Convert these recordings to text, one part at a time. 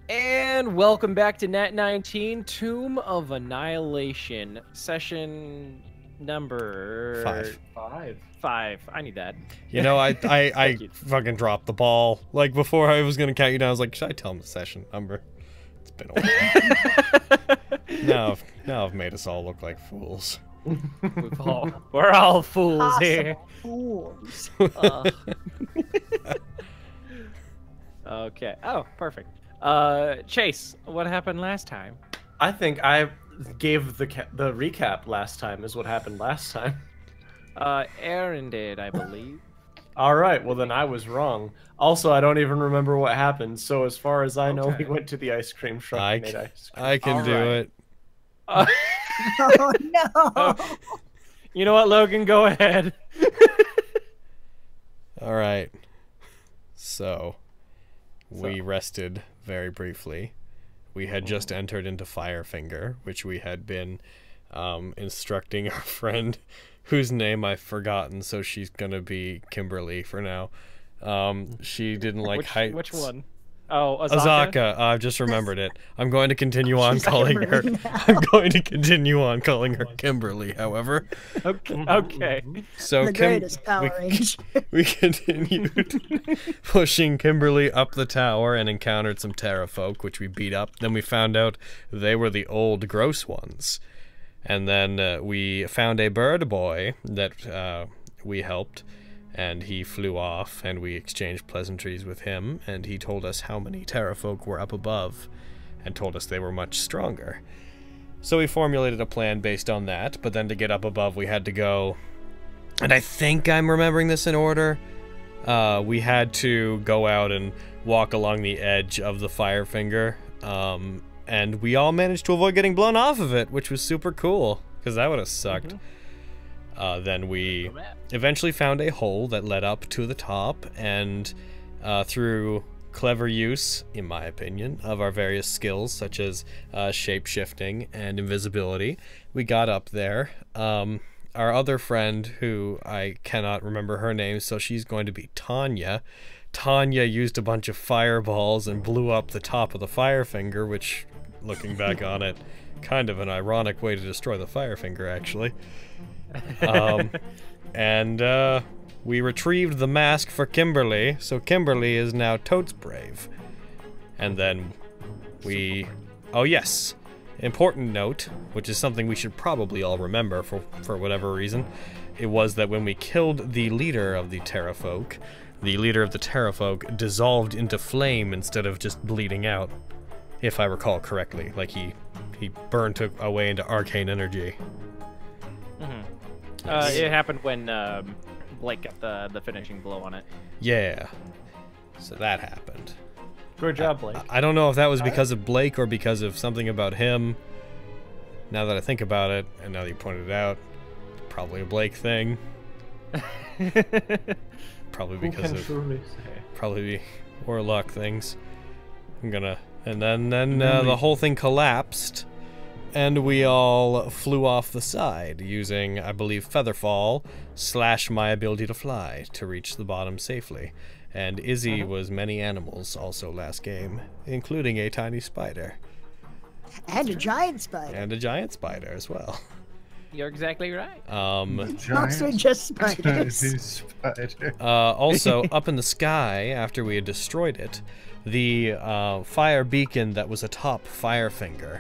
And welcome back to Nat19 Tomb of Annihilation, session number 5. 5. I need that. You know, I Thank you. fucking dropped the ball. Like, before I was gonna count you down, I was like, should I tell him the session number? It's been a while. now I've made us all look like fools. We're all fools here. Fools. Okay. Oh, perfect. Chase, what happened last time? I think I gave the recap last time is what happened last time. Aaron did, I believe. All right, well then I was wrong. Also, I don't even remember what happened. So as far as I know, we Okay. went to the ice cream truck and made ice cream. I can All do right. it. Oh no! You know what, Logan? Go ahead. All right. So, we rested very briefly. We had just entered into Firefinger, which we had been instructing our friend, whose name I've forgotten, so she's gonna be Kimberly for now. She didn't like heights. Which one? Oh, Azaka. I've just remembered it. I'm going to continue on calling her. Kimberly now. I'm going to continue on calling her Kimberly. However, Okay. so The greatest Power Ranger. we continued pushing Kimberly up the tower and encountered some Terrafolk, which we beat up. Then we found out they were the old gross ones. And then we found a bird boy that we helped, and he flew off, and we exchanged pleasantries with him, and he told us how many Terrafolk were up above, and told us they were much stronger. So we formulated a plan based on that, but then to get up above we had to go, and I think I'm remembering this in order, we had to go out and walk along the edge of the Firefinger, and we all managed to avoid getting blown off of it, which was super cool, because that would have sucked. Then we eventually found a hole that led up to the top, and through clever use, in my opinion, of our various skills, such as shape-shifting and invisibility, we got up there. Our other friend, who I cannot remember her name, so she's going to be Tanya. Tanya used a bunch of fireballs and blew up the top of the Firefinger, which, looking back on it, kind of an ironic way to destroy the Firefinger, actually. And we retrieved the mask for Kimberly, so Kimberly is now totes brave. And then we... Oh yes, important note, which is something we should probably all remember for whatever reason. It was that when we killed the leader of the Terrafolk dissolved into flame instead of just bleeding out, if I recall correctly. Like he burned away into arcane energy. It happened when Blake got the finishing blow on it. Yeah. So that happened. Good job, Blake. I don't know if that was because of Blake or because of something about him. Now that I think about it, and now that you pointed it out, probably a Blake thing. Probably because of probably Warlock things. And then the whole thing collapsed, and we all flew off the side using, I believe, Featherfall / my ability to fly to reach the bottom safely. And Izzy was many animals also last game, including a tiny spider. And a giant spider. And a giant spider as well. You're exactly right. Mostly just spiders. Also, up in the sky, after we had destroyed it, the fire beacon that was atop Firefinger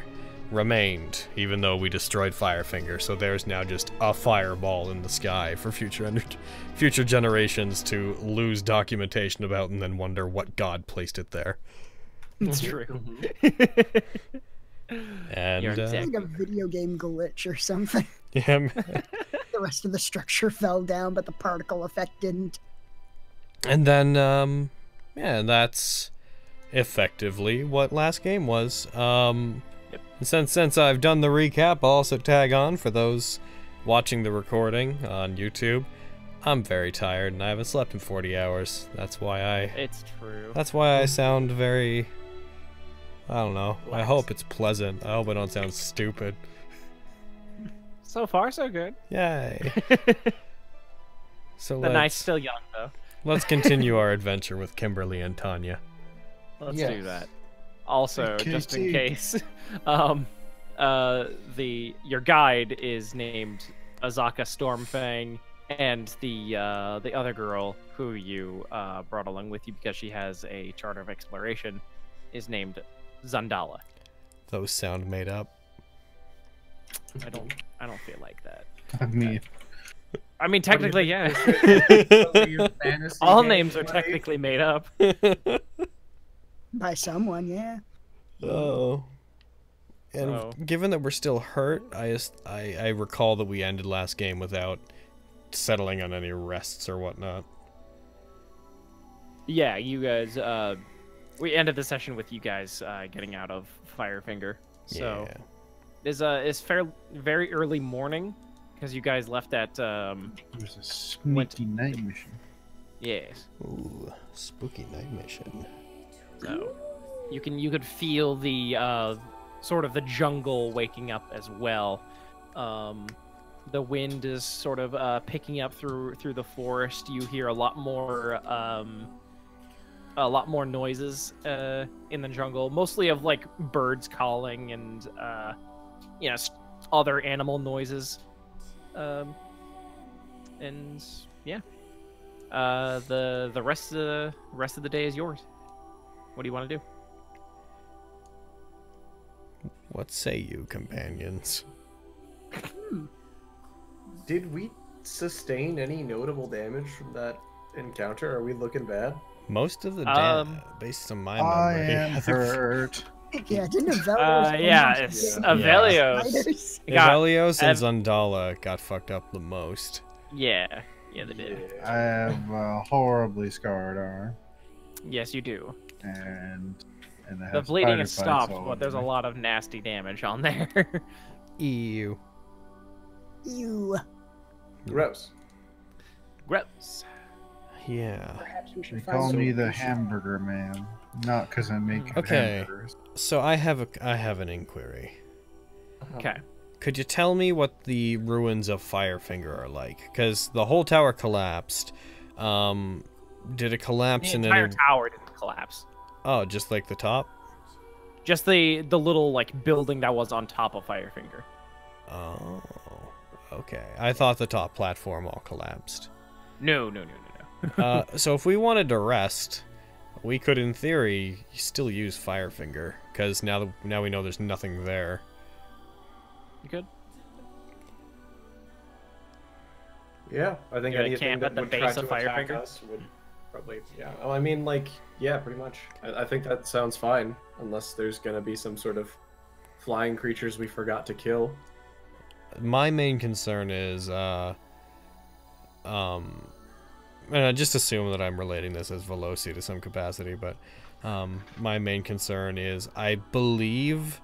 remained, even though we destroyed Firefinger. So there's now just a fireball in the sky for future generations to lose documentation about and then wonder what god placed it there. It's true. And You're It's exactly like a video game glitch or something. yeah, The rest of the structure fell down, but the particle effect didn't. and then yeah, that's effectively what last game was. Since I've done the recap, I'll also tag on for those watching the recording on YouTube. I'm very tired and I haven't slept in 40 hours. That's why It's true. I sound very, I don't know. I hope it's pleasant. I hope I don't sound stupid. So far, so good. Yay. So The night's still young, though. let's continue our adventure with Kimberly and Tanya. Let's Yes. do that. Also, just in case, your guide is named Azaka Stormfang, and the other girl who you brought along with you because she has a charter of exploration is named Zandala. Those sound made up. I don't feel like that. I mean, technically, yeah. Fantasy All game names are play? technically made up. By someone, yeah. Oh. And Oh. given that we're still hurt, I recall that we ended last game without settling on any rests or whatnot. Yeah, you guys. We ended the session with you guys getting out of Firefinger. So Yeah. it's very early morning because you guys left at There's a sneaky night mission. yes. Ooh, spooky night mission. So you could feel the sort of the jungle waking up as well. The wind is sort of picking up through the forest. You hear a lot more noises in the jungle, mostly of like birds calling and other animal noises. And yeah, the rest of the day is yours. What do you want to do? What say you, companions? Did we sustain any notable damage from that encounter? Are we looking bad? Most of the based on my I memory, am hurt. Yeah, didn't Avelios It's Yeah. Avelios. Spiders? Avelios and Zandala got fucked up the most. Yeah, they did. I have a horribly scarred arm, Yes, you do. and I The have bleeding has spider bites stopped, all but there's a over me. lot of nasty damage on there. Ew. Ew. Gross. Gross. Yeah. Perhaps we They should call find me some- the hamburger man, not because I make Okay. hamburgers. So I have an inquiry. Okay. Could you tell me what the ruins of Firefinger are like? Because the whole tower collapsed. Did it collapse The in entire any? tower didn't collapse. Oh, just like the top? Just the little like building that was on top of Firefinger. Oh, okay. I thought the top platform all collapsed. No. So if we wanted to rest, we could, in theory, still use Firefinger, because now we know there's nothing there. You good? Yeah, I think Do they anything camp that at the would base try of to attack Firefinger? us would probably, yeah. Oh, I mean, like, yeah, pretty much. I think that sounds fine, unless there's gonna be some sort of flying creatures we forgot to kill. My main concern is, just assume that I'm relating this as Veloci to some capacity, but my main concern is I believe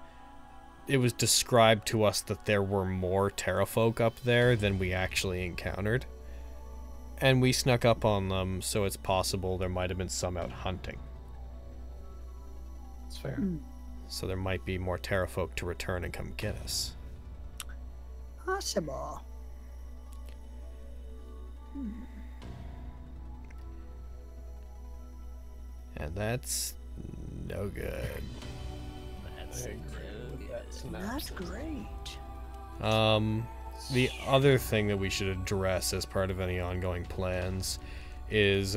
it was described to us that there were more Terrafolk up there than we actually encountered. And we snuck up on them, so it's possible there might have been some out hunting. It's fair. So there might be more Terrafolk to return and come get us. Possible. And that's no good. Not great. The other thing that we should address as part of any ongoing plans is,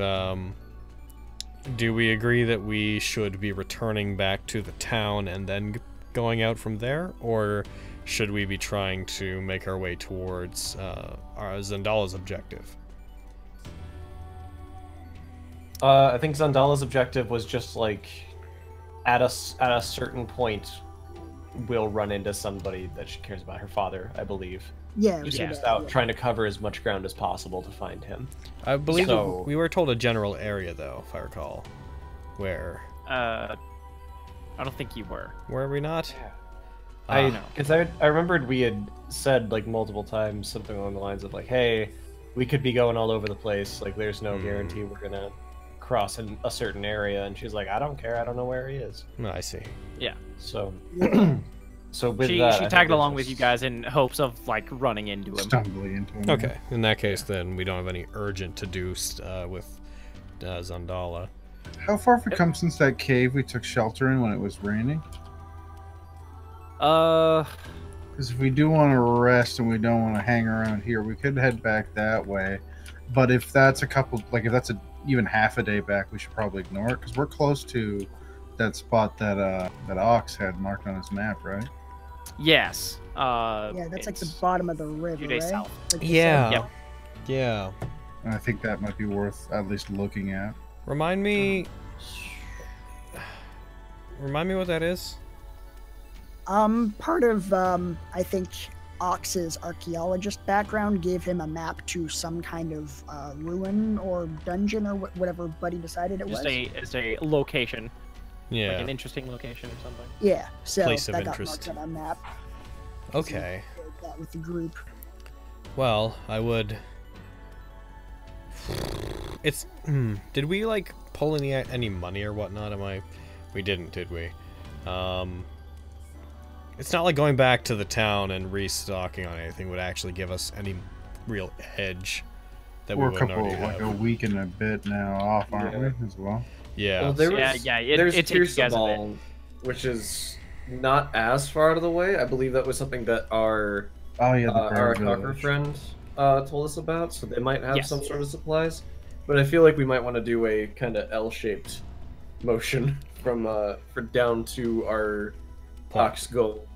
do we agree that we should be returning back to the town and then going out from there? Or should we be trying to make our way towards our Zandala's objective? I think Zandala's objective was just like, at a certain point, we'll run into somebody that she cares about, her father, I believe. Yeah, She's so just that- out trying to cover as much ground as possible to find him. I believe So- we were told a general area, though, if I recall. Where? I don't think you were. Were we not? Because I remembered we had said like multiple times something along the lines of like, hey, we could be going all over the place. Like, there's no guarantee we're gonna cross in a certain area. And she's like, I don't care. I don't know where he is. No, I see. Yeah. So, so with She that, I she think tagged it's along with you just- guys in hopes of like running into him. Stumbling into him. Okay, in that case, then we don't have any urgent to-dos with Zandala. How far have we come since that cave we took shelter in when it was raining? Because if we do want to rest and we don't want to hang around here, we could head back that way. But if that's a couple, like if that's even half a day back, we should probably ignore it because we're close to that spot that that Ox had marked on his map, right? Yes. Yeah, that's like the bottom of the river, few days right? south. Like you Yeah. Yep. Yeah. And I think that might be worth at least looking at. Remind me what that is. Part of I think Ox's archaeologist background gave him a map to some kind of ruin or dungeon or whatever Buddy decided it was. It's a location, Yeah. like an interesting location or something. Yeah, so Place of that interest. got marked on a map. Okay. That with the group. Well, I would. It's. Did we like pull any money or whatnot? We didn't, did we? It's not like going back to the town and restocking on anything would actually give us any real edge that we We're a wouldn't couple, already like a have. week and a bit now off, aren't we, as well? Yeah. Well, there was, Yeah, there's it takes you guys a bit. Tearsabal, which is not as far out of the way. I believe that was something that our Oh yeah, the bear Arakaka village. friend told us about, so they might have Yes. some sort of supplies. But I feel like we might want to do a kind of L-shaped motion from for down to our Ox goal,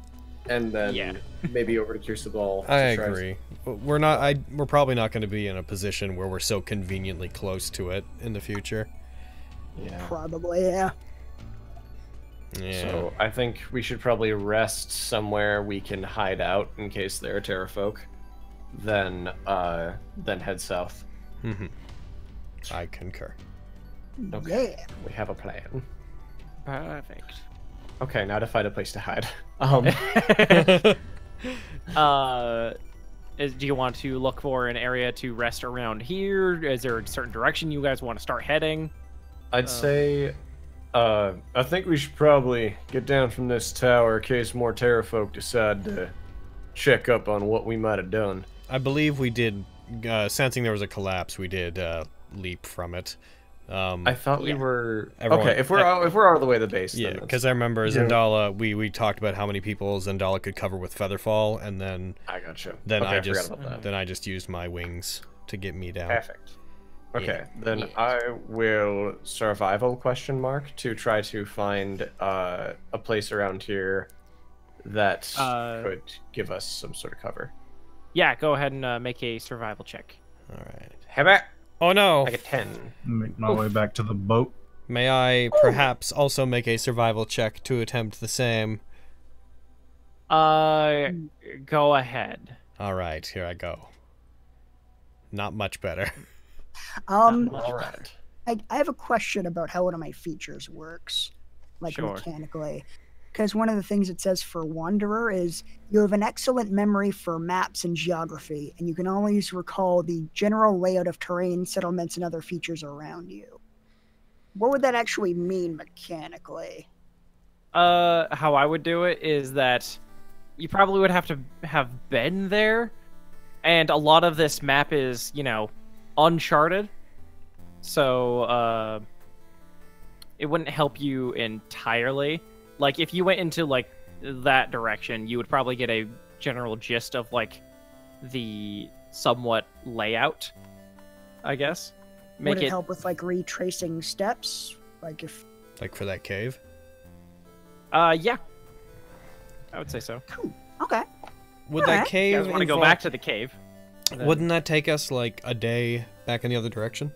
and then Yeah. maybe over to Tearsabal. I agree. We're probably not going to be in a position where we're so conveniently close to it in the future. Yeah. Probably, yeah. Yeah. So I think we should probably rest somewhere we can hide out in case there are terrafolk. Then head south. I concur. Okay. Yeah. We have a plan. Perfect. Okay, now to find a place to hide. Do you want to look for an area to rest around here? Is there a certain direction you guys want to start heading? I'd say, I think we should probably get down from this tower in case more terrafolk decide to check up on what we might have done. I believe we did, sensing there was a collapse, we did leap from it. I thought we were Everyone- okay. If we're out of the way of the base, Yeah, then that's- because I remember Zendala, we talked about how many people Zendala could cover with Featherfall, and then I gotcha. then Okay, I forgot about that. then I just used my wings to get me down. Perfect. Okay, Yeah. then I will survival question mark to try to find a place around here that could give us some sort of cover. Yeah, go ahead and make a survival check. All right. How about Oh no! like a 10? Make my way back to the boat. May I perhaps also make a survival check to attempt the same? Go ahead. All right, here I go. Not much better. All right. I have a question about how one of my features works, like Sure. mechanically. Because one of the things it says for Wanderer is you have an excellent memory for maps and geography, and you can always recall the general layout of terrain, settlements, and other features around you. What would that actually mean mechanically? How I would do it is that you probably would have to have been there, and a lot of this map is, uncharted, so it wouldn't help you entirely. Like, if you went into, like, that direction, you would probably get a general gist of, like, the somewhat layout, I guess. Would it help with, like, retracing steps? Like, if... Like for that cave? Yeah. I would say so. Cool. Okay. Would that Alright. cave You guys want to go involve- back to the cave? then- Wouldn't that take us like a day back in the other direction?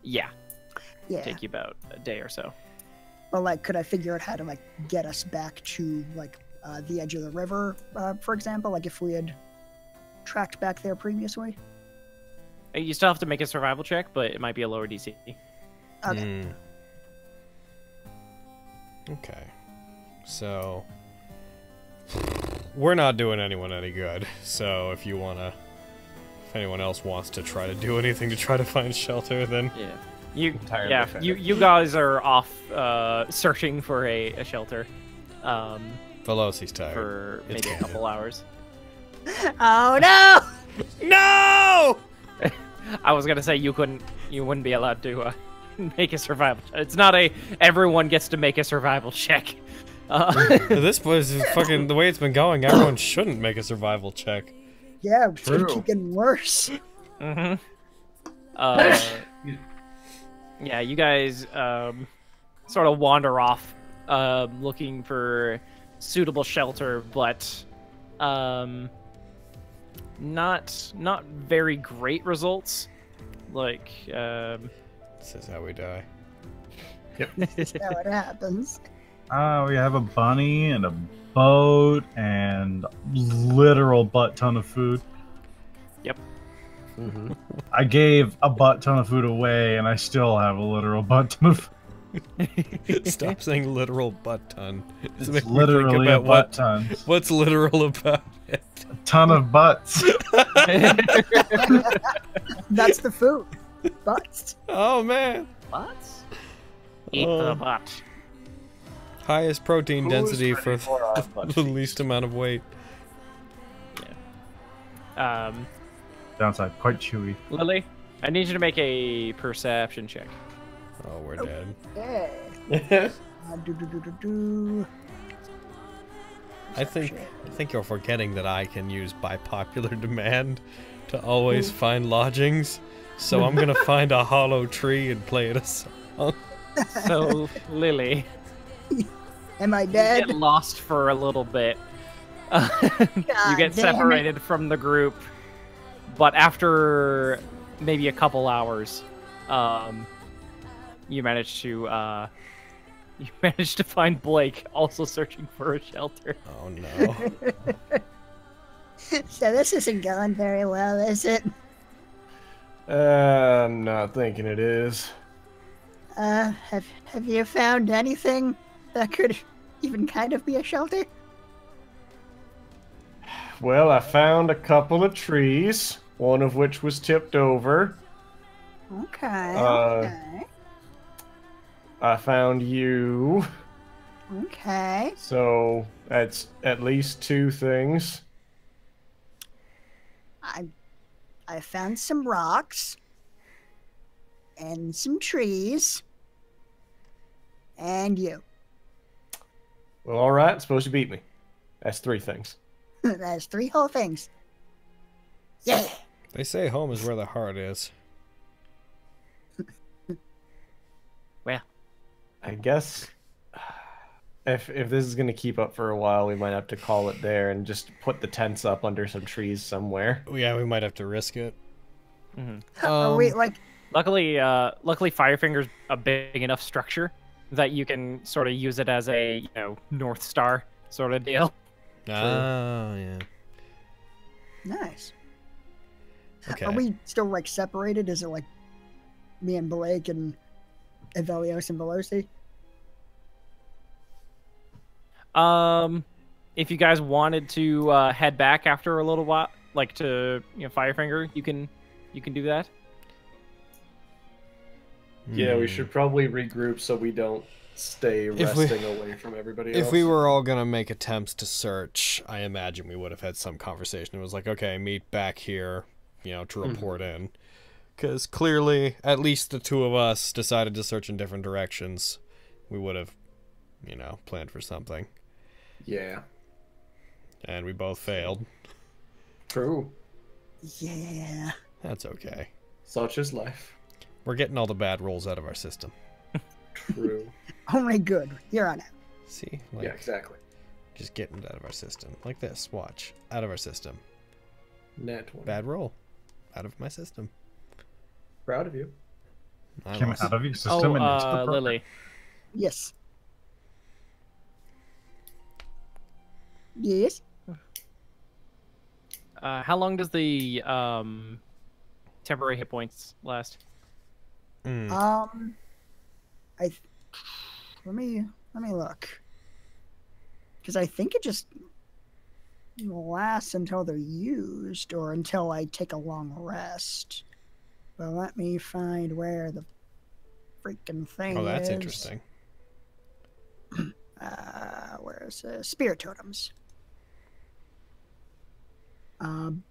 Yeah, Yeah. take you about a day or so. But, like, could I figure out how to, like, get us back to, like, the edge of the river, for example? Like, if we had tracked back there previously? You still have to make a survival check, but it might be a lower DC. Okay. Okay. So we're not doing anyone any good. So if anyone else wants to try to do anything to try to find shelter, then Yeah. Entirely fair. You guys are off searching for a shelter Veloci's tired. for It's maybe a couple hours. Oh, no! No! I was gonna say you wouldn't be allowed to make a survival. It's not a everyone gets to make a survival check. This place is fucking the way it's been going. Everyone shouldn't make a survival check. Yeah, it's gonna True. keep getting worse. Mm-hmm. Yeah, you guys sort of wander off, looking for suitable shelter, but not very great results. Like, This is how we die. That's how it happens. We have a bunny and a boat and literal butt ton of food. Mm-hmm. I gave a butt ton of food away, and I still have a literal butt ton of food. Stop saying literal butt ton. It's making me think literally a about butt ton. What's literal about it? A ton of butts. That's the food. Butts. Oh man. butts? Eat the butt. Highest protein Who's density ready for for our butt the feast? least amount of weight. Downside, quite chewy. Lily, I need you to make a perception check. Oh, we're dead. Yeah. Do. I think you're forgetting that I can use by popular demand to always find lodgings. So I'm gonna find a hollow tree and play it a song. So, Lily, Am I you dead? get lost for a little bit. You God get damn separated from the group, but after maybe a couple hours, you manage to find Blake also searching for a shelter. Oh no. So this isn't going very well, is it? I'm not thinking it is. Have you found anything that could even kind of be a shelter? Well, I found a couple of trees, one of which was tipped over. Okay. Okay. I found you, Okay. so that's at least two things. I found some rocks and some trees and you. Well, all right, supposed to beat me. That's three things. That's three whole things. Yeah. They say home is where the heart is. Well, I guess if this is gonna keep up for a while, we might have to call it there and just put the tents up under some trees somewhere. Yeah, we might have to risk it. Are we like? luckily Firefinger's a big enough structure that you can sort of use it as a North Star sort of deal. Ah, yeah. Nice. Okay. Are we still like separated? Is it like me and Blake and Evelios and Veloci? If you guys wanted to head back after a little while, like to Firefinger, you can do that. Yeah, we should probably regroup so we don't stay If we- resting away from everybody else. If we were all gonna make attempts to search, I imagine we would have had some conversation. It was like, okay, meet back here, to report in. Because clearly, at least the two of us decided to search in different directions. We would have, planned for something. Yeah. And we both failed. True. Yeah. That's okay. Such is life. We're getting all the bad rolls out of our system. True. Only good. You're on it. See? Yeah, exactly. Just getting it out of our system. Like this. Watch. Out of our system. Nat19. Bad roll. Out of my system. Proud of you. I Came lost. out of your system and into the program. Lily, Yes. Yes. how long does the temporary hit points last? Mm. Let me look. Because I think it just lasts until they're used or until I take a long rest. But let me find where the freaking thing is. Oh, that's interesting. Where's spirit totems?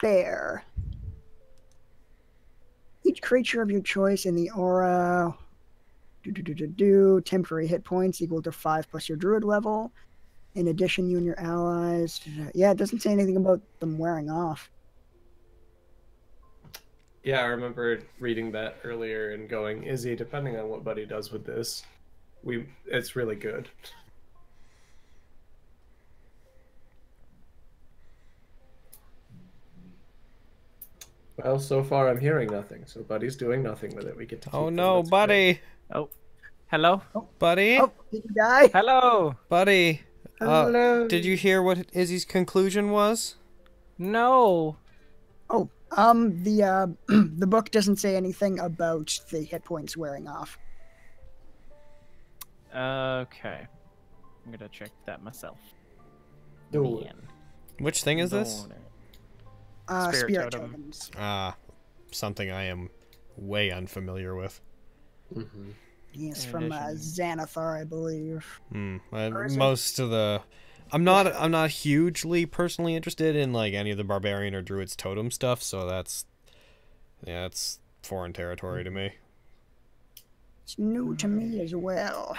Bear. Each creature of your choice in the aura Temporary hit points equal to 5 plus your druid level. In addition, you and your allies. Yeah, it doesn't say anything about them wearing off. Yeah, I remember reading that earlier and going, Izzy, depending on what Buddy does with this, it's really good. Well, so far I'm hearing nothing, so Buddy's doing nothing with it. We get to keep Oh them, no, that's buddy! great. Oh, hello, Buddy? Oh, did you die? hello. Buddy! Hello. Did you hear what Izzy's conclusion was? No. Oh, the the book doesn't say anything about the hit points wearing off. Okay, I'm gonna check that myself. Do it. Man. Which thing is this? Spirit Spirit totem. tokens. Something I am way unfamiliar with. Mm-hmm. Yes, In from addition- Xanathar, I believe. Or is it- Most of the... I'm not hugely personally interested in like any of the barbarian or druid's totem stuff, so that's foreign territory to me. It's new to me as well.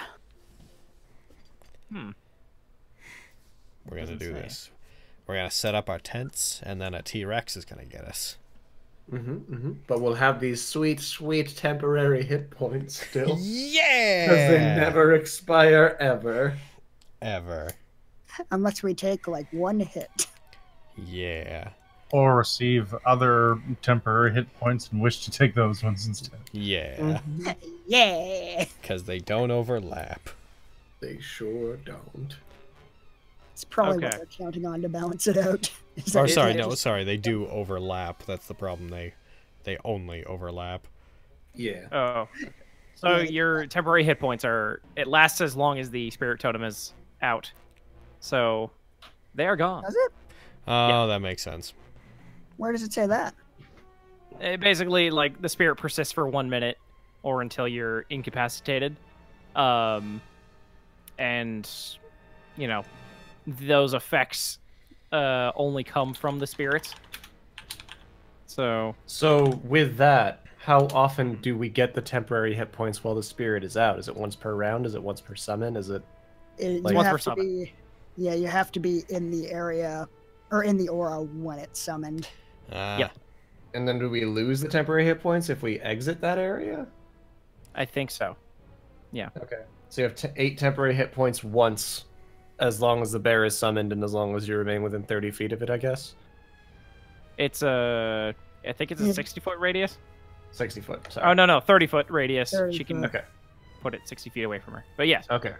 Hmm. We're gonna Doesn't do say. this. We're gonna set up our tents, and then a T-Rex is gonna get us. But we'll have these sweet, sweet temporary hit points still. Yeah. Because they never expire ever. Ever. Unless we take like one hit. Yeah. Or receive other temporary hit points and wish to take those ones instead. Yeah. Yeah. Because they don't overlap. They sure don't. It's probably what Okay. they're counting on to balance it out. Is Or that sorry, they no, just- sorry, they do overlap. That's the problem. They only overlap. Yeah. Oh. So Yeah. your temporary hit points it lasts as long as the spirit totem is out. So they are gone. Does it? Oh, that makes sense. Where does it say that? Basically, like the spirit persists for 1 minute or until you're incapacitated. And you know, those effects only come from the spirits. So So with that, how often do we get the temporary hit points while the spirit is out? Is it once per round? Is it once per summon? Is it Like- You Once per have to summon. be. Yeah, you have to be in the area or in the aura when it's summoned. Yep. and then do we lose the temporary hit points if we exit that area? I think so. Okay. So you have 8 temporary hit points once, as long as the bear is summoned and as long as you remain within 30 feet of it, I guess. It's I think it's a Yeah. 60-foot radius. 60 foot. Sorry. Oh no, 30-foot radius. 30 She can foot. Okay. put it 60 feet away from her. But yes, Okay.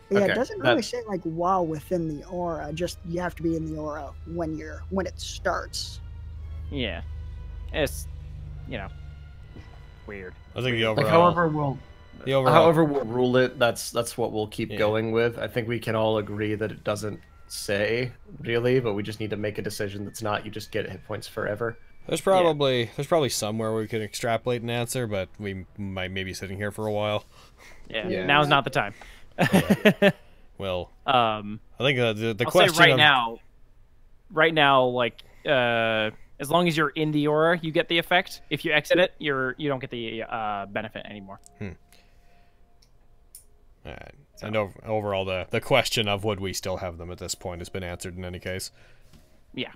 But yeah, Okay, it doesn't really that- say like while within the aura. Just you have to be in the aura when it starts. yeah, it's weird. I think the Like, overall. however we'll rule it, that's what we'll keep Yeah. going with. I think we can all agree that it doesn't say really, but we just need to make a decision that's not you just get hit points forever. There's probably somewhere we could extrapolate an answer, but we might be sitting here for a while. Yeah, Yeah. now's not the time. Well, I I think the I'll question say of, right now, like as long as you're in the aura, you get the effect. If you exit it, you don't get the benefit anymore. Alright. And overall, the question of would we still have them at this point has been answered in any case. Yeah.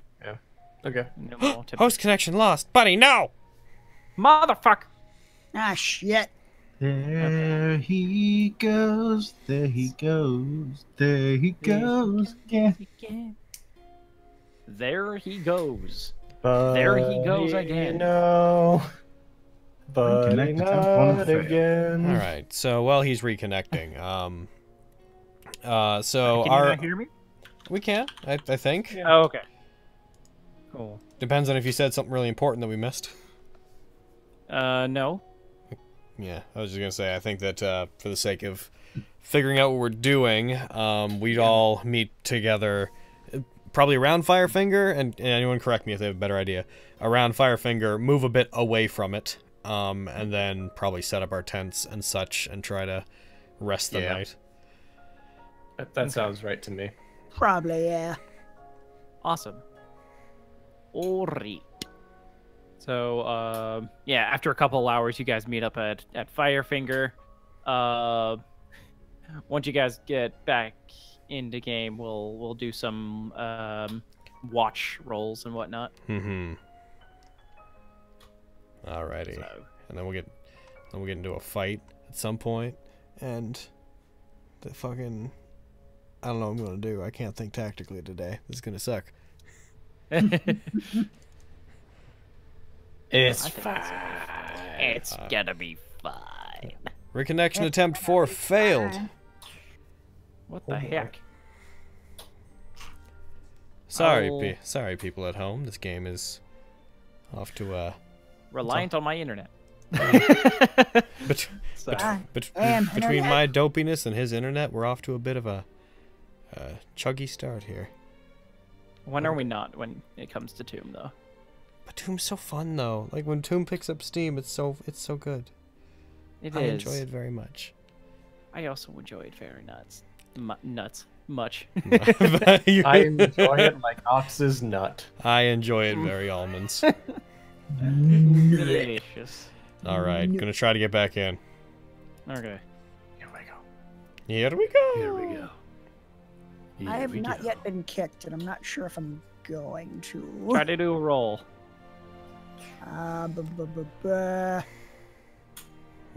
Okay. No more tip- Host connection lost, buddy. No. Motherfucker. Ah, shit. There he goes, there he goes, there he goes again. There he goes. But There he goes again. No. But Reconnect attempt one not failed. again. All right. So while he's reconnecting, so Can you our not hear me? we can, I think. Oh, okay. Cool. Depends on if you said something really important that we missed. No. Yeah, I was just gonna say, I think that for the sake of figuring out what we're doing, we'd all meet together, probably around Firefinger, and anyone correct me if they have a better idea. Around Firefinger, move a bit away from it, and then probably set up our tents and such, and try to rest the Yeah. night. That sounds right to me. Probably, yeah. Awesome. Alright. So, yeah, after a couple of hours, you guys meet up at Firefinger. once you guys get back into game, we'll do some watch rolls and whatnot. Mm-hmm. Alrighty. So. And then we'll get into a fight at some point, and the fucking I don't know what I'm gonna do. I can't think tactically today. This is gonna suck. It's fine. It's gonna be fine. Reconnection attempt 4 failed. What the heck? Sorry, sorry, people at home. This game is off to a reliant on my internet. Between my dopiness and his internet, we're off to a bit of a chuggy start here. When are we not when it comes to Tomb, though? But Tomb's so fun, though. Like, when Tomb picks up steam, it's so good. I enjoy it very much. I also enjoy it very much. I enjoy it like Ox's nut. I enjoy it very almonds. Delicious. Alright, gonna try to get back in. Okay. Here we go. Here we go. Here we go. I have not yet been kicked, and I'm not sure if I'm going to. Try to do a roll. I'm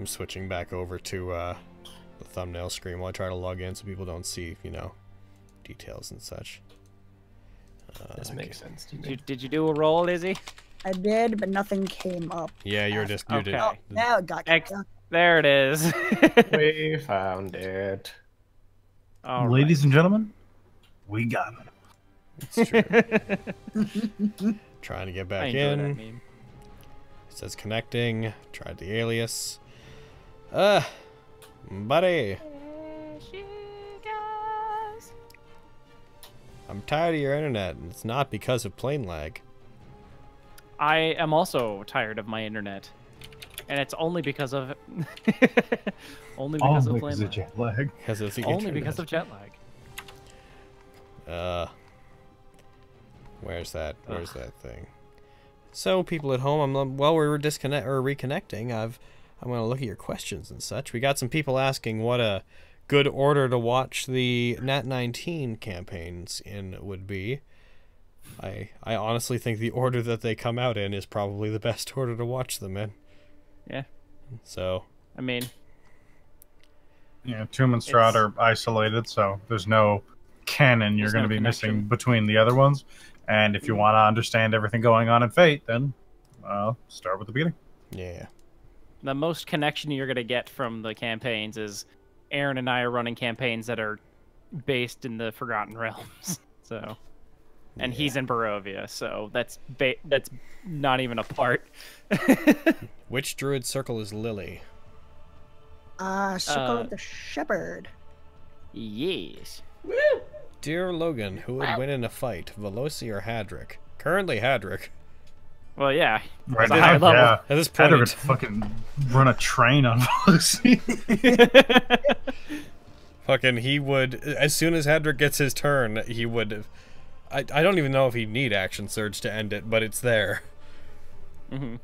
switching back over to the thumbnail screen while I try to log in so people don't see, you know, details and such. This makes sense to me. Did you do a roll, Izzy? I did, but nothing came up. Yeah, you did. Oh, now it got kicked. There it is. We found it. Ladies and gentlemen, we got him. It's true. Trying to get back in. It says connecting. Tried the alias. Buddy. I'm tired of your internet, and it's not because of plane lag. I am also tired of my internet, and it's only because of only because of plane lag. Jet lag. Only because of jet lag. Where's that? Where's that thing? So, people at home, while we were reconnecting, I'm gonna look at your questions and such. We got some people asking what a good order to watch the Nat19 campaigns in would be. I honestly think the order that they come out in is probably the best order to watch them in. Yeah. So. I mean. Yeah, Tomb and Strahd are isolated, so there's no canon you're going to be missing between the other ones. And if you want to understand everything going on in Fate, then start with the beginning. Yeah. The most connection you're going to get from the campaigns is Aaron and I are running campaigns that are based in the Forgotten Realms. So, and he's in Barovia, so that's not even a part. Which druid circle is Lily? Circle of the Shepherd. Yes. Woo! Dear Logan, who would win in a fight, Veloci or Hadric? Currently Hadric. Well, yeah. Right at a high level. Yeah. At this point, Hadric would fucking run a train on Veloci. Fucking, he would, as soon as Hadric gets his turn, he would. I don't even know if he'd need Action Surge to end it, but it's there. Mm-hmm.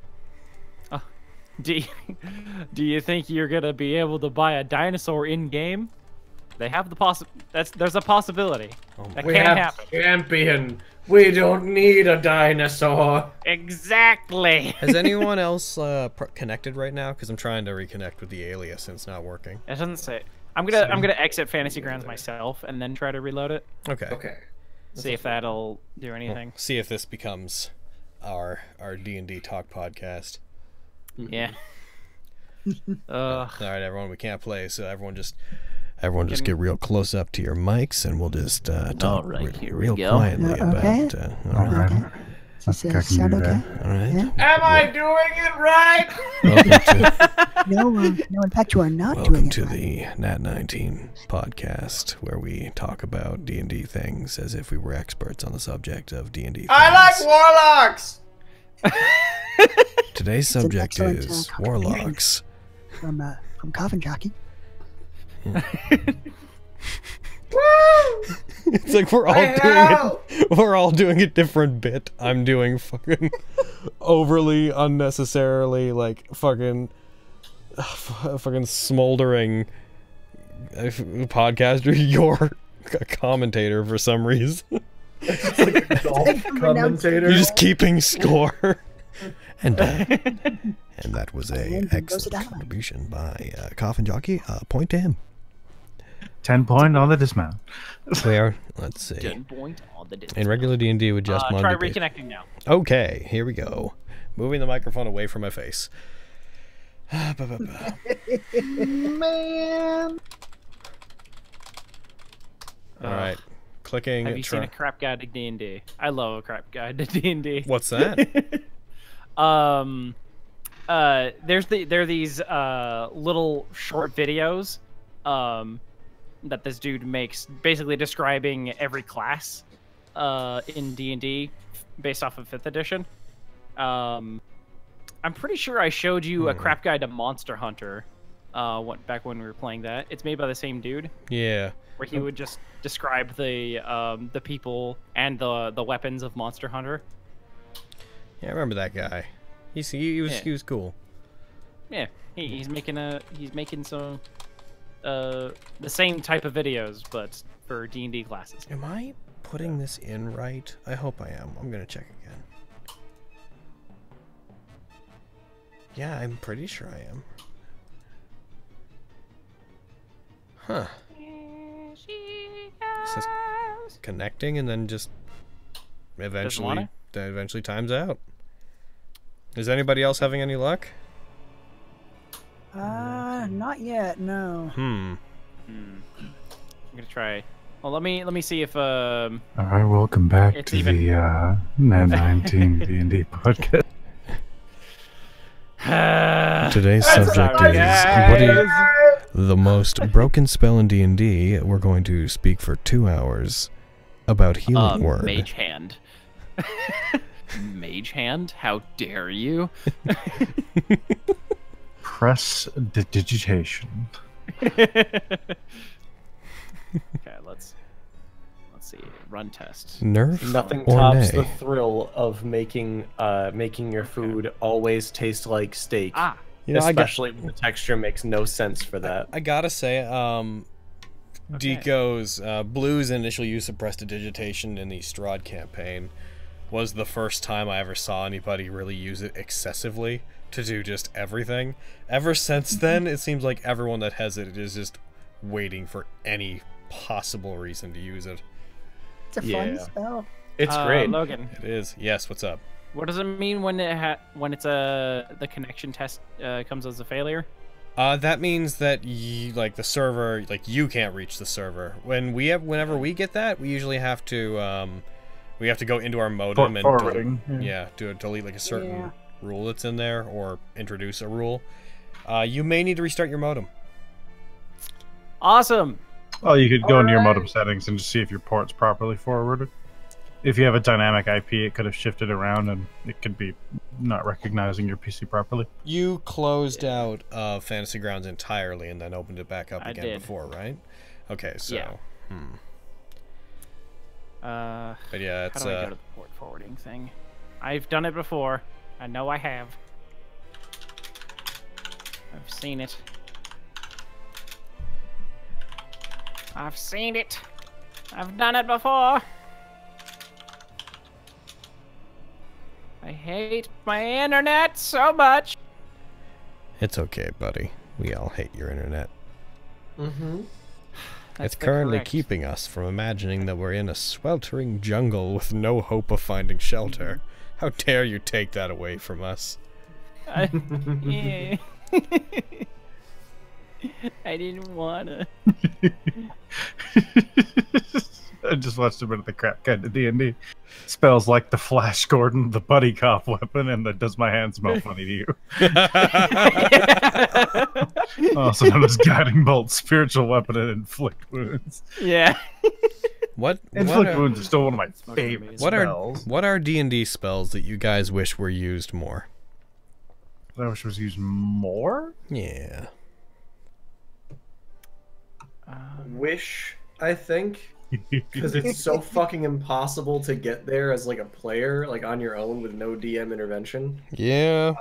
Do you think you're gonna be able to buy a dinosaur in game? They have the there's a possibility. That can't happen. Champion. We don't need a dinosaur. Exactly. Has anyone else connected right now? Because I'm trying to reconnect with the alias and it's not working. It doesn't say. I'm gonna exit Fantasy Grounds myself and then try to reload it. Okay. Okay. See if that'll do anything. Well, see if this becomes our D&D talk podcast. Yeah. All right, everyone, we can't play, so everyone just get real close up to your mics, and we'll just talk real quietly about. All right. Does that sound okay? All right. Yeah? Am I doing it right? No, in fact, you are not doing Welcome it to right. the Nat19 podcast, where we talk about D&D things as if we were experts on the subject of D&D things. I like warlocks. Today's subject excellent, is compliment. warlocks. From Coffin Jockey. It's like we're all doing a different bit. I'm doing fucking overly unnecessarily like fucking fucking smoldering podcaster, you're a commentator for some reason. It's like a golf commentator. You're just keeping score. And that was a excellent contribution by Coffin Jockey. Point to him. 10 point on the dismount. Where? Let's see. 10 point on the dismount. In regular D&D with just try reconnecting now. Okay, here we go. Moving the microphone away from my face. Man. Alright. Clicking. Have you seen a crap guide to D&D? I love a crap guide to D&D. What's that? There are these little short videos that this dude makes, basically describing every class in D&D based off of 5th edition. I'm pretty sure I showed you a crap guide to Monster Hunter back when we were playing that. It's made by the same dude. Yeah. Where he would just describe the people and the weapons of Monster Hunter. Yeah, I remember that guy. He was cool. Yeah, he's making some the same type of videos, but for D&D classes. Am I putting this in right? I hope I am. I'm gonna check again. Yeah, I'm pretty sure I am. Huh. It says connecting and then just eventually times out. Is anybody else having any luck? Not yet, no. I'm gonna try. Well, let me see if All right, welcome back to the Nat19 D&D podcast. Today's subject is what is the most broken spell in D&D. We're going to speak for 2 hours about Healing Word. Mage Hand. Mage Hand? How dare you? Press digitation. Okay, let's see. Run test. Nerf Nothing or tops nay? the thrill of making your food always taste like steak. Ah, Especially when the texture makes no sense for that. I gotta say, Deco's Blue's initial use of prestidigitation in the Strahd campaign was the first time I ever saw anybody really use it excessively to do just everything. Ever since then, it seems like everyone that has it is just waiting for any possible reason to use it. It's a fun spell. It's great. Logan, It is. Yes, what's up? what does it mean when the connection test comes as a failure? That means that the server, you can't reach the server. Whenever we get that, we usually have to go into our modem and delete like a certain rule that's in there or introduce a rule. You may need to restart your modem. Awesome. Well, you could go into your modem settings and just see if your port's properly forwarded. If you have a dynamic IP, it could have shifted around and it could be not recognizing your PC properly. You closed out Fantasy Grounds entirely and then opened it back up again before, right? Okay, so... Yeah. But yeah, it's... How do I go to the port forwarding thing? I've done it before. I know I have. I've seen it. I've seen it. I've done it before. I hate my internet so much. It's okay, buddy. We all hate your internet. Mm-hmm. It's currently keeping us from imagining that we're in a sweltering jungle with no hope of finding shelter. How dare you take that away from us? Yeah. I didn't wanna. I just watched a bit of the crap guide to D&D. Spells like the Flash Gordon, the buddy cop weapon, and the does my hand smell funny to you? Also known as guiding bolt, spiritual weapon, and inflict wounds. Yeah. Inflict wounds is still one of my favorite spells. What are D&D spells that you guys wish were used more? I wish was used more? Yeah. Wish, I think. Because it's so fucking impossible to get there as like a player, like on your own with no DM intervention. Yeah.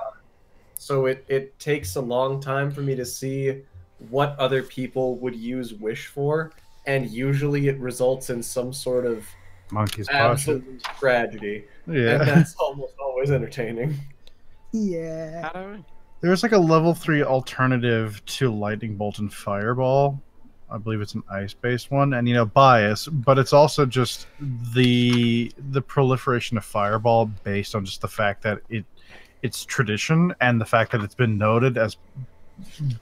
so it takes a long time for me to see what other people would use Wish for, and usually it results in some sort of Monkey's paw. absolute tragedy. Yeah. And that's almost always entertaining. Yeah. There's like a level 3 alternative to Lightning Bolt and Fireball. I believe it's an ice-based one, and bias, but it's also just the proliferation of Fireball based on just the fact that it's tradition and the fact that it's been noted as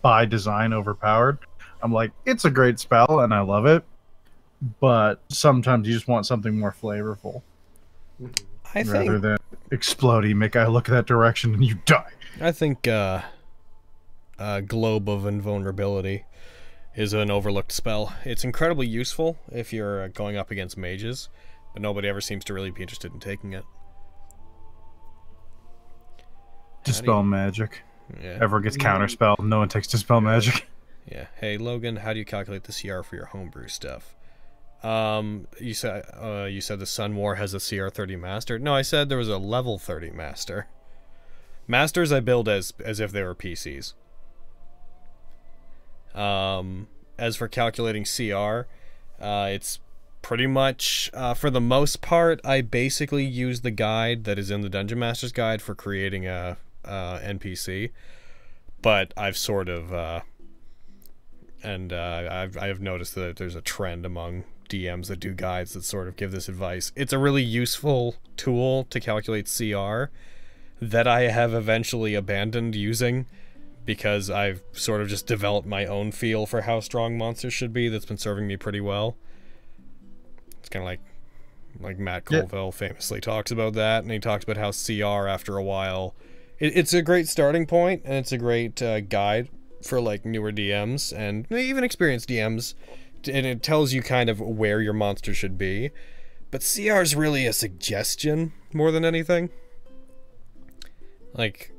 by design overpowered. I'm like, it's a great spell and I love it, but sometimes you just want something more flavorful. I think rather than explodey, make I look that direction and you die. I think Globe of Invulnerability is an overlooked spell. It's incredibly useful if you're going up against mages, but nobody ever seems to really be interested in taking it. Dispel magic. Yeah. Everyone gets counterspell. No one takes dispel magic. Yeah. Hey Logan, how do you calculate the CR for your homebrew stuff? You said the Sun War has a CR 30 master. No, I said there was a level 30 master. Masters I build as if they were PCs. As for calculating CR, it's pretty much, for the most part, I basically use the guide that is in the Dungeon Master's Guide for creating a NPC. But I've sort of, I've noticed that there's a trend among DMs that do guides that sort of give this advice. It's a really useful tool to calculate CR that I have eventually abandoned using because I've sort of just developed my own feel for how strong monsters should be that's been serving me pretty well. It's kind of like Matt Colville famously talks about that, and he talks about how CR after a while, it's a great starting point, and it's a great guide for like newer DMs and even experienced DMs, and it tells you kind of where your monster should be. But CR is really a suggestion more than anything. Like,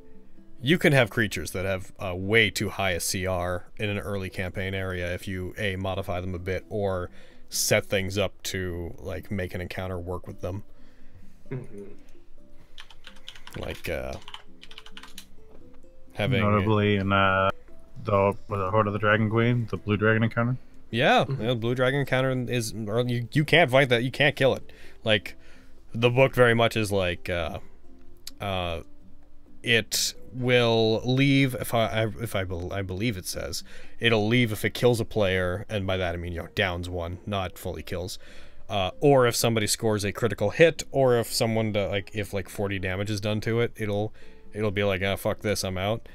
you can have creatures that have way too high a CR in an early campaign area if you modify them a bit or set things up to like make an encounter work with them. Like having notably in the Horde of the Dragon Queen, the Blue Dragon encounter. Yeah, the Blue Dragon encounter is, or you can't fight that, you can't kill it. Like, the book very much is like it will leave I believe it says it'll leave if it kills a player, and by that I mean downs one, not fully kills, or if somebody scores a critical hit, or if someone if 40 damage is done to it, it'll be like, ah, fuck this, I'm out.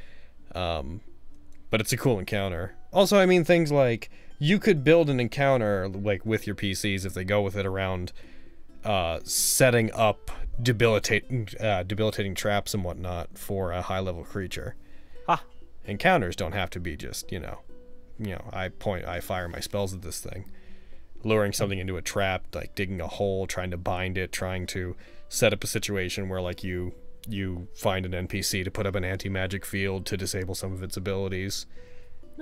But it's a cool encounter. Also, I mean, things like you could build an encounter like with your PCs if they go with it around setting up debilitating traps and whatnot for a high level creature. Encounters don't have to be just I fire my spells at this thing. Luring something into a trap, like digging a hole, trying to bind it, trying to set up a situation where like you find an NPC to put up an anti-magic field to disable some of its abilities.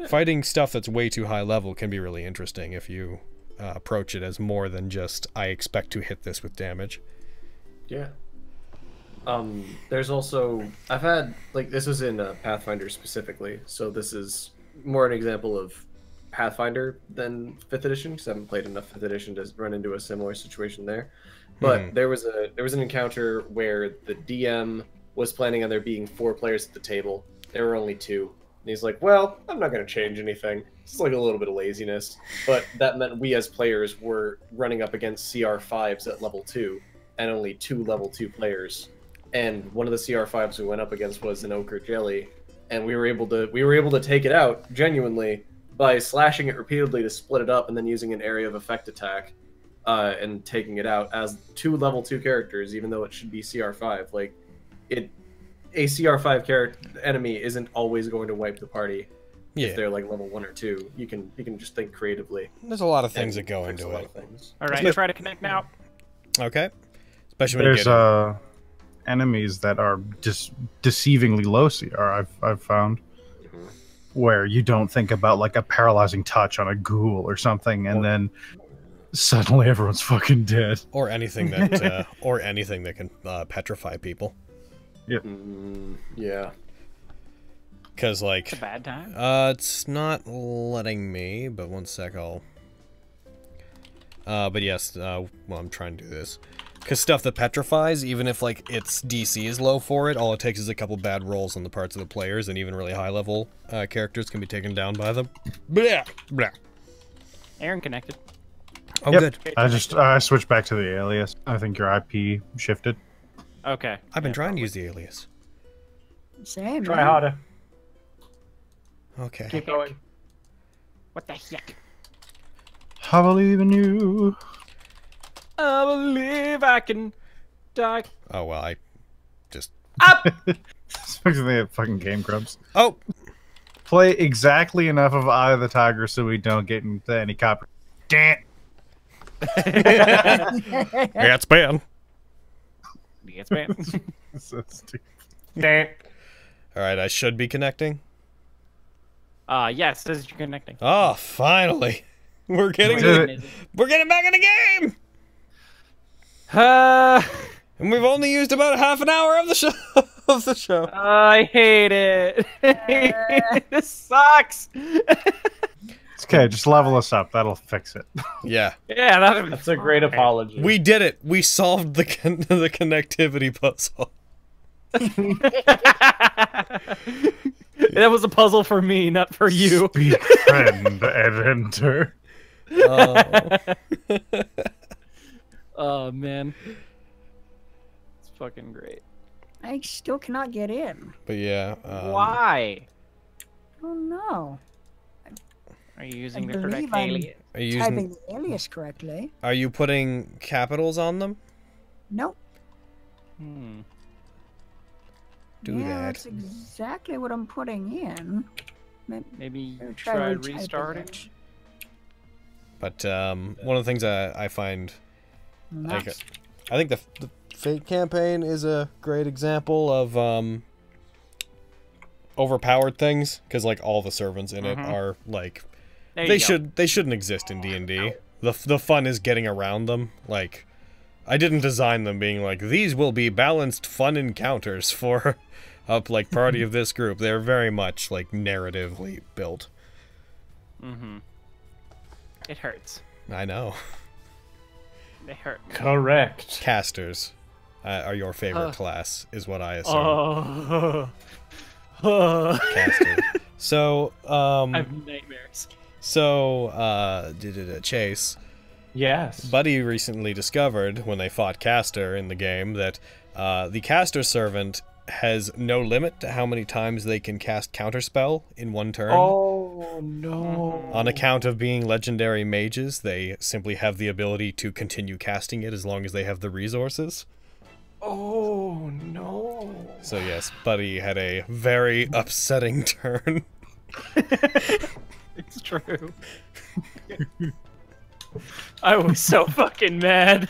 Fighting stuff that's way too high level can be really interesting if you approach it as more than just, I expect to hit this with damage. Yeah. There's also, I've had, like, this is in Pathfinder specifically, so this is more an example of Pathfinder than 5th edition, because I haven't played enough 5th edition to run into a similar situation there. But there was an encounter where the DM was planning on there being 4 players at the table. There were only 2. And he's like, well, I'm not going to change anything. It's like a little bit of laziness. But that meant we as players were running up against CR5s at level 2, and only 2 level 2 players. And one of the CR5s we went up against was an Ochre Jelly, and we were able to take it out genuinely by slashing it repeatedly to split it up, and then using an area of effect attack and taking it out as 2 level 2 characters, even though it should be CR5. Like, a CR5 character enemy isn't always going to wipe the party. Yeah. If they're like level 1 or 2, you can just think creatively. There's a lot of things that go into it. All right, try to connect now. Okay. Especially when there's enemies that are deceivingly low CR. I've found where you don't think about like a paralyzing touch on a ghoul or something, and then suddenly everyone's fucking dead. Or anything that can petrify people. Yep. Yeah. Because, like... It's a bad time? It's not letting me, but one sec, I'll... but yes, well, I'm trying to do this. Because stuff that petrifies, even if, like, its DC is low for it, all it takes is a couple bad rolls on the parts of the players, and even really high-level characters can be taken down by them. Blah! Blah. Aaron connected. Oh, Yep. good. I switched back to the alias. I think your IP shifted. Okay. I've been Yeah, trying probably. to use the alias. Same. Try man. harder. Okay. Keep going. What the heck? I believe in you. I believe I can die. Oh, well, I just... Up! Especially the fucking Game Grumps. Oh! Play exactly enough of Eye of the Tiger so we don't get into any copy. Damn. Yeah, it's bad. It's bad. So stupid. Alright, I should be connecting. Yes, says you're connecting. Oh, finally! We're getting Did it. we're getting back in the game! And we've only used about half an hour of the show. I hate it. This sucks. It's okay, just level us up. That'll fix it. Yeah. Yeah, That's a great apology. We did it! We solved the the connectivity puzzle. That was a puzzle for me, not for you. Speak friend and enter. Oh. Oh man, it's fucking great. I still cannot get in. But yeah. Why Oh no. are you using I the correct believe I'm alias? Are you typing using, the alias correctly. are you putting capitals on them? Nope. Do yeah, that. That's exactly what I'm putting in. Maybe Maybe try retyping restarting. it. But one of the things I find, like, Nice. I think the Fate campaign is a great example of overpowered things, because like all the servants in it are like There they you go. shouldn't exist in D&D. The fun is getting around them. Like, I didn't design them being like, these will be balanced fun encounters for up like party of this group. They're very much like narratively built. It hurts. I know. They hurt. Correct. Casters are your favorite class, is what I assume. Casters. So, I have nightmares. so, Chase, Yes. Buddy recently discovered, when they fought Caster in the game, that the Caster servant has no limit to how many times they can cast Counterspell in one turn. Oh no. On account of being legendary mages, they simply have the ability to continue casting it as long as they have the resources. Oh no. So yes, Buddy had a very upsetting turn. It's true. I was so fucking mad.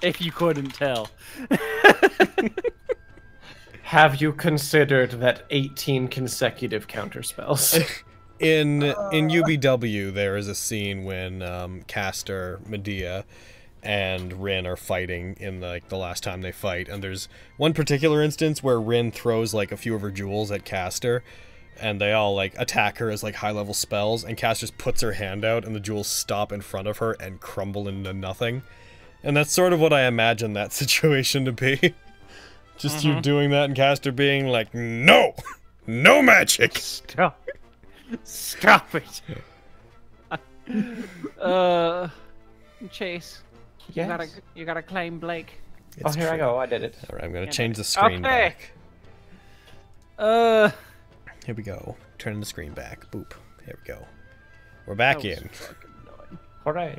If you couldn't tell. Have you considered that 18 consecutive counterspells? In UBW, there is a scene when Caster, Medea, and Rin are fighting in the last time they fight, and there's one particular instance where Rin throws like a few of her jewels at Caster, and they all like attack her as like high-level spells, and Caster just puts her hand out, and the jewels stop in front of her and crumble into nothing. And that's sort of what I imagine that situation to be. Just you doing that and Caster being like, no! No magic! Stop. Stop it. Chase. Yes. You gotta claim Blake. Oh, here I go. I did it. Alright, I'm gonna change the screen Okay. back. Here we go. Turning the screen back. Boop. Here we go. We're back That was in. fucking annoying. Hooray.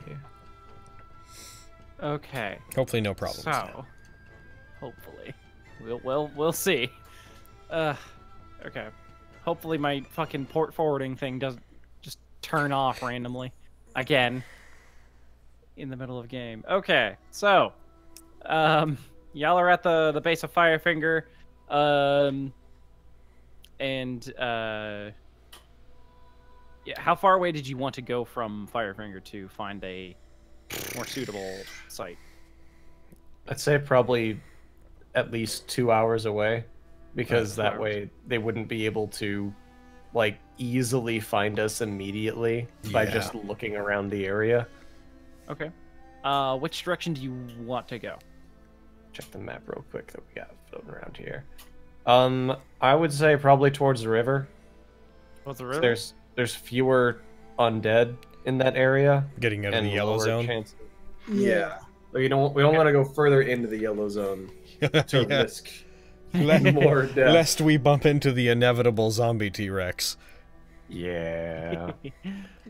Okay. Hopefully no problems. So, hopefully, we'll see. Okay. Hopefully my fucking port forwarding thing doesn't just turn off randomly again in the middle of game. Okay. So, y'all are at the base of Firefinger, yeah. How far away did you want to go from Firefinger to find a more suitable site? I'd say probably at least 2 hours away. because that way they wouldn't be able to like easily find us immediately by just looking around the area. Okay. Which direction do you want to go? Check the map real quick that we got floating around here. I would say probably towards the river. What's the river? There's fewer undead in that area. Getting out of the yellow zone. Yeah. But we don't want to go further into the yellow zone to risk more death. Lest we bump into the inevitable zombie T-Rex. Yeah.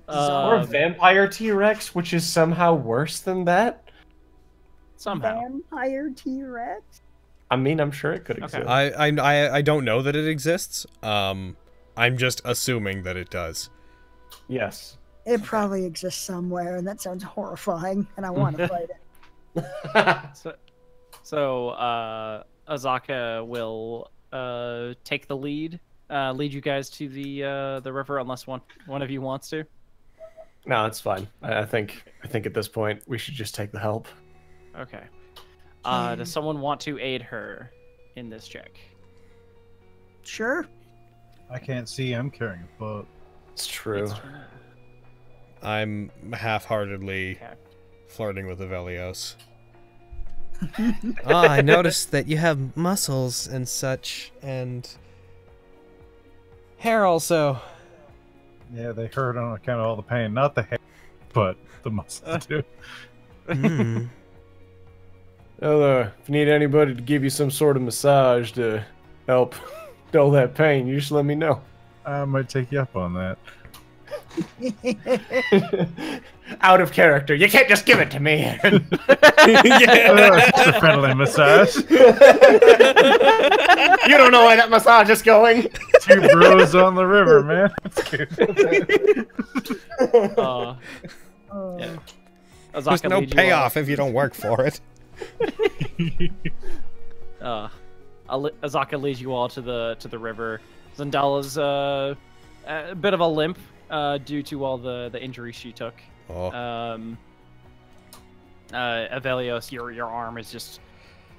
Or vampire T-Rex, which is somehow worse than that. Somehow. Vampire T-Rex? I mean, I'm sure it could exist. I don't know that it exists. I'm just assuming that it does. Yes. It probably exists somewhere, and that sounds horrifying, and I want to fight it. So Azaka will take the lead you guys to the river, unless one of you wants to. No, it's fine. I think at this point we should just take the help. Okay. Does someone want to aid her in this check? Sure. I can't see him carrying a boat. It's true. I'm half-heartedly flirting with Avelios. I noticed that you have muscles and such, and hair also. Yeah, they hurt on account of all the pain. Not the hair, but the muscles too. Well, if you need anybody to give you some sort of massage to help dull that pain, you just let me know. I might take you up on that. Out of character. You can't just give it to me. Just a friendly massage. You don't know where that massage is going. 2 bros on the river, man. Yeah. There's no payoff if you don't work for it. Azaka leads you all to the river. Zandala's a bit of a limp due to all the injuries she took. Avelios, your arm is just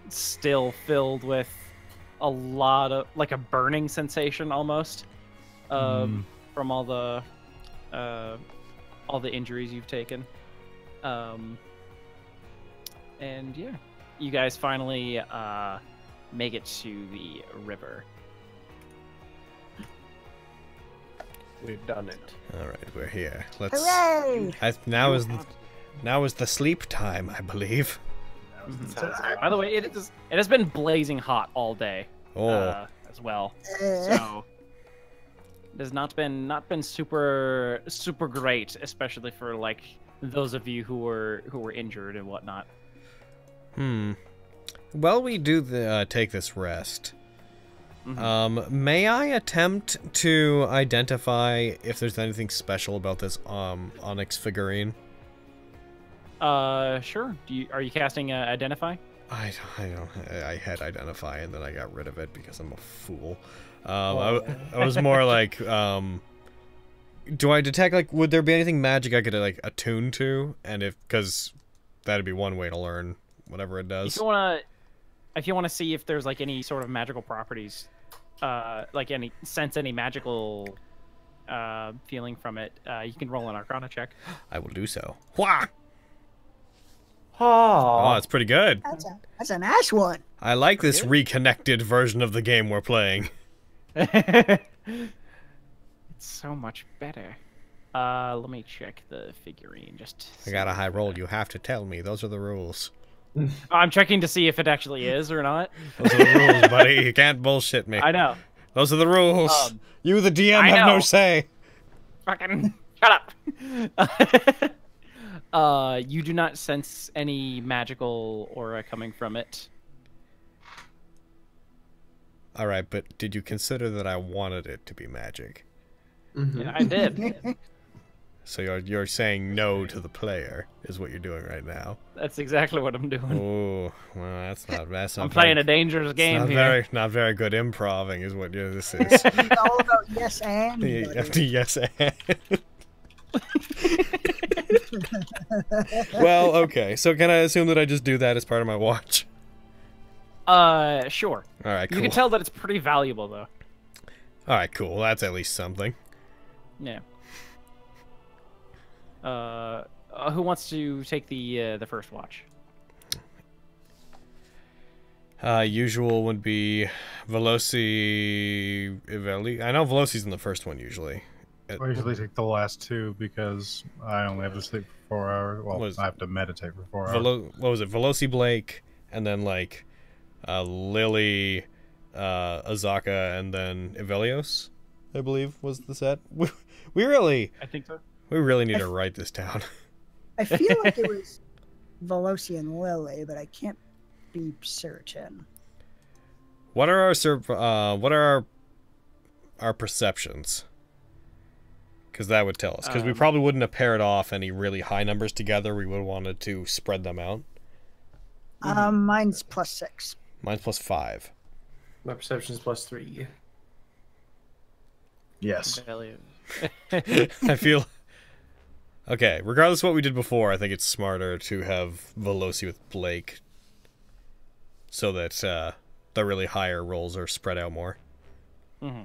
still filled with a lot of like a burning sensation almost from all the injuries you've taken. And yeah, you guys finally make it to the river. We've done it. All right, we're here. Let's. Hooray! Now is the sleep time, I believe. By the way, it has been blazing hot all day. As well. So it has not been super great, especially for like those of you who were injured and whatnot. Well, we do take this rest. May I attempt to identify if there's anything special about this onyx figurine? Sure. Are you casting Identify? I had Identify and then I got rid of it because I'm a fool. I was more like, do I detect, like, would there be anything magic I could, like, attune to? And because that'd be one way to learn whatever it does. If you want to see if there's, like, any sort of magical properties, like any magical feeling from it, you can roll an Arcana check. I will do so. Wah! Oh, that's pretty good. That's a nice one. I like this reconnected version of the game we're playing. It's so much better. Let me check the figurine. I got a high roll. You have to tell me. Those are the rules. I'm checking to see if it actually is or not. Those are the rules, buddy. You can't bullshit me. I know. Those are the rules. You, the DM, have no say. Fucking shut up. You do not sense any magical aura coming from it. All right, but did you consider that I wanted it to be magic? Yeah, I did. So you're saying no to the player is what you're doing right now. That's exactly what I'm doing. Oh, well, that's not. I'm playing a dangerous game here. Not very good improving is what this is. It's all about yes and. Yes and. Well, okay. So can I assume that I just do that as part of my watch? Sure. All right, cool. You can tell that it's pretty valuable, though. All right, cool. That's at least something. Yeah. Who wants to take the first watch? Usual would be Veloci. I know Veloci's in the first one usually. I usually take the last two because I only have to sleep for 4 hours. Well, I have to meditate for 4 hours. What was it? Veloci, Blake, and then like Lily, Azaka, and then Evelios, I believe was the set. We really, I think so. we really need to write this down. I feel like it was Veloci and Lily, but I can't be certain. What are our perceptions? Because that would tell us. Because we probably wouldn't have paired off any really high numbers together. We would have wanted to spread them out. Mine's +6. Mine's +5. My perception is +3. Yes. I feel... Okay, regardless of what we did before, I think it's smarter to have Veloci with Blake so that the really higher rolls are spread out more. Mm-hmm.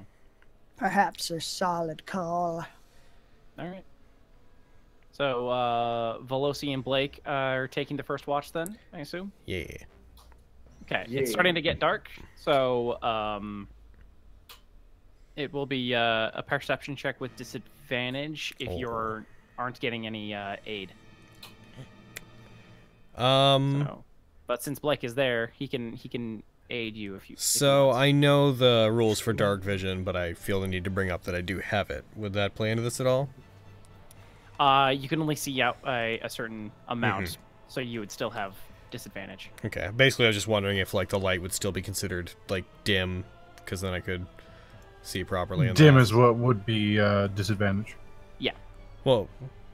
Perhaps a solid call. All right. So, Veloci and Blake are taking the first watch then, I assume? Yeah. Okay, Yeah. it's starting to get dark, so it will be a perception check with disadvantage if you aren't getting any aid. But since Blake is there, he can aid you if you. So I know the rules for dark vision, but I feel the need to bring up that I do have it. Would that play into this at all? You can only see out a certain amount, so you would still have disadvantage. Okay. Basically, I was just wondering if like the light would still be considered like dim, because then I could see properly. Dim is what would be disadvantage. Yeah. Well,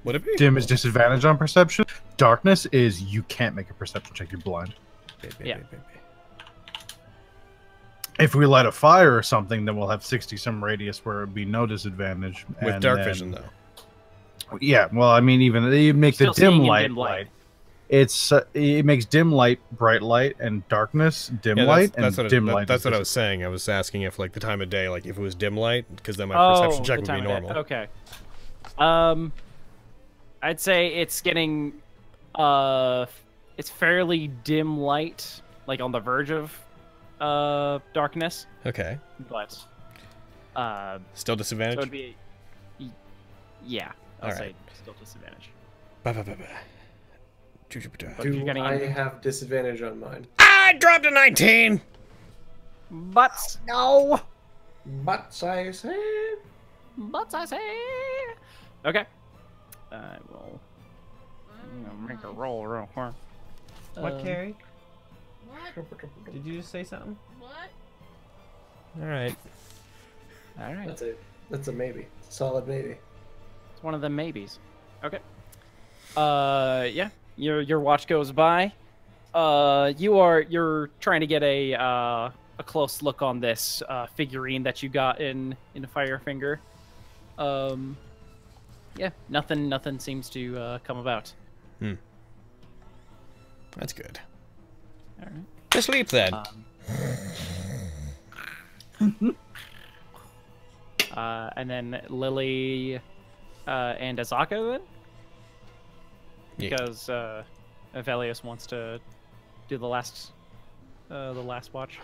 would it be? Dim is disadvantage on perception. Darkness is you can't make a perception check. You're blind. Yeah. If we light a fire or something, then we'll have 60-some radius where it would be no disadvantage. With and dark then- vision, though. Yeah, well, I mean, even you make the Still seeing dim in light dim light. light. It's it makes dim light bright light and darkness dim light and dim light. That's what I was saying. I was asking if like the time of day, like if it was dim light, because then my perception check the would time be of day. normal. Okay. I'd say it's getting it's fairly dim light, like on the verge of darkness. Okay. But Still disadvantage. so it'd be yeah. I'll All say right. still disadvantage. Do getting I in? have disadvantage on mine? I dropped a 19. But No! But I say... But I say. Okay. I will. I'm gonna make a roll real quick. What, Carrie? What? Did you just say something? What? All right. All right. That's a maybe. Solid maybe. It's one of them maybes. Okay. Yeah. Your watch goes by. You're trying to get a close look on this figurine that you got in Firefinger. Yeah. Nothing seems to come about. That's good. All right. To sleep then. And then Lily and Azaka then? Yeah. Because Evelios wants to do the last watch.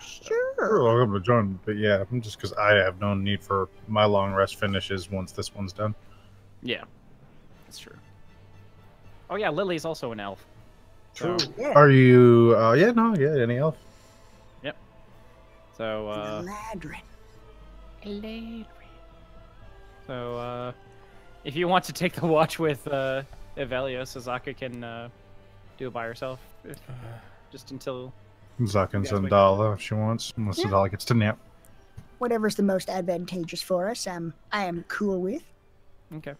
Sure. I'll go to join, but yeah, just because I have no need for my long rest finishes once this one's done. Yeah, that's true. Oh yeah, Lily's also an elf. True. Yeah. Are you? Any elf? Yep. So Ladrin. So if you want to take the watch with Evelios, Azaka can do it by herself, just until. Zaka and You guys wake Zandala if she wants, unless Zandala gets to nap. Whatever's the most advantageous for us, I am cool with. Okay.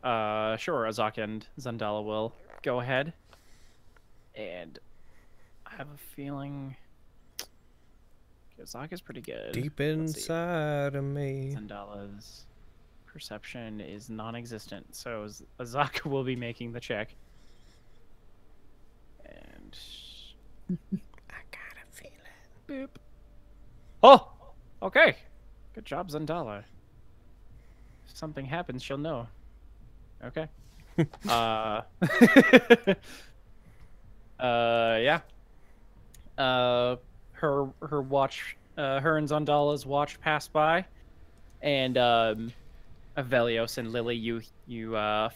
Sure, Azaka and Zandala will go ahead. And I have a feeling Azaka's pretty good. Deep Let's see. inside of me. Zandala's perception is non-existent, so Azaka will be making the check. And I got a feeling. Boop. Oh, okay. Good job, Zandala. If something happens, she'll know. Okay. Yeah. Her watch, her and Zandala's watch pass by, and Avelios and Lily, you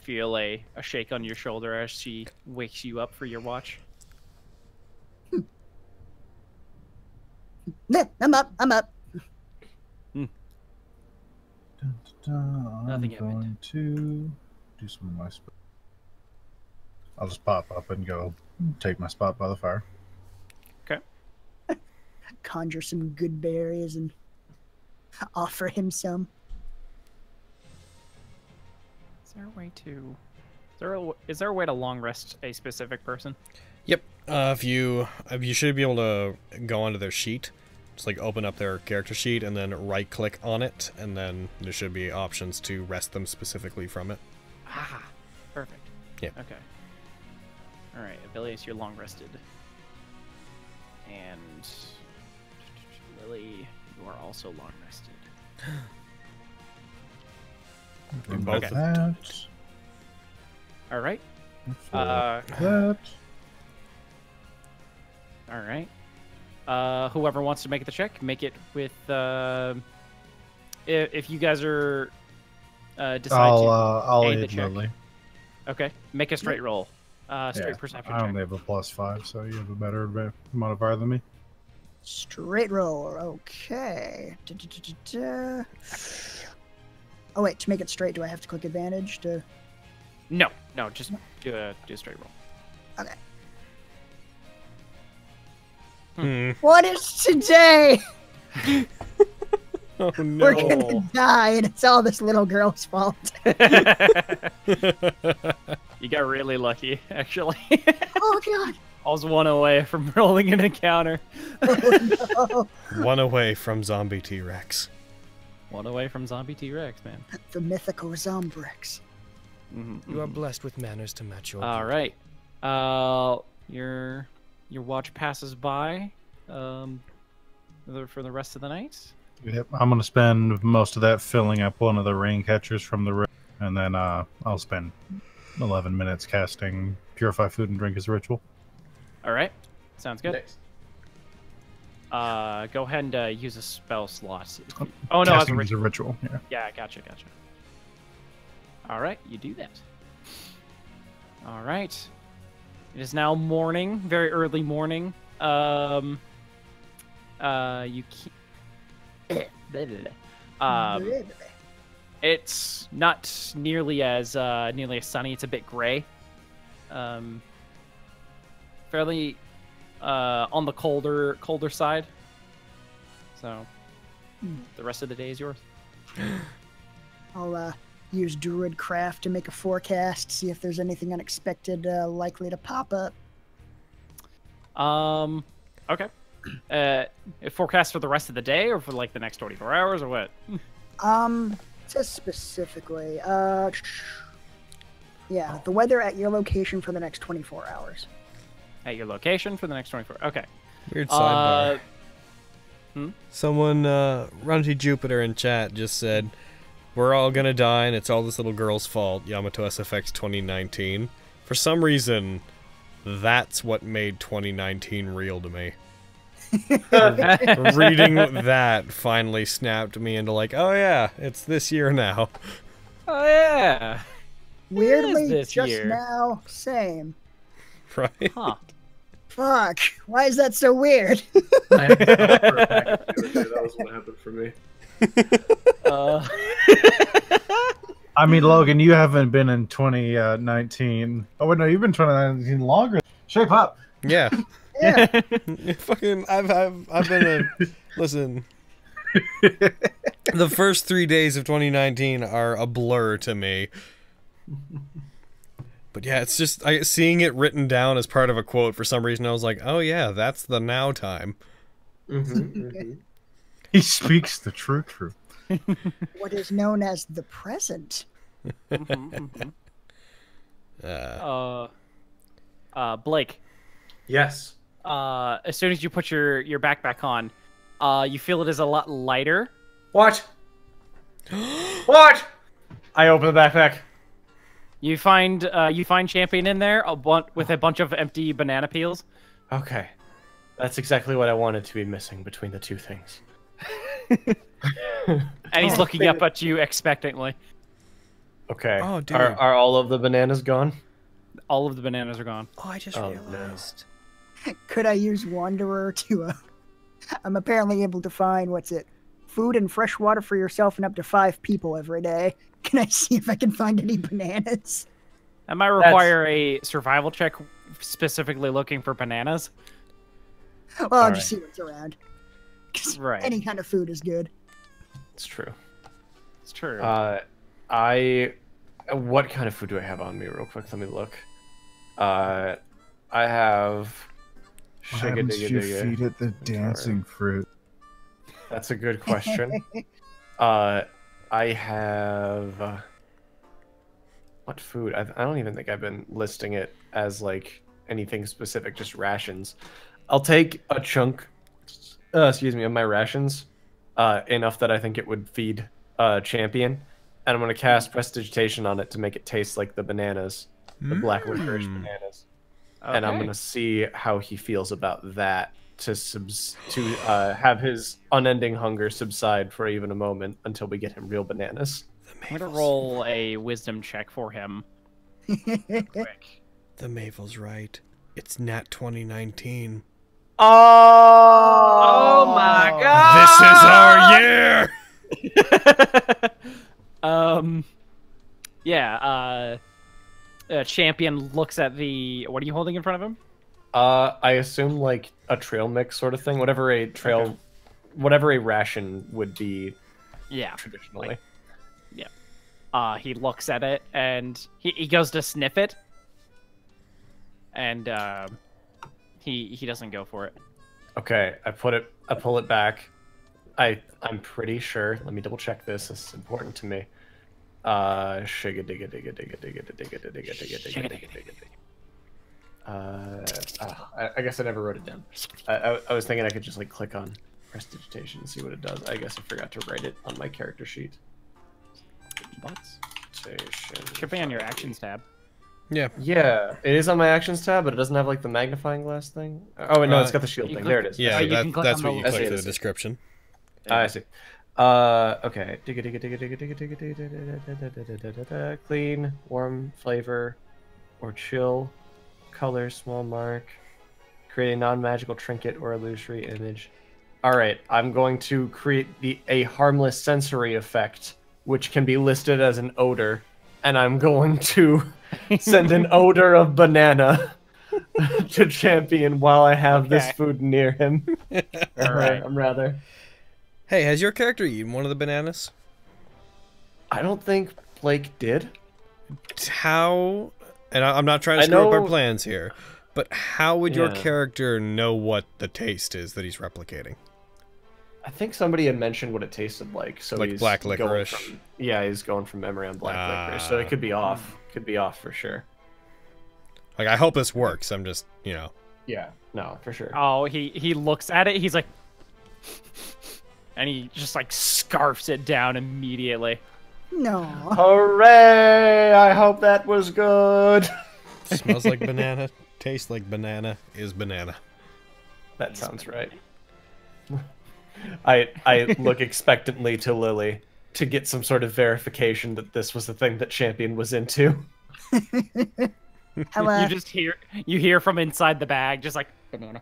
feel a shake on your shoulder as she wakes you up for your watch. I'm up. I'm up. I'm Nothing happened. going to do some of my stuff. I'll just pop up and go take my spot by the fire. Okay. Conjure some good berries and offer him some. Is there a way to? Is there a way to long rest a specific person? Yep. If you should be able to go onto their sheet, just like open up their character sheet and then right click on it, and then there should be options to rest them specifically from it. Ah, perfect. Yeah. Okay. All right, Avelius, you're long rested, and Lily, you are also long rested. You're both Okay. That. All right. That. All right. Whoever wants to make the check, make it with. If you guys are I'll aid the aid check. Lily. Okay, make a straight roll. Straight Yeah, perception I check. only have a +5, so you have a better modifier than me. Straight roll. Okay. Da-da-da-da-da. Oh wait, to make it straight, do I have to click advantage to? No, just do a straight roll. Okay. What What is today? Oh no. We're gonna die, and it's all this little girl's fault. You got really lucky, actually. Oh god. I was one away from rolling an encounter. Oh, no. One away from zombie T-Rex. One away from zombie T-Rex, man. The mythical Zombrex. You are blessed with manners to match your. All right. Your watch passes by. For the rest of the night. Yep, I'm gonna spend most of that filling up one of the rain catchers from the river, and then I'll spend 11 minutes casting Purify Food and Drink as a ritual. All right. Sounds good. Next. Go ahead and use a spell slot. Oh no, as a Casting as a ritual. ritual. Yeah. Yeah, gotcha. All right, you do that. All right. It is now morning, very early morning. You it's not nearly as sunny. It's a bit gray. Fairly on the colder side. So the rest of the day is yours. I'll use Druidcraft to make a forecast, see if there's anything unexpected likely to pop up. Okay. Forecast for the rest of the day, or for like the next 24 hours, or what? It says specifically. Yeah, the weather at your location for the next 24 hours. At your location for the next 24. Okay. Weird sidebar. Hmm? Someone, Runty Jupiter in chat just said, "We're all gonna die, and it's all this little girl's fault." Yamato SFX 2019. For some reason, that's what made 2019 real to me. Reading that finally snapped me into like, oh yeah, it's this year now. Oh yeah. Weirdly, this just year? now, same. Right? Huh. Fuck, why is that so weird? I had to stop for a package the other day. That was what happened for me. I mean, Logan, you haven't been in 2019. Oh wait, no, you've been 2019 longer. Shape up. Yeah. Yeah. Fucking, I've been a listen. The first 3 days of 2019 are a blur to me. But yeah, it's just seeing it written down as part of a quote for some reason. I was like, oh yeah, that's the now time. He speaks the true truth. What is known as the present. Blake. Yes. As soon as you put your backpack on, you feel it is a lot lighter. What? What? I open the backpack. You find Champion in there with a bunch of empty banana peels. Okay. That's exactly what I wanted to be missing between the two things. And he's looking up at you expectantly. Okay. Oh, dude. Are all of the bananas gone? All of the bananas are gone. Oh, I just realized. Could I use Wanderer to? I'm apparently able to find food and fresh water for yourself and up to 5 people every day. Can I see if I can find any bananas? That might require a survival check, specifically looking for bananas. Well, I'll just see what's around. 'Cause Right. any kind of food is good. It's true. It's true. What kind of food do I have on me? Real quick, let me look. I have. What happens if you feed it the dancing fruit? That's a good question. I have. What food? I don't even think I've been listing it as like anything specific, just rations. I'll take a chunk, of my rations, enough that I think it would feed Champion, and I'm going to cast Prestidigitation on it to make it taste like the bananas, the black licorice bananas. Okay. And I'm going to see how he feels about that to have his unending hunger subside for even a moment until we get him real bananas. I'm going to roll a wisdom check for him. Quick. The Mavel's right. It's Nat19. Oh my god! This is our year! Champion looks at the... What are you holding in front of him? I assume like a trail mix sort of thing. Whatever a ration would be traditionally. He looks at it, and he goes to sniff it. And he doesn't go for it. Okay, I pull it back. I'm pretty sure. Let me double check this. This is important to me. Shiga digga digga digga digga digga digga digga digga digga digga. I guess I never wrote it down. I was thinking I could just like click on Prestidigitation and see what it does. I guess I forgot to write it on my character sheet. Should be on your actions tab. Yeah, it is on my actions tab, but it doesn't have like the magnifying glass thing. Oh wait, no, it's got the shield thing. There it is. Yeah, that's what you click in the description. I see. Okay. Digga digga digga digga digga digga digga digga. Clean, warm, flavor, or chill. Color, small mark. Create a non-magical trinket or illusory image. All right, I'm going to create a harmless sensory effect, which can be listed as an odor, and I'm going to send an odor of banana to Champion while I have this food near him. All right. I'm rather. Hey, has your character eaten one of the bananas? I don't think Blake did. How? And I'm not trying to screw up our plans here, but how would your character know what the taste is that he's replicating? I think somebody had mentioned what it tasted like. So like he's black licorice. He's going from memory on black licorice. So it could be off. Could be off for sure. Like, I hope this works. I'm just, you know. Yeah, no, for sure. Oh, he looks at it. He's like, and he just like scarfs it down immediately. No. Hooray! I hope that was good. Smells like banana. Tastes like banana. Is banana. That sounds right. I look expectantly to Lily to get some sort of verification that this was the thing that Champion was into. Hello. You hear from inside the bag, just like banana.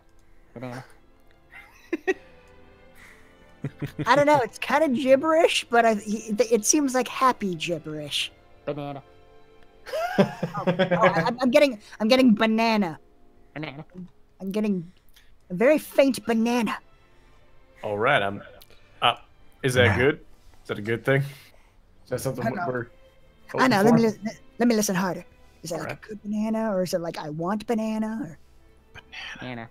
I don't know. It's kind of gibberish, but it seems like happy gibberish. Banana. I'm getting banana. Banana. I'm getting a very faint banana. All right, is that good? Is that a good thing? Is that something we're? I know. Let me listen harder. Is that like a good banana, or is it like I want banana? Or... Banana.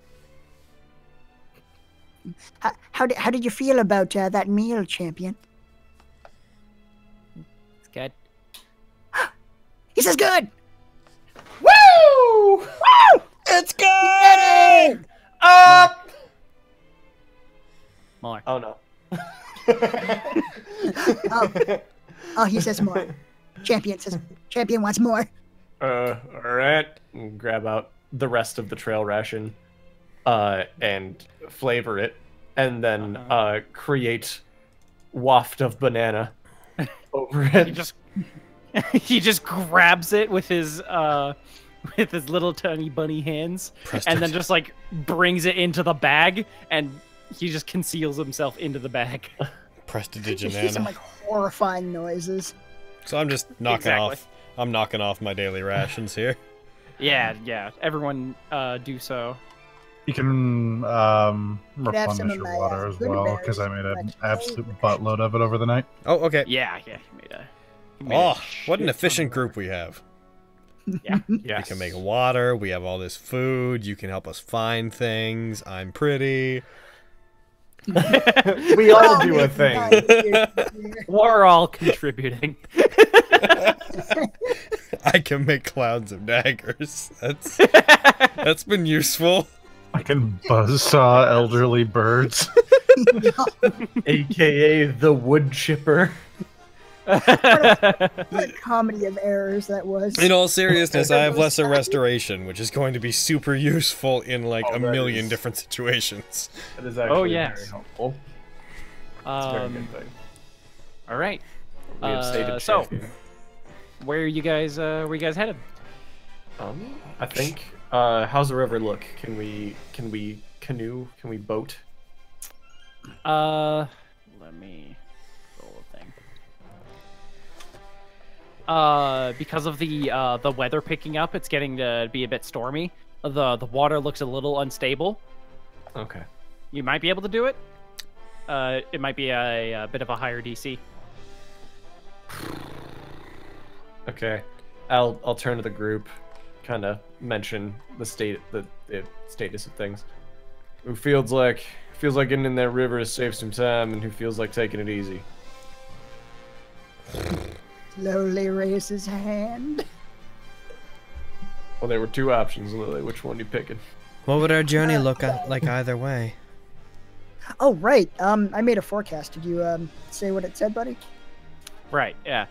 How did you feel about that meal, Champion? It's good. He says good. Woo! Woo! It's good. More. Oh no. Oh, he says more. Champion wants more. All right. Grab out the rest of the trail ration, and flavor it, and then create waft of banana over it. He just grabs it with his little tiny bunny hands, and then just like brings it into the bag, and he just conceals himself into the bag. Prestidigibanana. Some like horrifying noises. So I'm just knocking off. I'm knocking off my daily rations here. Yeah. Everyone, do so. You can replenish your water as well, because I made an absolute buttload of it over the night. Oh, okay. Yeah. You made what an efficient group we have. Yeah. Yes. We can make water. We have all this food. You can help us find things. I'm pretty. We all do a thing. We're all contributing. I can make clouds of daggers. That's been useful. I can buzzsaw elderly birds. AKA the wood chipper. What a comedy of errors that was. In all seriousness, I have lesser restoration, which is going to be super useful in like a million different situations. That is actually very helpful. It's a very good thing. All right. We have stated so, champion. where are you guys headed? I think. How's the river look? Can we canoe? Can we boat? Let me roll a thing. Because of the weather picking up, it's getting to be a bit stormy. The water looks a little unstable. Okay. You might be able to do it. It might be a bit of a higher DC. Okay. I'll turn to the group, kind of mention the status of things. Who feels like getting in that river to save some time, and who feels like taking it easy? Slowly raise his hand. Well, there were two options, Lily. Which one are you picking? What would our journey look like either way? Oh, right. I made a forecast. Did you say what it said, buddy? Right. Yeah.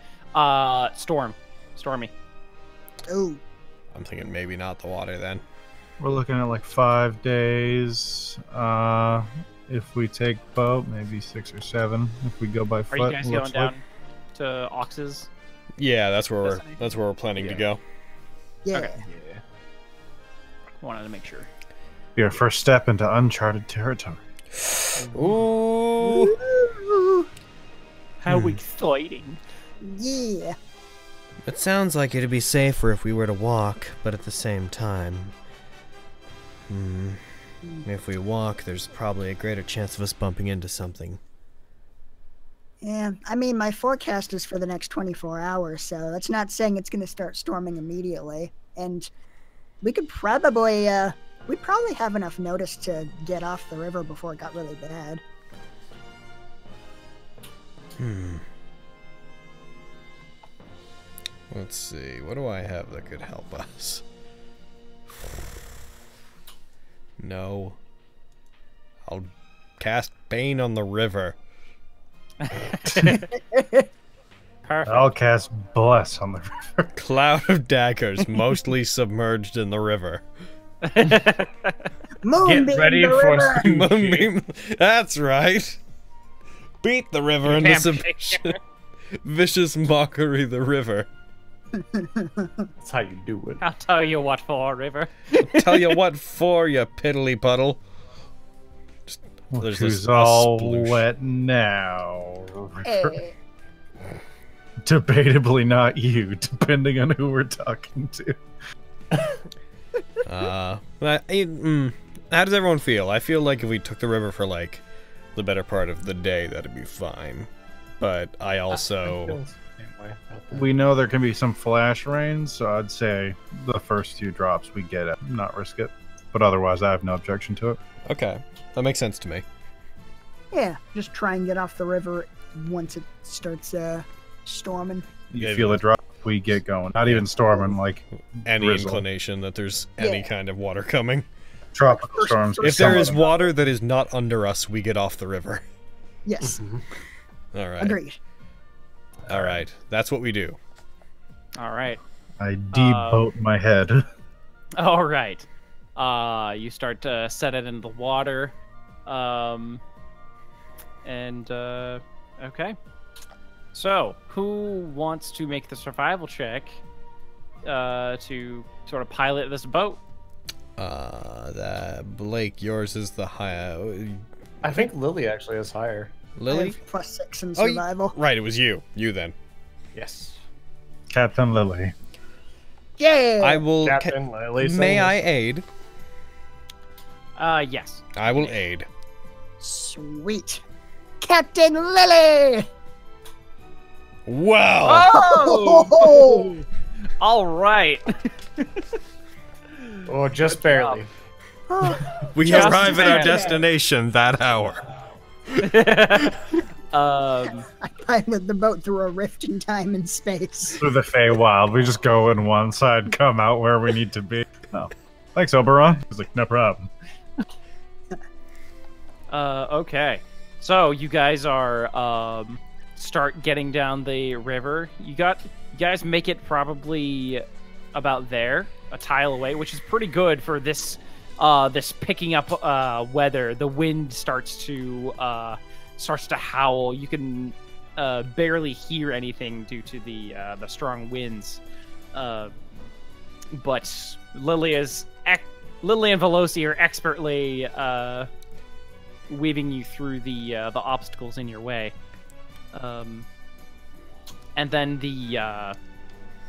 Stormy. Oh. I'm thinking maybe not the water then. We're looking at like 5 days. If we take boat, maybe 6 or 7. If we go by foot, are you guys going down to Ox's? Yeah, that's where we're planning to go. Yeah. Okay. Yeah. Wanted to make sure. Be our first step into uncharted territory. Ooh. How exciting. Yeah. It sounds like it'd be safer if we were to walk, but at the same time... If we walk, there's probably a greater chance of us bumping into something. Yeah, I mean, my forecast is for the next 24 hours, so that's not saying it's going to start storming immediately. And we could probably, we'd probably have enough notice to get off the river before it got really bad. Let's see, what do I have that could help us? No. I'll cast Bane on the river. Perfect. I'll cast Bless on the river. Cloud of daggers, mostly submerged in the river. Moonbeam Get ready the for river. Moonbeam. That's right. Beat the river into submission. Vicious mockery the river. That's how you do it. I'll tell you what for, River. Tell you what for, you piddly puddle. There's who's all wet now? Hey. Debatably not you, depending on who we're talking to. How does everyone feel? I feel like if we took the river for like the better part of the day, that'd be fine. But I also... We know there can be some flash rains, so I'd say the first 2 drops we get at, not risk it. But otherwise, I have no objection to it. Okay, that makes sense to me. Yeah, just try and get off the river once it starts storming. You feel a drop, we get going. Not even storming, like any drizzle. inclination that there's any kind of water coming. tropical storms. If there is water that is not under us, we get off the river. Yes. All right. Agreed. All right. That's what we do. All right. I deboat my head. All right. You start to set it in the water. Okay. So, who wants to make the survival check to sort of pilot this boat? Blake, yours is the higher. I think Lily actually is higher. I Lily? have +6 in survival. Right, it was you. You then. Yes. Captain Lily. Yeah. I will. Captain Lily. May I aid? Yes. I will aid. Sweet. Captain Lily. Wow. Oh! All right. Oh, just barely. We Just arrive at our barely. destination that hour. I piloted the boat through a rift in time and space. Through the Feywild. We just go in one side, come out where we need to be. Oh. Thanks, Oberon. He's like, no problem. Okay. So you guys are start getting down the river. You guys make it probably about there, a tile away, which is pretty good for this this picking up weather. The wind starts to howl. You can barely hear anything due to the strong winds. But Lily and Veloci are expertly weaving you through the obstacles in your way. And then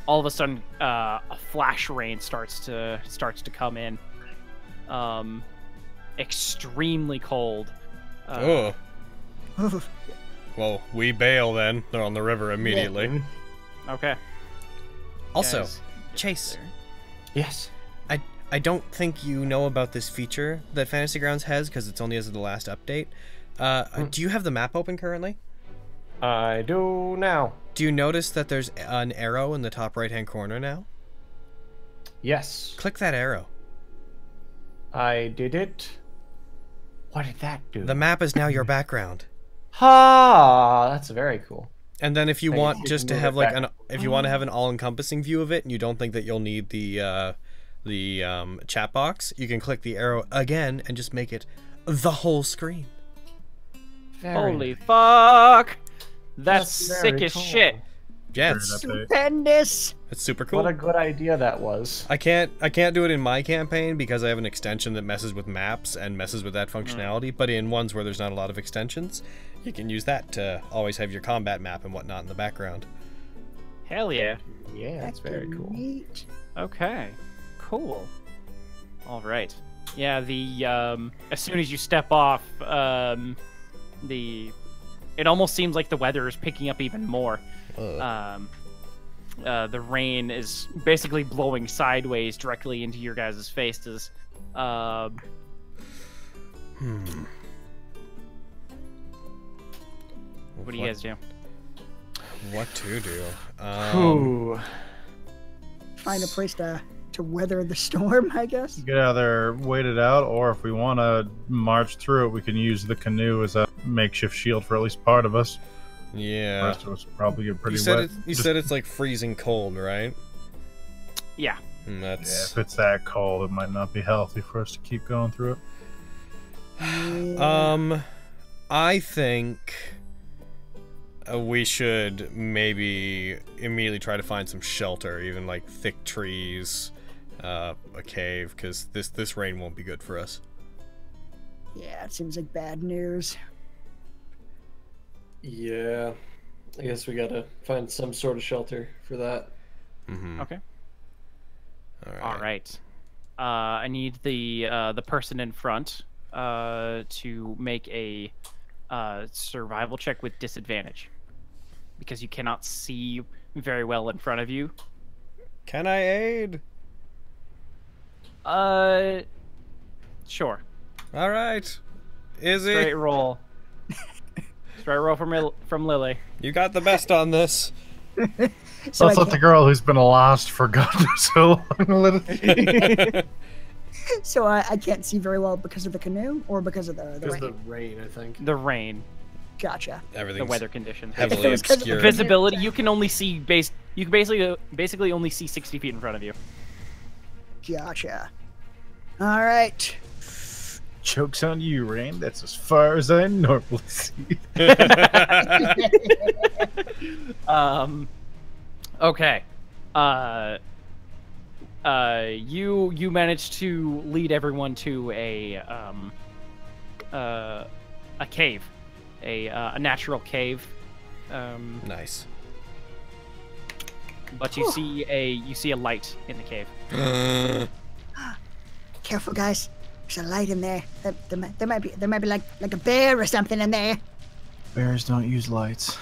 all of a sudden a flash rain starts to come in. Extremely cold. Oh. Well, we bail then. They're on the river immediately. Okay. Also, Guys, Chase, there. Yes. I don't think you know about this feature that Fantasy Grounds has because it's only as of the last update. Do you have the map open currently? I do now. Do you notice that there's an arrow in the top right-hand corner now? Yes. Click that arrow. I did it. What did that do? The map is now your background. Ha! That's very cool. And then if you Thank want you. just to Move have it like back. if you want to have an all-encompassing view of it and you don't think that you'll need the chat box, you can click the arrow again and just make it the whole screen. Holy fuck! That's That's sick very as cool. shit. Yeah, Great it's, update. Stupendous. it's super cool. What a good idea that was. I can't do it in my campaign because I have an extension that messes with maps and messes with that functionality, but in ones where there's not a lot of extensions, you can use that to always have your combat map and whatnot in the background. Hell yeah. Yeah, that's very cool. Neat. Okay. Cool. All right. Yeah. The as soon as you step off, it almost seems like the weather is picking up even more. The rain is basically blowing sideways directly into your guys' faces. What do you guys do? What to do? Ooh. Find a place to weather the storm, I guess. You could either wait it out, or if we want to march through it, we can use the canoe as a makeshift shield for at least part of us. The Yeah. rest of us probably get pretty You said wet. you said it's like freezing cold, right? Yeah. And Yeah, that's if it's that cold, it might not be healthy for us to keep going through it. I think we should maybe immediately try to find some shelter, even like thick trees, a cave, because this rain won't be good for us. Yeah, it seems like bad news. Yeah, I guess we gotta find some sort of shelter for that. Mm-hmm. Okay. All right. All right. I need the person in front to make a survival check with disadvantage because you cannot see very well in front of you. Can I aid? Sure. All right. Izzy, Straight roll. Straight roll from Lily. you got the best on this. So Let's let the girl who's been lost for God knows how long. So I can't see very well because of the canoe or because of the Because rain. the rain, I think. The rain, Gotcha. the Everything's weather conditions. heavily If it was 'cause of the obscured. Visibility, you can only see you can basically only see 60 feet in front of you. Gotcha. All right. Joke's on you, Rain. That's as far as I normally see. Okay. You managed to lead everyone to a cave, a natural cave. Nice. But you see a light in the cave. Careful, guys. There's a light in there. There might be like a bear or something in there. Bears don't use lights.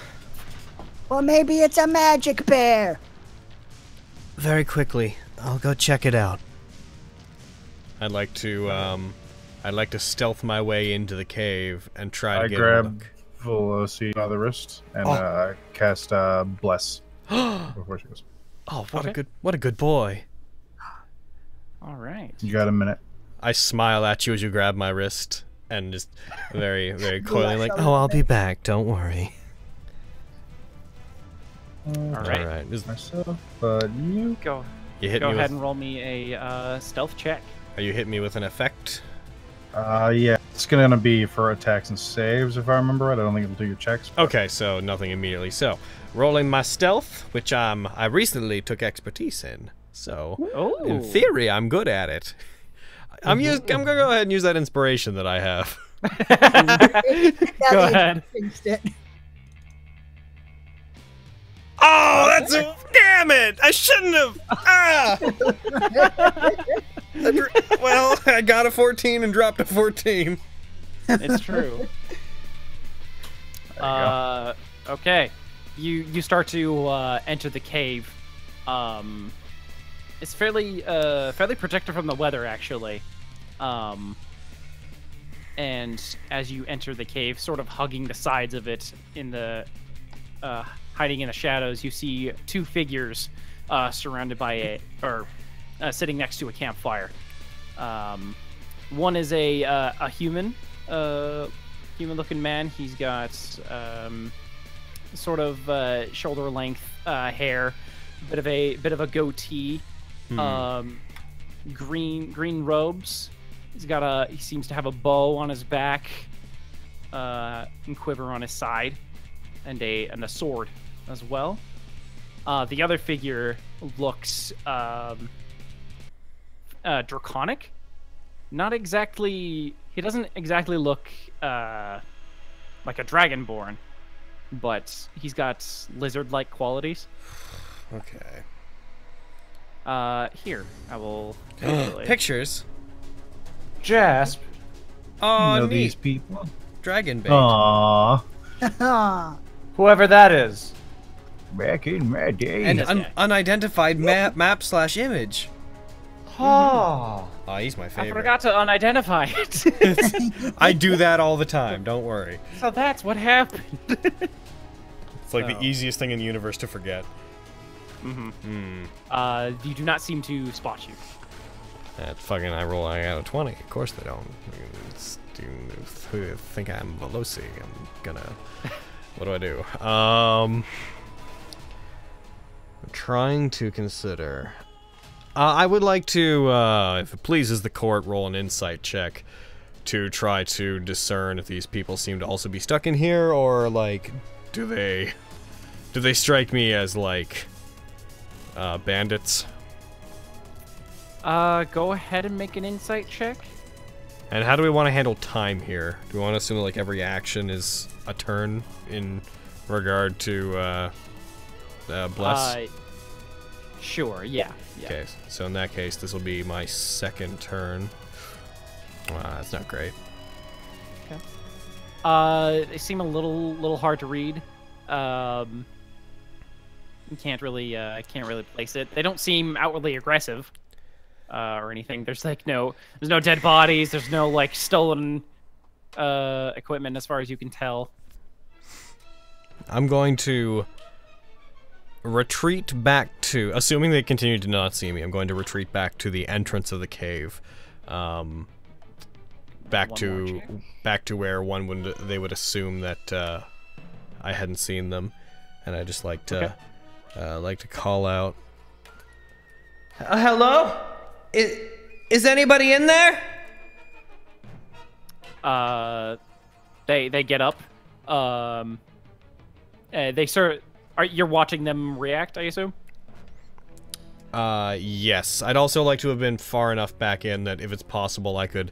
Or maybe it's a magic bear. Very quickly, I'll go check it out. I'd like to stealth my way into the cave and try to I get grab Velocity by the wrist and cast Bless a look. before she goes. Oh, Okay. what a good boy. All right. You got a minute. I smile at you as you grab my wrist and just very, very coyly like, Bless oh, I'll be back. Don't worry. All right. All right. Myself, but you. Go You ahead with, and roll me a stealth check. Are you hitting me with an effect? Yeah, it's gonna be for attacks and saves if I remember right. I don't think it'll do your checks. Okay, so nothing immediately. So, rolling my stealth, which I recently took expertise in. So, in theory, I'm good at it. I'm gonna go ahead and use that inspiration that I have. Go ahead. Oh, that's a damn it! I shouldn't have. Ah. Well, I got a 14 and dropped a 14. It's true. Okay. You start to enter the cave. It's fairly protected from the weather, actually. And as you enter the cave, sort of hugging the sides of it, in the hiding in the shadows, you see two figures surrounded by sitting next to a campfire. One is a human, human-looking man. He's got sort of shoulder-length hair, bit of a goatee, green robes. He seems to have a bow on his back, and quiver on his side, and a sword as well. The other figure looks draconic. Not exactly. He doesn't exactly look like a dragonborn, but he's got lizard-like qualities. Okay. Here, I will. Pictures. Jasp. Oh, You know neat. these people. Dragon bait. Aww. Whoever that is. Back in my day. And This guy. unidentified map/image. Oh. Oh, he's my I favorite. forgot to unidentify it. I do that all the time. Don't worry. So that's what happened. It's like the easiest thing in the universe to forget. You do not seem to spot you. That fucking I got a 20. Of course they don't. Who think I'm Veloci? I'm gonna. What do I do? I'm trying to consider. I would like to, if it pleases the court, roll an insight check to try to discern if these people seem to also be stuck in here, or like, do they strike me as like bandits? Go ahead and make an insight check. And how do we want to handle time here? Do we want to assume that, like, every action is a turn in regard to bless? Sure. Yeah. Okay, so in that case, this will be my second turn. That's not great. They seem a little hard to read. Can't really place it. They don't seem outwardly aggressive, or anything. There's no dead bodies. There's no like stolen equipment as far as you can tell. I'm going to retreat back to, assuming they continue to not see me, I'm going to retreat back to the entrance of the cave, back to where they would assume that I hadn't seen them, and I just like to call out. Hello? Is anybody in there? They get up. You're watching them react, I assume? Yes. I'd also like to have been far enough back in that if it's possible I could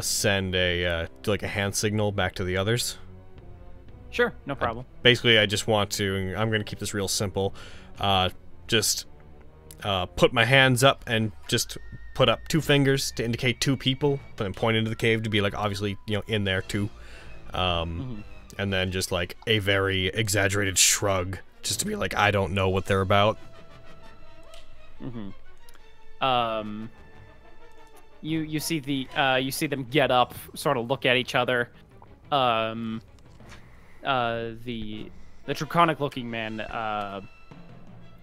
send a hand signal back to the others. Sure, no problem. Basically, I just want to, I'm gonna keep this real simple, just put my hands up and just put up 2 fingers to indicate 2 people, but then point into the cave to be like, obviously, you know, in there too. And then just like a very exaggerated shrug, just to be like, I don't know what they're about. You see them get up, sort of look at each other. The draconic looking man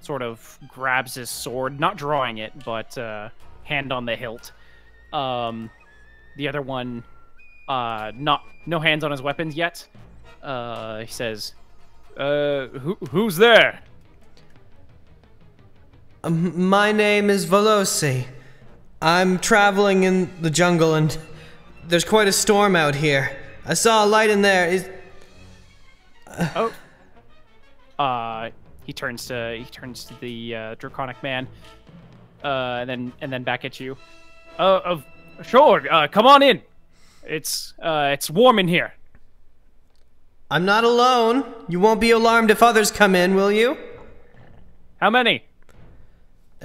sort of grabs his sword, not drawing it, but hand on the hilt. The other one, no hands on his weapons yet. He says, "Who's there?" My name is Veloci. I'm traveling in the jungle and there's quite a storm out here. I saw a light in there. He turns to the draconic man, and then back at you. Sure. Come on in. It's warm in here. I'm not alone. You won't be alarmed if others come in, will you? How many?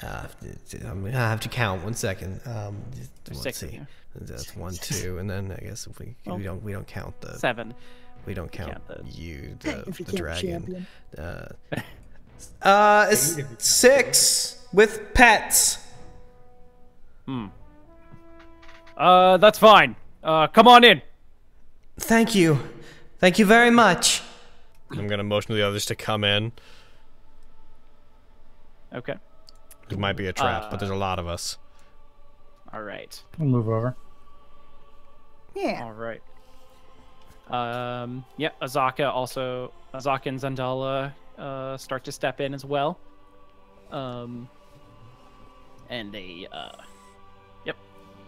I'm gonna have to count. 1 second. Let's see. Yeah. That's 1, 2, and then I guess if we don't count the 7. We don't count you, the dragon. It's 6 with pets. That's fine. Come on in. Thank you. Thank you very much. I'm gonna motion to the others to come in. Okay. It might be a trap, but there's a lot of us. All right. We'll move over. Yeah. All right. Yeah, Azaka and Zandala start to step in as well. And they yep.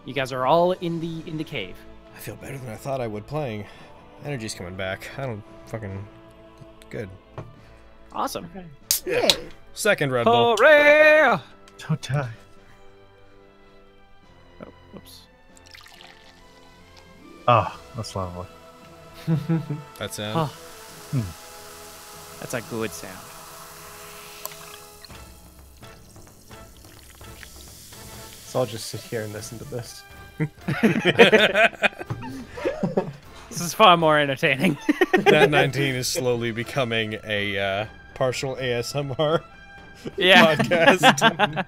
You guys are all in the cave. I feel better than I thought I would playing. Energy's coming back. I don't fucking good. Awesome. Yeah. Second Red Bull. Hooray! Don't die. Oh, whoops. Oh, that's lovely. That sound. That's a good sound. So I'll just sit here and listen to this. This is far more entertaining. Nat19 is slowly becoming a partial ASMR podcast.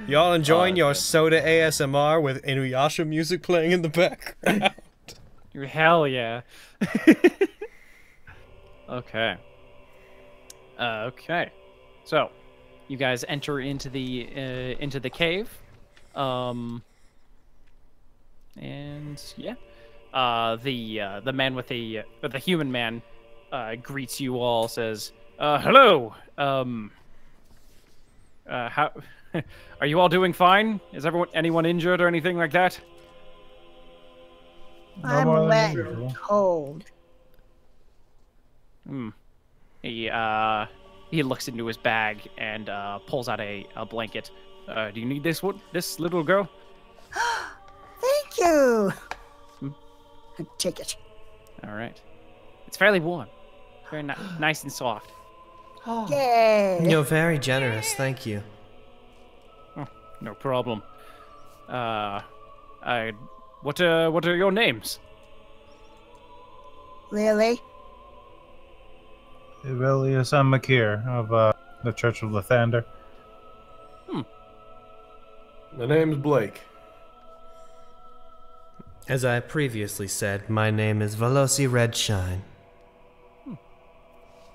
Y'all enjoying your soda ASMR with Inuyasha music playing in the background? Hell yeah. Okay. Okay. So, you guys enter into the cave. And yeah. The man with the human man greets you all, says, hello. How are you all doing fine? Is anyone injured or anything like that? I'm wet and cold. He looks into his bag and pulls out a blanket. Do you need this little girl? Thank you. Take it. All right. It's fairly warm. Very nice and soft. Yay. You're very generous. Thank you. Oh, no problem. What are your names? Lily. Ivelius and Makir of the Church of Lathander. My name's Blake. As I previously said, my name is Veloci Redshine.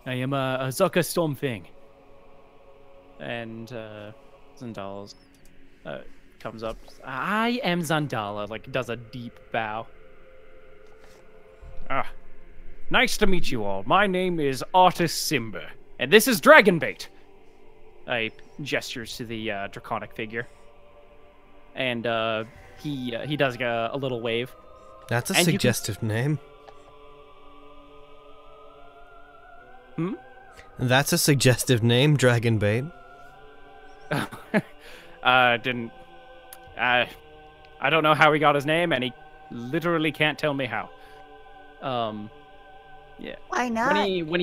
I am Azaka Stormfing. And Zandal's. comes up. I am Zandala. Like, does a deep bow. Ah, nice to meet you all. My name is Artis Simber, and this is Dragonbait. I gestures to the draconic figure, and he does a little wave. That's a And you suggestive name. Hmm? That's a suggestive name, Dragonbait. Didn't. I don't know how he got his name, and he literally can't tell me how. Yeah. Why not? When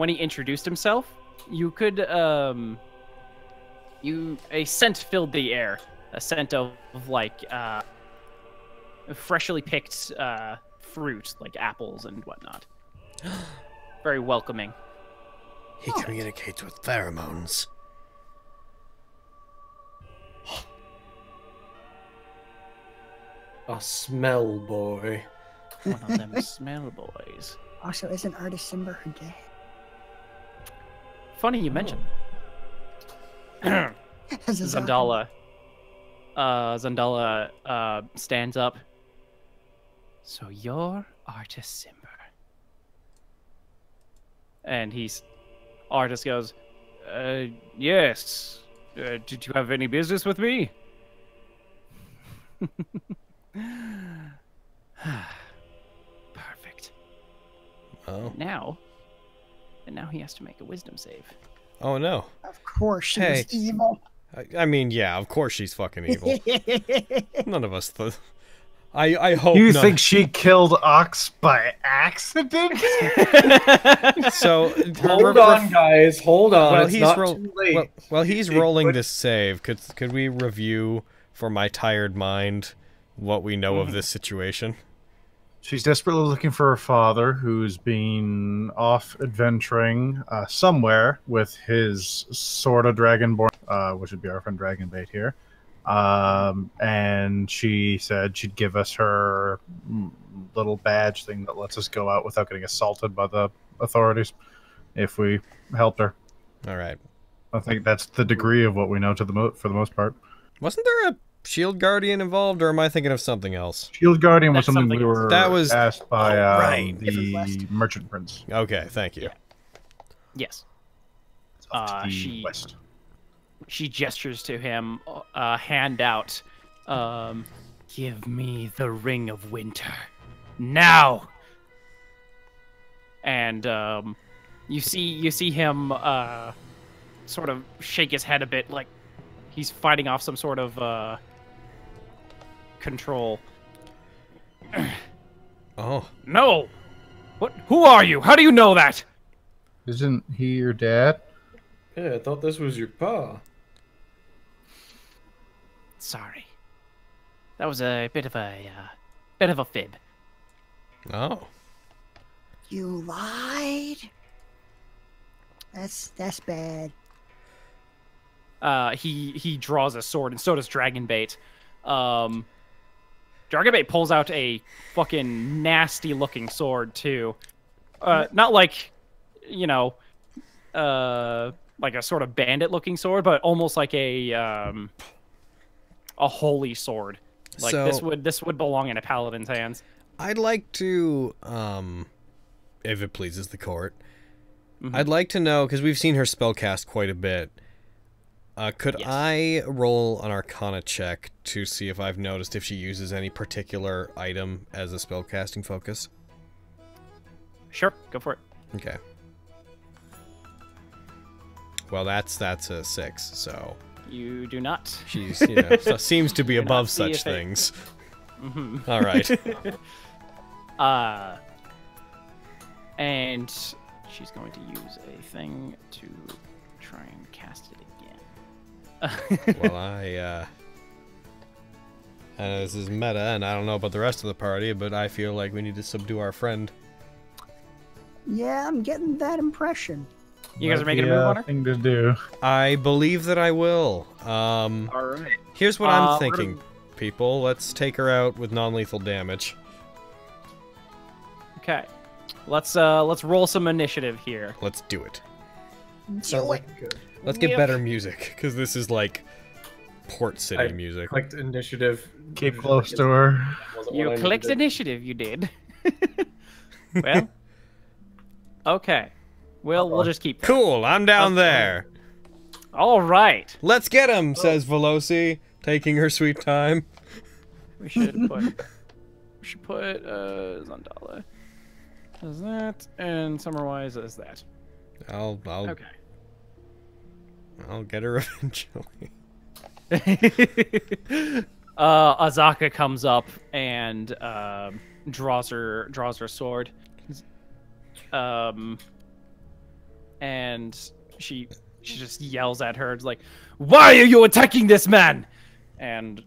he introduced himself, you could a scent filled the air, a scent of like freshly picked fruit, like apples and whatnot. Very welcoming. He communicates with pheromones. A smell boy. One of them smell boys. Also, isn't Artis Simber her dad? Funny you mentioned. As a Zandala. Zandala stands up. So you're Artis Simber. And Artis goes, yes. Did you have any business with me? Perfect. Oh. Now he has to make a wisdom save. Oh no. Of course, she Hey. was evil. I mean, yeah, of course she's fucking evil. None of us. I hope. You none- think she killed Ox by accident? so? Hold on, guys. Hold on. Well, it's he's not roll- too late. Well, he's rolling this save. Could we review for my tired mind what we know of this situation? She's desperately looking for her father, who's been off adventuring somewhere with his sort of dragonborn, which would be our friend Dragonbait here. And she said she'd give us her little badge thing that lets us go out without getting assaulted by the authorities if we helped her. All right. I think that's the degree of what we know for the most part. Wasn't there a shield guardian involved, or am I thinking of something else? Shield Guardian was That's something we something else. were That was- asked by right. the Merchant Prince. Okay, thank you. Yeah. Yes. Off to the She west. she gestures to him, hand out. Give me the Ring of Winter now. And you see him sort of shake his head a bit, like he's fighting off some sort of control. Oh. No. What? Who are you? How do you know that? Isn't he your dad? Yeah, I thought this was your pa. Sorry. That was a bit of a fib. Oh. You lied. That's bad. He draws a sword, and so does Dragonbait. Dragonbait pulls out a fucking nasty-looking sword too. Not like, like a sort of bandit-looking sword, but almost like a holy sword. Like So- this would belong in a paladin's hands. I'd like to, if it pleases the court, I'd like to know, because we've seen her spellcast quite a bit. Could Yes. I roll an Arcana check to see if I've noticed if she uses any particular item as a spellcasting focus? Sure, go for it. Okay. Well, that's a 6, so You do not. she's so seems to be Do not above see such if it- things. Mhm. All right. And she's going to use a thing to try and cast it again. Well, I know this is meta, and I don't know about the rest of the party, but I feel like we need to subdue our friend. Yeah, I'm getting that impression. You guys are Might making a be move on her? Thing to do. I believe that I will. All right. Here's what we're I'm gonna- thinking, people. Let's take her out with non-lethal damage. Okay. Let's roll some initiative here. Let's do it. Sounds like good. Let's get Yep. better music, because this is like Port City music. Clicked initiative. Keep close to her. You clicked initiative, you did. Well, okay. Well, we'll just keep that. Cool, I'm down there. All right. Let's get him, says Veloci, taking her sweet time. We should put Zandala as that, and Summerwise as that. Okay. I'll get her eventually. Azaka comes up and draws her sword. And she just yells at her, like, "Why are you attacking this man?" And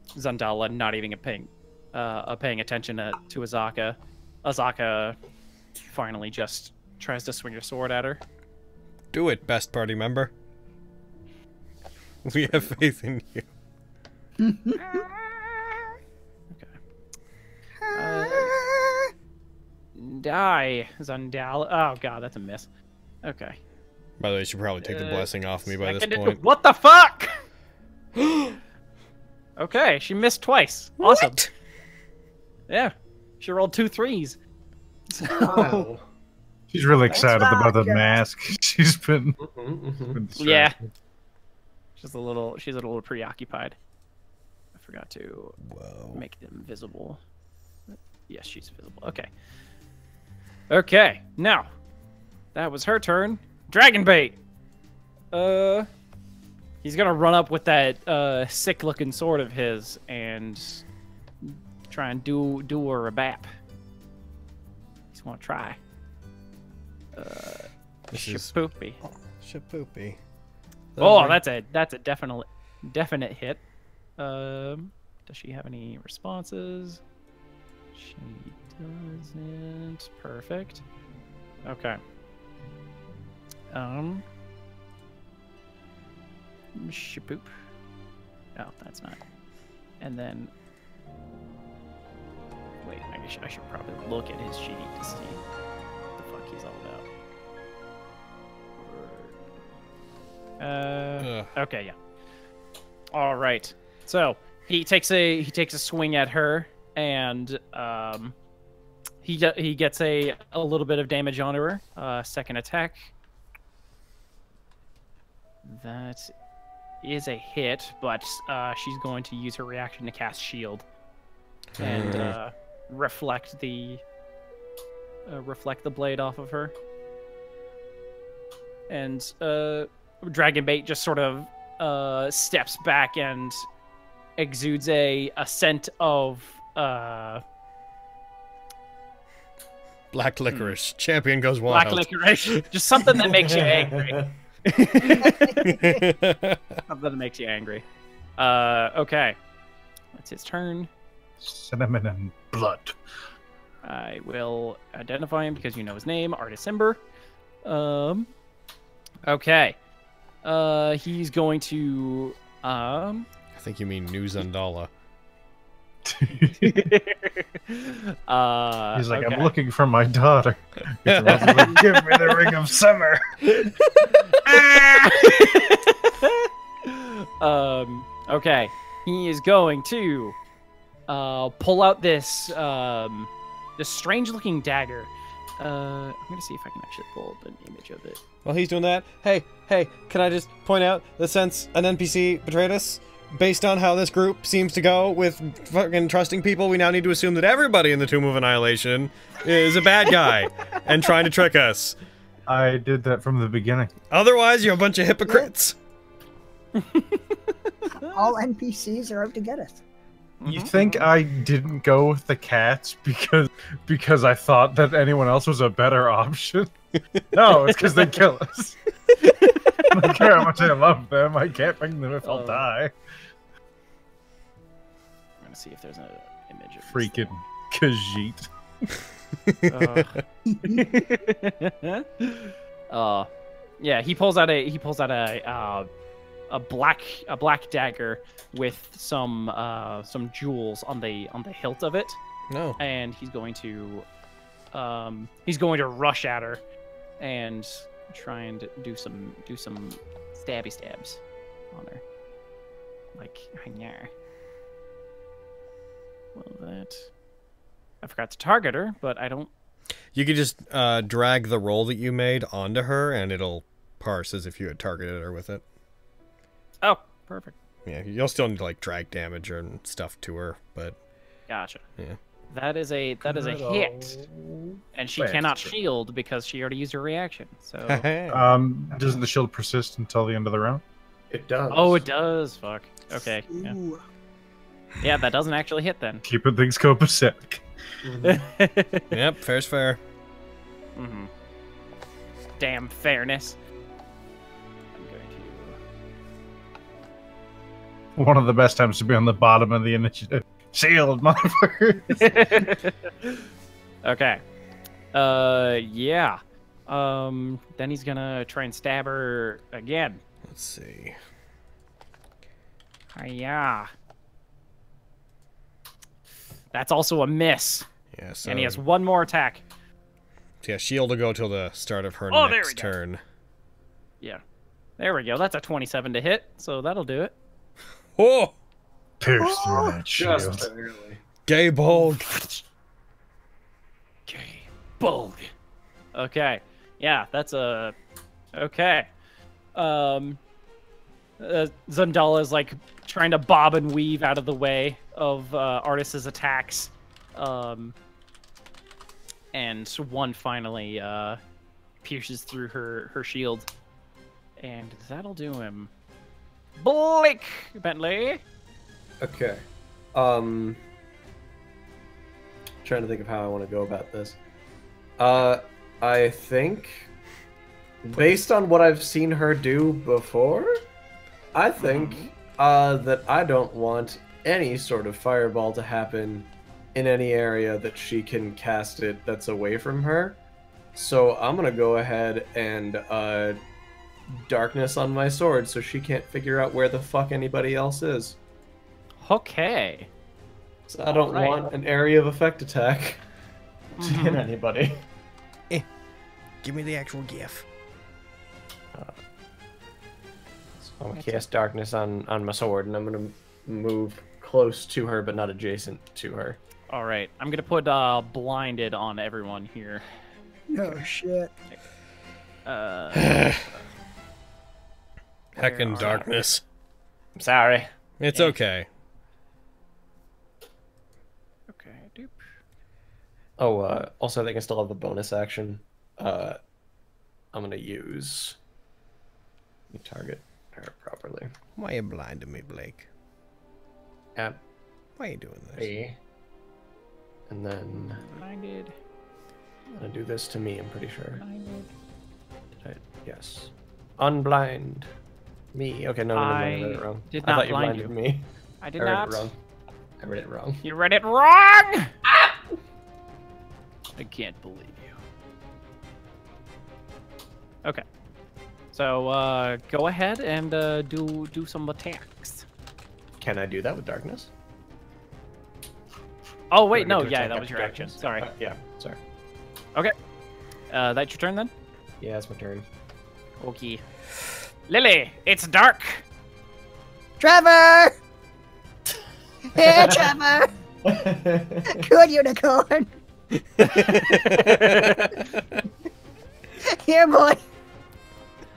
Zandala not even paying attention to Azaka. Azaka finally just tries to swing her sword at her. Do it, best party member. We have faith in you. Okay. Die, Zandala. Oh god, that's a miss. Okay. By the way, you should probably take the blessing off me by this point. What the fuck? Okay, she missed twice. Awesome. What? Yeah, she rolled 2 3s. So... Wow. She's really excited about the mask. She's been, been yeah. She's a little preoccupied. I forgot to make them visible. Yes, she's visible. Okay. Okay, now that was her turn. Dragon bait. He's gonna run up with that sick-looking sword of his and try and do her a bap. Just want to try. Shapoopy. Shapoopy. Oh, that's a definite hit. Does she have any responses? She doesn't. Perfect. Okay. Shapoop. Oh, that's not. And then, wait. I should probably look at his sheet to see what the fuck he's all about. Okay, yeah. All right. So he takes a swing at her, and he gets a little bit of damage onto her. Second attack. That is a hit, but she's going to use her reaction to cast shield and reflect the blade off of her. And Dragonbait just sort of steps back and exudes a scent of black licorice. Champion goes wild. Black licorice. Just something that makes you angry. Something that makes you angry. Okay. That's his turn. Cinnamon and blood. I will identify him because you know his name, Artis Ember. Okay. He's going to I think you mean New Zandala. He's like, okay. I'm looking for my daughter. Like, give me the ring of summer. Okay. He is going to pull out this this strange-looking dagger. I'm gonna see if I can actually pull up an image of it. While he's doing that, hey, can I just point out that since an NPC betrayed us, based on how this group seems to go with fucking trusting people, we now need to assume that everybody in the Tomb of Annihilation is a bad guy and trying to trick us. I did that from the beginning. Otherwise, you're a bunch of hypocrites. All NPCs are out to get us. You think I didn't go with the cats because I thought that anyone else was a better option? No, it's because they kill us. I don't care how much I love them. I can't bring them if I'll die. I'm gonna see if there's an image of freaking Khajiit. Yeah, he pulls out a black dagger with some jewels on the hilt of it. No. And he's going to rush at her and try and do some stabby stabs on her. like, yeah. Well, that... I forgot to target her, but I don't... You could just drag the roll that you made onto her, and it'll parse as if you had targeted her with it. Oh, perfect. Yeah, you'll still need to, like, drag damage and stuff to her, but... Gotcha. Yeah. That is a hit. And she cannot shield because she already used her reaction, so... Doesn't the shield persist until the end of the round? It does. Oh, it does. Fuck. Okay. Yeah. Ooh. Yeah, that doesn't actually hit then. Keeping things copacetic. Yep, fair's fair. Mm-hmm. Damn fairness. I'm going to... One of the best times to be on the bottom of the initiative. Shield, motherfuckers! Okay. Yeah. Then he's gonna try and stab her again. Let's see. Yeah. That's also a miss. Yeah, so... And he has one more attack. Yeah, shield will go till the start of her Oh, there we next go. turn. Yeah. There we go. That's a 27 to hit, so that'll do it. Oh! Pierce through that shield. Just barely. Gay bulg. Okay. Bulg. Okay. Yeah, that's a... Okay. Zundala is, like, trying to bob and weave out of the way of Artis's attacks. And one finally pierces through her shield. And that'll do him. Blink, Bentley! Okay. Trying to think of how I want to go about this. I think, based on what I've seen her do before, I think that I don't want any sort of fireball to happen in any area that she can cast it that's away from her. So I'm gonna go ahead and darkness on my sword so she can't figure out where the fuck anybody else is. Okay. So I don't want an area of effect attack to hit anybody. Give me the actual gif. So I'm gonna cast darkness on my sword, and I'm gonna move close to her, but not adjacent to her. All right. I'm going to put blinded on everyone here. Oh, shit. Heckin' darkness. I'm sorry. It's okay. Okay. Doop. Oh, also I think I still have a bonus action. I'm gonna use target her properly. Why are you blinding me, Blake? Yep. Why are you doing this? And then Blinded. I'm gonna do this to me, I'm pretty sure. Blinded. Did I? Yes. Unblind me. Okay, no, I read it wrong. Did I not thought you blind blinded you. me. I did I read not. it wrong. I read it wrong. You read it wrong! I can't believe you. Okay. So, go ahead and do some attacks. Can I do that with darkness? Oh, wait, Or no, do yeah, attack that after was your darkness? action. Sorry. Yeah, sorry. Okay. That's your turn then? Yeah, it's my turn. Okay. Lily, it's dark! Trevor! Hey, Trevor! Good unicorn! Here, boy!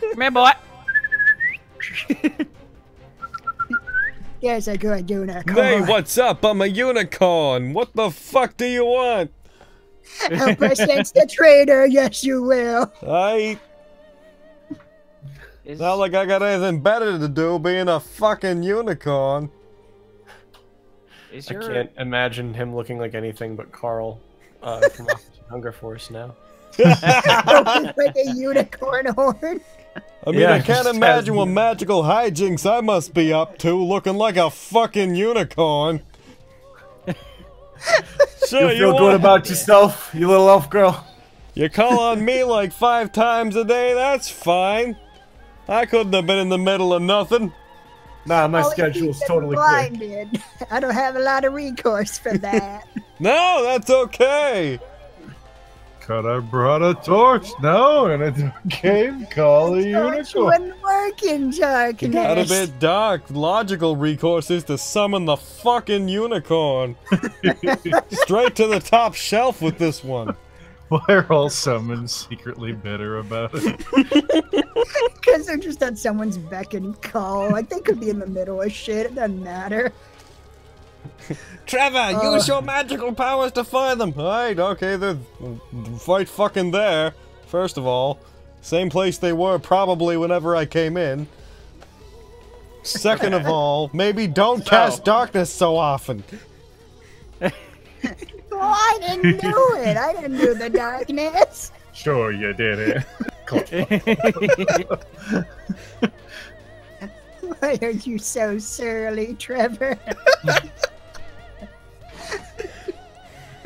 Come here, boy! There's a good unicorn. Hey, what's up? I'm a unicorn. What the fuck do you want? Help us against the traitor, yes you will. It's not like I got anything better to do being a fucking unicorn. I can't imagine him looking like anything but Carl from Hunger Force now. Like a unicorn horn. I mean, I can't imagine what magical hijinks I must be up to looking like a fucking unicorn. So you feel good about yourself, you little elf girl? You call on me like 5 times a day, that's fine. I couldn't have been in the middle of nothing. Nah, my schedule's totally clear. Blinded. I don't have a lot of recourse for that. No, that's okay. Could have brought a torch, no, and a cave, call a unicorn. Wouldn't work in darkness. It got a bit dark. Logical recourse is to summon the fucking unicorn. Straight to the top shelf with this one. Why are all summons secretly bitter about it? Because they're just at someone's beck and call. Like, they could be in the middle of shit. It doesn't matter. Trevor, use your magical powers to find them. Alright, okay, they're right fucking there. First of all, same place they were probably whenever I came in. Second of all, maybe don't cast darkness so often. Oh, I didn't do it. I didn't do the darkness. Sure you did it. Why are you so surly, Trevor?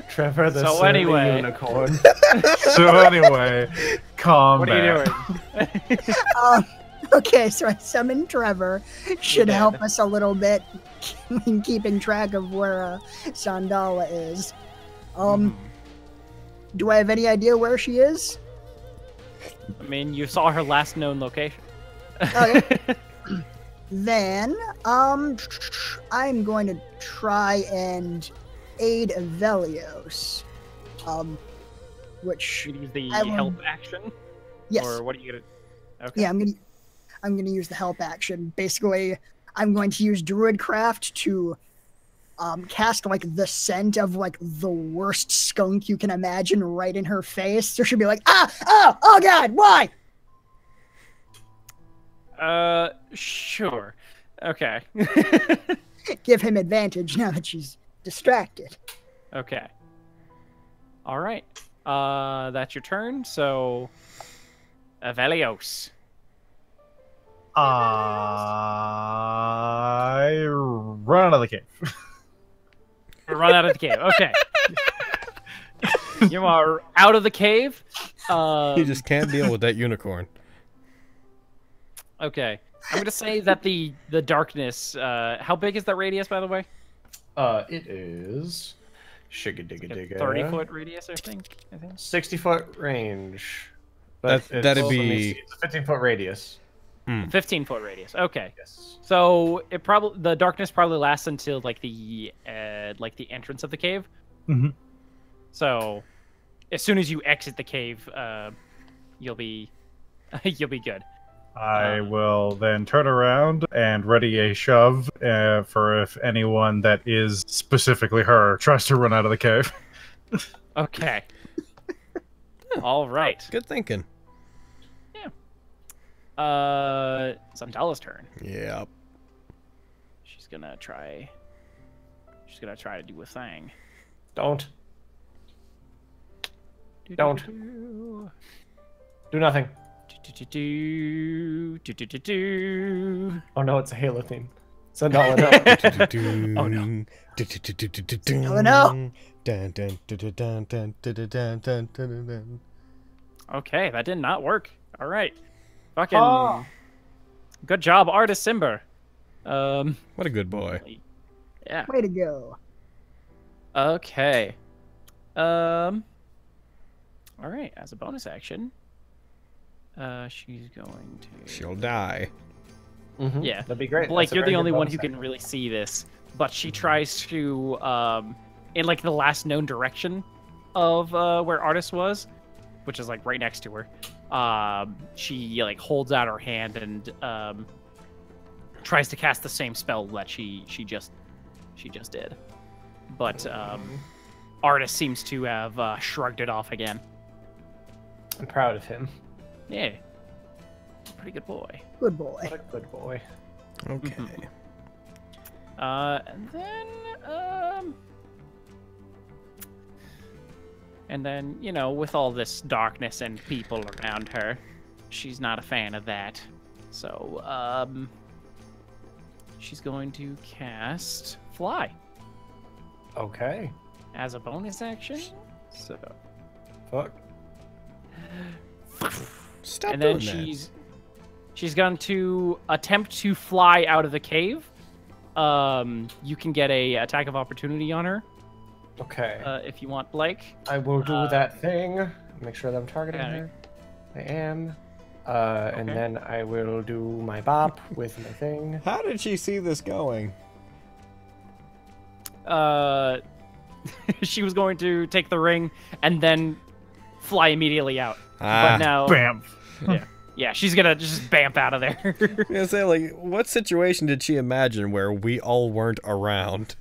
Trevor the So surly anyway. unicorn. So anyway, calm What are you down. doing? Okay, so I summoned Trevor. Should help us a little bit in keeping track of where Sandala is. Do I have any idea where she is? I mean, you saw her last known location. Okay. Then, I'm going to try and aid Velios. Which You use the I will- help action? yes, Or what are you gonna... Okay. yeah, I'm gonna use the help action. Basically, I'm going to use Druidcraft to cast like the scent of like the worst skunk you can imagine right in her face. So she'll be like, oh god, why? Sure. Okay. Give him advantage now that she's distracted. Okay. Alright. That's your turn, so... Velios. I run out of the cave. Run out of the cave. Okay. You are out of the cave. He just can't deal with that unicorn. Okay. I'm gonna say that the darkness. How big is that radius, by the way? It is shigga digga digga. 30-foot radius, I think. 60-foot range. That'd let me be- see, it's a 15-foot radius. 15-foot radius. Okay. Yes. So the darkness probably lasts until like the entrance of the cave. Mhm. So, as soon as you exit the cave, you'll be good. I will then turn around and ready a shove for if anyone that is specifically her tries to run out of the cave. Okay. All right. Good thinking. Sandala's turn. Yep. She's gonna try to do a thing. Don't. Don't. Do nothing. Oh no, it's a Halo theme. Sandala, no. Oh no. Oh no. Okay, that did not work. All right. Fucking good job, Artist Simber. What a good boy. Yeah. Way to go. Okay. All right, as a bonus action, she's going to She'll die. Yeah. That'd be great. Blake, That's a you're the very only good one bonus who can action. really see this, but she tries to, in like the last known direction of where Artist was, which is like right next to her. She like holds out her hand and tries to cast the same spell that she just did, but Artist seems to have shrugged it off again. I'm proud of him. Yeah, pretty good boy. Good boy. What a good boy. Okay. And then, you know, with all this darkness and people around her, she's not a fan of that. So, she's going to cast Fly Okay. as a bonus action. So, Fuck. Stop and then doing she's going to attempt to fly out of the cave. You can get a attack of opportunity on her Okay. if you want, Blake. I will do that thing. make sure that I'm targeting Alright. her. I am. And then I will do my bop with my thing. How did she see this going? She was going to take the ring and then fly immediately out. Ah. But now, Bam. yeah, she's gonna just bamf out of there. I was gonna say, like, what situation did she imagine where we all weren't around?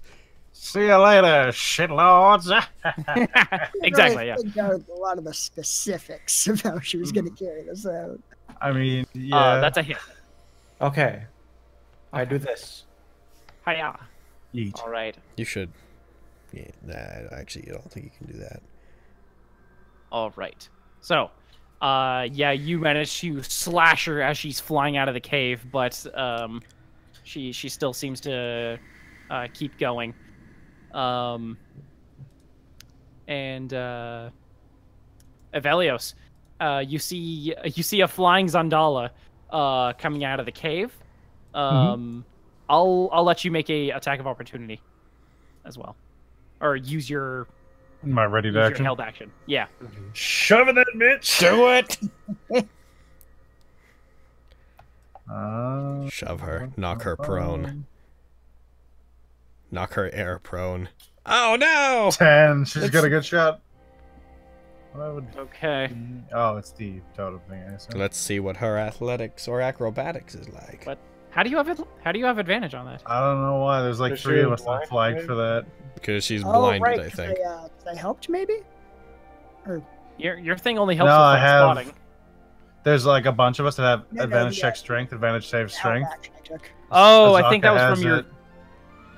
See you later, shitlords. Exactly, yeah. Think out a lot of the specifics of how she was going to carry this out. I mean, yeah. That's a hit. Okay. I do this. Hiya. Yeet. All right. You should. Yeah, nah, actually, I don't think you can do that. All right. So, yeah, you manage to slash her as she's flying out of the cave, but she still seems to keep going. And Evelios, you see a flying Zandala coming out of the cave. I'll let you make a attack of opportunity as well, or use your Am I ready to your action? held action. Yeah. Shove it, that bitch. Do it! Shove her. Knock her prone. Knock her air prone. Oh no! 10. She's got a good shot. What would... Okay. Oh, it's the totem thing. I assume. Let's see what her athletics or acrobatics is like. What? How do you have it? How do you have advantage on that? I don't know why. There's like Does 3 she of us blind that flagged me? for that. Because she's Oh, blinded, right, I 'cause think. they helped, maybe? Or Your thing only helps No, with I like, have- spotting. There's like a bunch of us that have No, no, advantage yeah. check strength, advantage save held strength. action I took. Oh, I think that was Azaka from has your. it.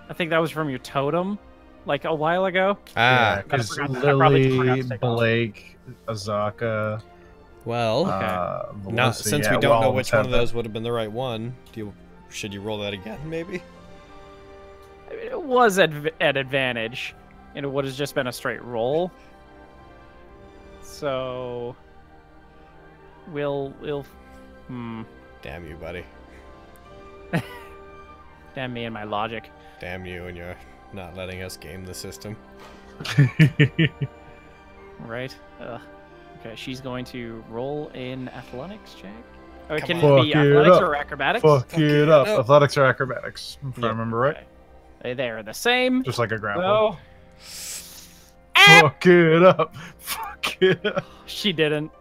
I think that was from your totem, like a while ago. Ah, Yeah, because I probably forgot Lily, to take off. Blake, Azaka. well, Okay. now Melissa, since yeah, we don't know all which have one of that. those would have been the right one, should you roll that again, maybe? It was at advantage, and it would have just been a straight roll. So we'll. Damn you, buddy. Damn me and my logic. Damn you, and you're not letting us game the system. Right. Okay, she's going to roll in athletics check. Or Come can on. it be Fuck it athletics up. or acrobatics? Fuck it up. up. Athletics or acrobatics, if I Yeah. remember right. Okay. They're the same. Just like a grapple. No. Fuck it up. Fuck it up. She didn't.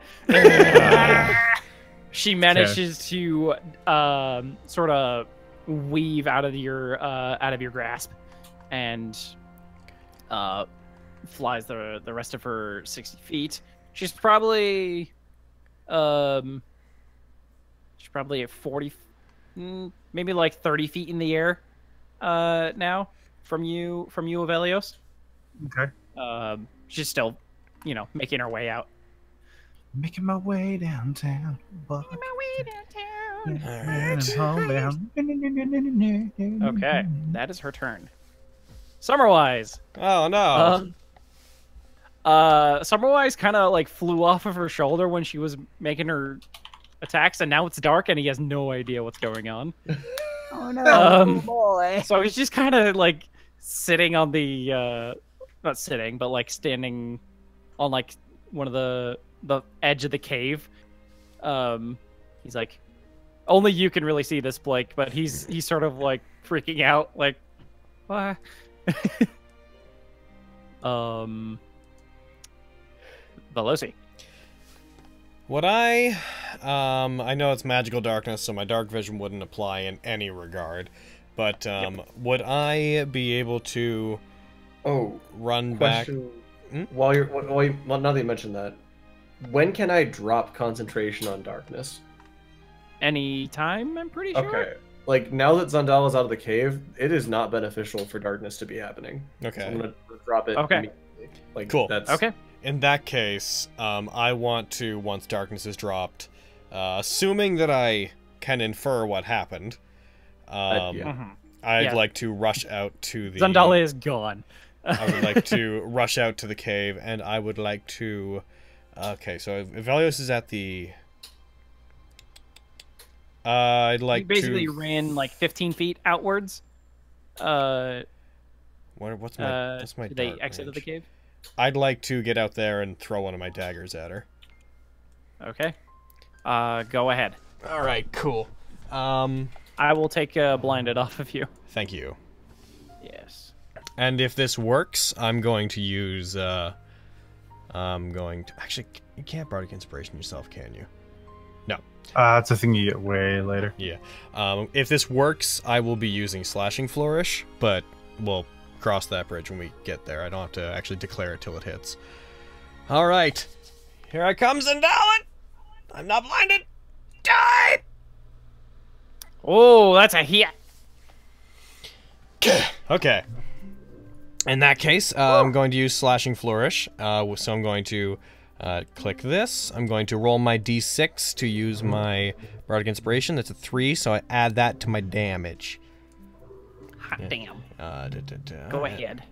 She manages to sort of weave out of your grasp and flies the rest of her 60 feet. She's probably at 40, maybe like 30 feet in the air now from you, Evelios. Okay. She's still, making her way out. Making my way downtown. Making my way downtown. Okay, that is her turn. Summerwise. Oh no! Summerwise kind of like flew off of her shoulder when she was making her attacks, and now it's dark, and he has no idea what's going on. Oh no, Um, boy. So he's just kind of like sitting on the, not sitting, but like standing on like one of the edge of the cave. He's like, only you can really see this, Blake, but he's sort of like freaking out, like, what? Veloci. Would I know it's magical darkness, so my dark vision wouldn't apply in any regard, but would I be able to run back? Question. Hmm? Well, now that you mentioned that, when can I drop concentration on darkness? Anytime, I'm pretty sure. Okay. Like, now that Zandala's out of the cave, it is not beneficial for darkness to be happening. Okay. So I'm gonna drop it Okay. immediately. Like, Cool. That's... Okay. In that case, I want to, once darkness is dropped, assuming that I can infer what happened, yeah. Mhm. I'd Yeah. like to rush out to the... Zandala is gone. I would like to rush out to the cave, and I would like to... Okay, so Evelios is at the... I'd like You basically to... ran like 15 feet outwards. What's my Did they dart exit range? the cave? I'd like to get out there and throw one of my daggers at her. Okay. Go ahead. All right, cool. I will take blinded off of you. Thank you. Yes. And if this works, I'm going to use, actually, you can't Bardic Inspiration yourself, can you? No. That's a thing you get way later. Yeah. If this works, I will be using Slashing Flourish, but we'll cross that bridge when we get there. I don't have to actually declare it till it hits. All right. Here I comes and down. I'm not blinded. Die! Oh, that's a hit. Okay. In that case, I'm going to use Slashing Flourish. So I'm going to click this. I'm going to roll my d6 to use my Bardic Inspiration. That's a 3, so I add that to my damage. Hot damn. Go Go ahead.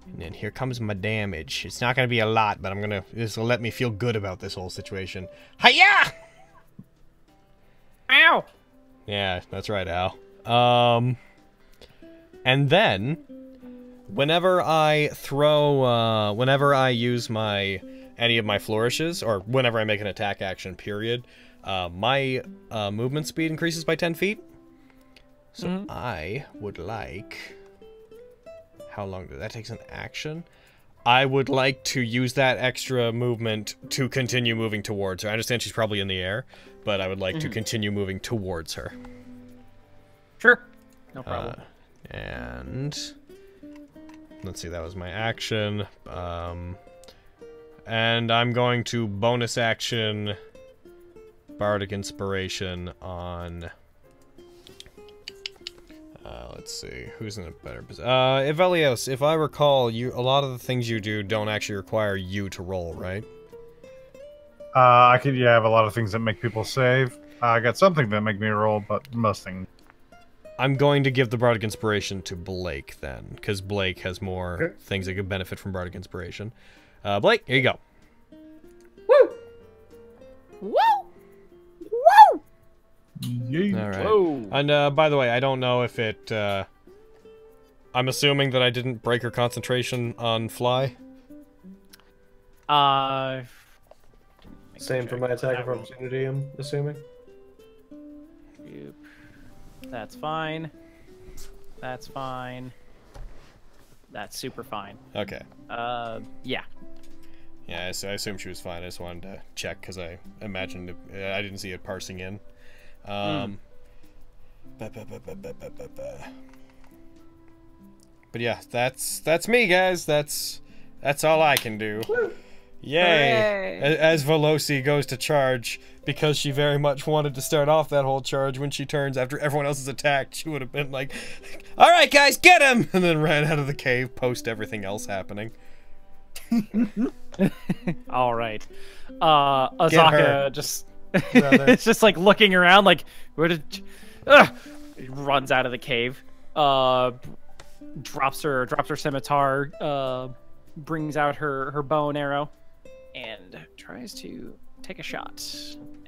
And then here comes my damage. It's not going to be a lot, but this will let me feel good about this whole situation. Hiya! Ow! Yeah, that's right, Al. And then, whenever I use any of my flourishes, or whenever I make an attack action, period, my movement speed increases by 10 feet. So I would like... How long that takes an action? I would like to use that extra movement to continue moving towards her. I understand she's probably in the air, but I would like to continue moving towards her. Sure. No problem. And let's see, that was my action. And I'm going to bonus action Bardic Inspiration on... let's see, who's in a better position? Evelios, if I recall, a lot of the things you do don't actually require you to roll, right? I could, have a lot of things that make people save. I got something that make me roll, but most things. I'm going to give the Bardic Inspiration to Blake, then, because Blake has more things that could benefit from Bardic Inspiration. Blake, here you go. Woo! Woo! Woo! All right. Whoa. And by the way, I don't know if it. I'm assuming that I didn't break her concentration on fly. Same for my attack of opportunity, I'm assuming. That's fine. That's fine. That's super fine. Okay. Yeah. Yeah, so I assumed she was fine. I just wanted to check because I imagined I didn't see it parsing in. But yeah, that's me, guys. That's all I can do. Yay! As Veloci goes to charge, because she very much wanted to start off that whole charge. When she turns after everyone else is attacked, she would have been like, "All right, guys, get him!" and then ran out of the cave post everything else happening. All right. Azaka just it's just like looking around like where did runs out of the cave. Drops her scimitar, brings out her bow and arrow and tries to take a shot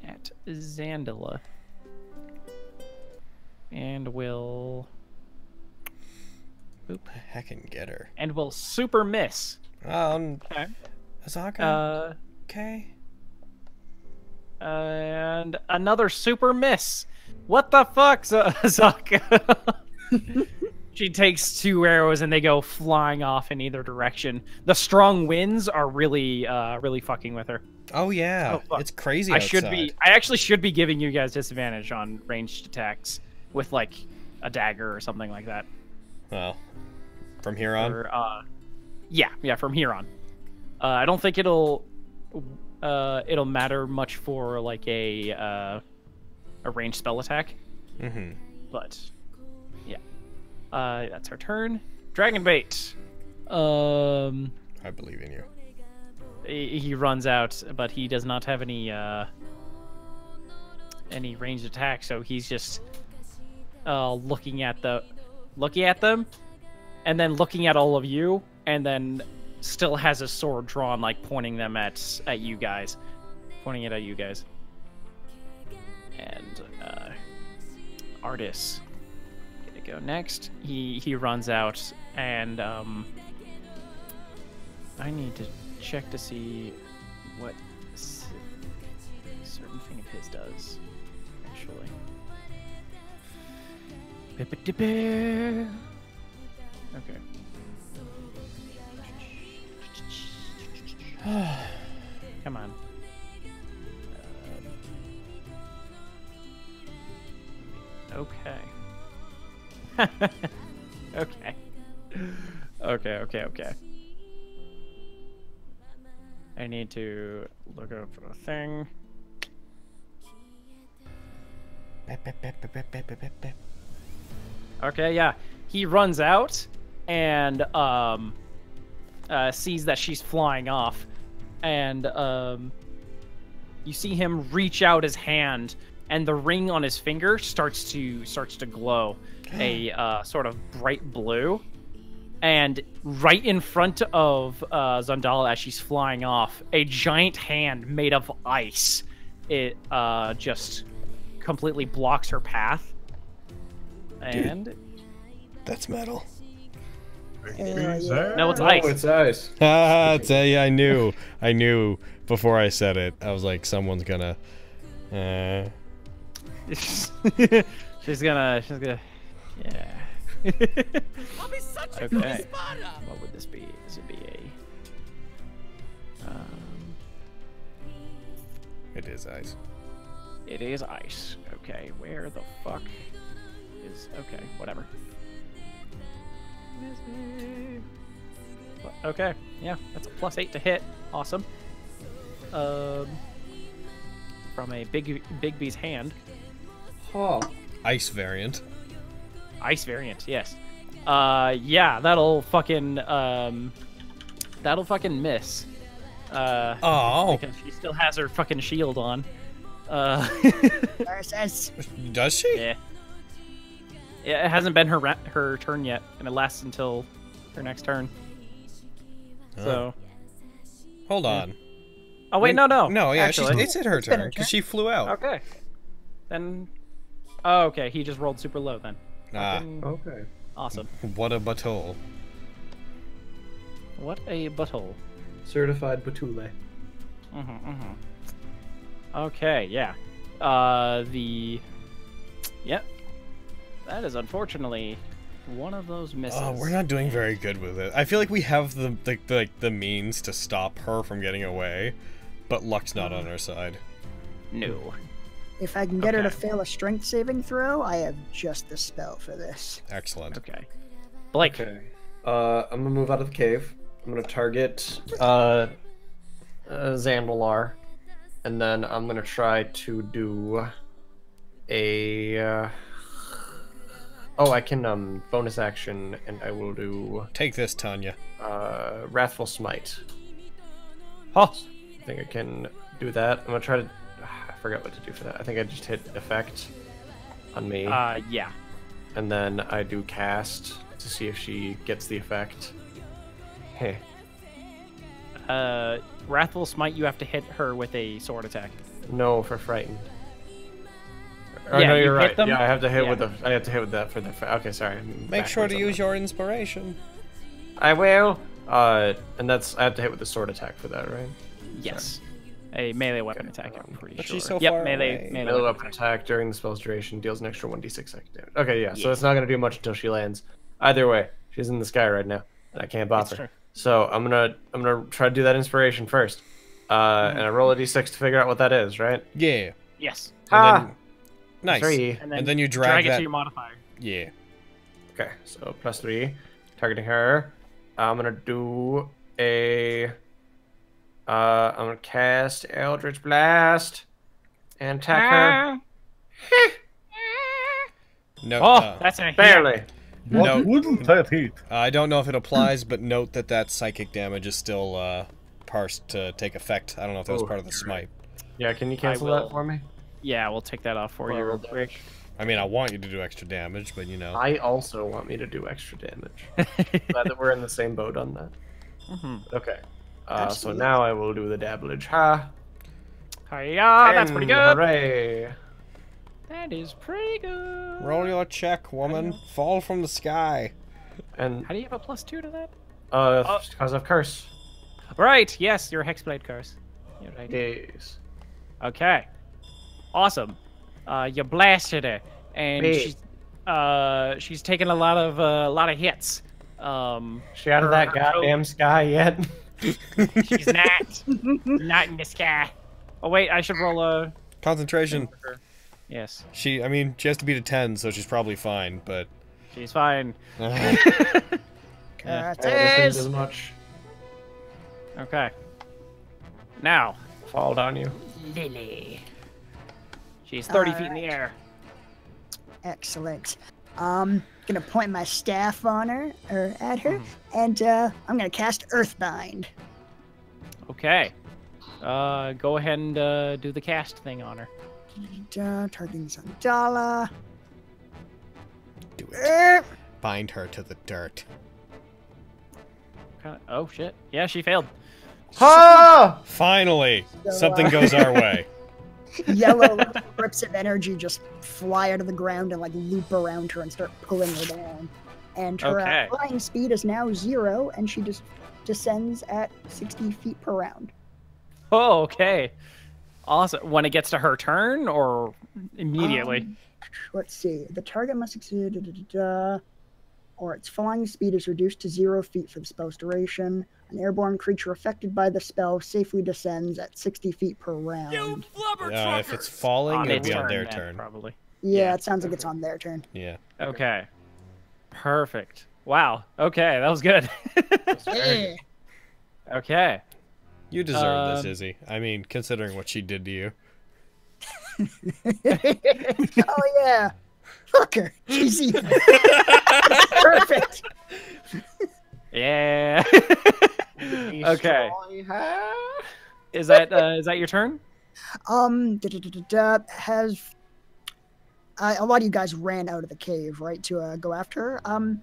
at Zandala. And will I can get her. And will super miss. Okay. Azaka? Okay. And another super miss. What the fuck, Azaka? She takes 2 arrows and they go flying off in either direction. The strong winds are really fucking with her. Oh yeah, it's crazy outside. I actually should be giving you guys disadvantage on ranged attacks with like a dagger or something like that. Well, from here on. Or, yeah, from here on. I don't think it'll matter much for like a ranged spell attack. But yeah, that's our turn. Dragon bait. I believe in you. He runs out, but he does not have any ranged attack, so he's just looking at them, and then looking at all of you, and then still has a sword drawn, like pointing them at you guys, pointing it at you guys. And Artis gonna go next. He runs out and I need to check to see what a certain thing of his does, actually. Okay. Come on. Okay. Okay. Okay. I need to look up a thing. Okay, yeah. He runs out and sees that she's flying off, and you see him reach out his hand, and the ring on his finger starts to glow a sort of bright blue, and right in front of Zandala as she's flying off, a giant hand made of ice, it just completely blocks her path. And dude, that's metal. No, it's ice. Oh, it's ice. Yeah, I knew before I said it. I was like, someone's gonna. she's gonna. Yeah. I'll be such a Okay. spotter. What would this be? This would be a. It is ice. It is ice. Okay, where the fuck is? Okay, whatever. Okay, yeah, that's a +8 to hit. Awesome. From a Big B's hand. Oh. Ice variant. Ice variant, yes. Yeah, that'll fucking miss. Oh. Because she still has her fucking shield on. Versus. Does she? Yeah. Yeah, it hasn't been her turn yet, and it lasts until her next turn. So. Hold on. Oh wait, no. No, yeah, actually. it's her turn because she flew out. Okay. Then. Oh, okay. He just rolled super low then. Ah. Fucking Okay. Awesome. What a butthole. What a butthole. Certified Batule. Okay, yeah. Yep. That is unfortunately one of those misses. Oh, we're not doing very good with it. I feel like we have the means to stop her from getting away, but luck's not on our side. No. If I can get her to Okay. fail a strength saving throw, I have just the spell for this. Excellent. Okay. Blake. Okay. I'm gonna move out of the cave. I'm gonna target Zandalar, and then I'm gonna try to do a. Oh, I can bonus action, and I will do Take this, Tanya. Wrathful Smite. Oh. I think I can do that. I'm gonna try to. I forgot what to do for that. I think I just hit effect on me, Yeah. and then I do cast to see if she gets the effect. Hey. Wrathful Smite, you have to hit her with a sword attack. No, for frightened. Oh, Yeah, no, you you're hit right. them? Yeah, I have to hit Yeah. with the. I have to hit with that for the. Okay, sorry. Make sure to use your inspiration. I will. And that's. I have to hit with the sword attack for that, right? Yes. A melee weapon attack, I'm pretty But sure. she's so yep, far melee, away. melee Melee weapon weapon attack during the spell's duration deals an extra 1d6 psychic damage. Okay, yeah. So Yeah. it's not gonna do much until she lands. Either way, she's in the sky right now, and I can't bop It's her. true. So I'm gonna try to do that inspiration first. And I roll a d6 to figure out what that is, right? Yeah. Yes. Ah. And then, nice. 3. And then you drag it that. to your modifier. Yeah. Okay, so +3, targeting her. I'm gonna do a. I'm gonna cast Eldritch Blast and attack her. No. Oh, that's a Barely. No. Wouldn't that hit? I don't know if it applies, but note that psychic damage is still parsed to take effect. I don't know if that was Oh, part of the you're smite. Yeah, can you cancel will. that for me? Yeah, we'll take that off for you real quick. I mean, I want you to do extra damage, but you know. I also want me to do extra damage. Glad that we're in the same boat on that. Okay. So Absolutely. now I will do the dabblage. Ha! Hiya, that's pretty 10, good. Hooray! That is pretty good. Roll your check, woman. Fall from the sky. And How do you have a +2 to that? because of curse. Right. Yes, you're a Hexblade curse. You're right. Yes. Okay. Awesome. You blasted her, and she's taken a lot of hits. She out of that goddamn sky yet? She's not in the sky. Oh wait, I should roll a Concentration. Yes. She has to beat a 10, so she's probably fine, but... She's fine. As much. Okay. Now. Fall down you. Lily. She's 30 feet in the air. Excellent. Gonna point my staff on her, or at her, and I'm gonna cast Earthbind. Okay. Go ahead and do the cast thing on her. Targeting Zandala. Do it. Bind her to the dirt. Okay. Oh shit. Yeah, she failed. Ha! Finally, So, something goes our way. Yellow rips of energy just fly out of the ground and like loop around her and start pulling her down. And her flying speed is now 0, and she just descends at 60 feet per round. Oh, okay. Awesome. When it gets to her turn, or immediately? Let's see. The target must succeed, or its flying speed is reduced to 0 feet for the spell's duration. An airborne creature affected by the spell safely descends at 60 feet per round. If it's falling, it'll be on their turn. Probably. Yeah, it sounds like it's on their turn. Yeah. Okay. Perfect. Wow. Okay, that was good. Yeah. Okay. You deserve this, Izzy. I mean, considering what she did to you. Oh yeah. Fuck her. She's evil. Perfect. Yeah. Okay. Is that your turn? Has a lot of you guys ran out of the cave, right, to go after her.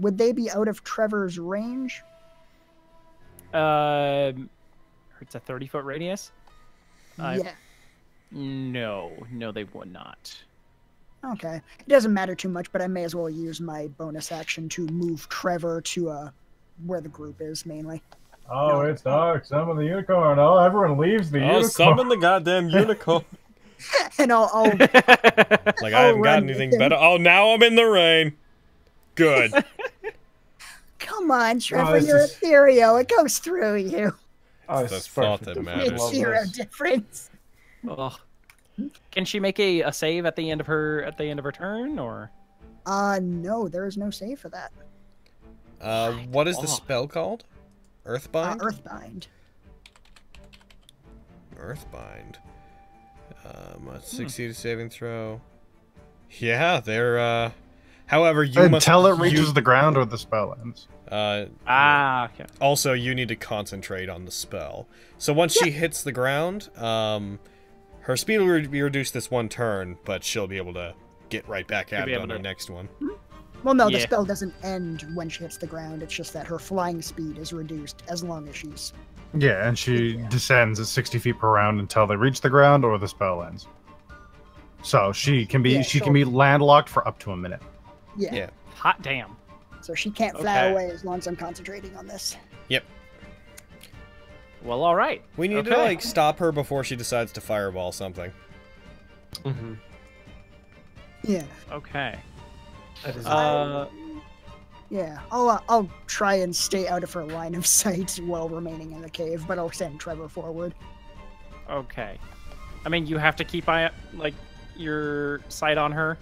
Would they be out of Trevor's range? It's a 30-foot radius. Yeah. No, they would not. Okay. It doesn't matter too much, but I may as well use my bonus action to move Trevor to where the group is mainly. Oh, it's dark. Summon the unicorn. Oh, everyone leaves the unicorn. Summon the goddamn unicorn. And I'll like, I haven't got anything better. Oh, now I'm in the rain. Good. Come on, Trevor, you're ethereal. It goes through you. Oh, that's the thought that matters. It's 0 difference. Ugh. Can she make a save at the end of her turn, or? No, there is no save for that. What is the spell called? Earthbind? Earthbind. Earthbind. 60 to saving throw. Yeah, they're however, you must until it reaches the ground or the spell ends. Okay. Also, you need to concentrate on the spell. So once she hits the ground, her speed will be reduced this one turn, but she'll be able to get right back at it on the next one. Well, no, the spell doesn't end when she hits the ground. It's just that her flying speed is reduced as long as she's... Yeah, and she descends at 60 feet per round until they reach the ground or the spell ends. So she can be can be landlocked for up to a minute. Yeah. Hot damn. So she can't fly away as long as I'm concentrating on this. Yep. Well, all right. We need to like stop her before she decides to fireball something. Mm-hmm. Yeah. Okay. Yeah, I'll try and stay out of her line of sight while remaining in the cave, but I'll send Trevor forward. Okay. I mean, you have to keep your sight on her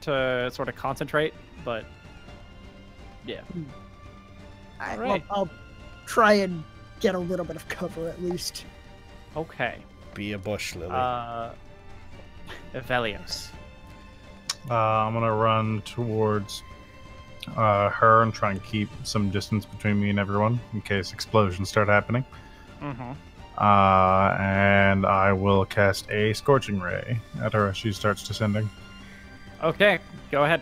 to sort of concentrate, but yeah. All right. I'll try and get a little bit of cover at least. Okay. Be a bush lily. Velios. I'm gonna run towards her and try and keep some distance between me and everyone in case explosions start happening. Mm-hmm. And I will cast a Scorching Ray at her as she starts descending. Okay, go ahead.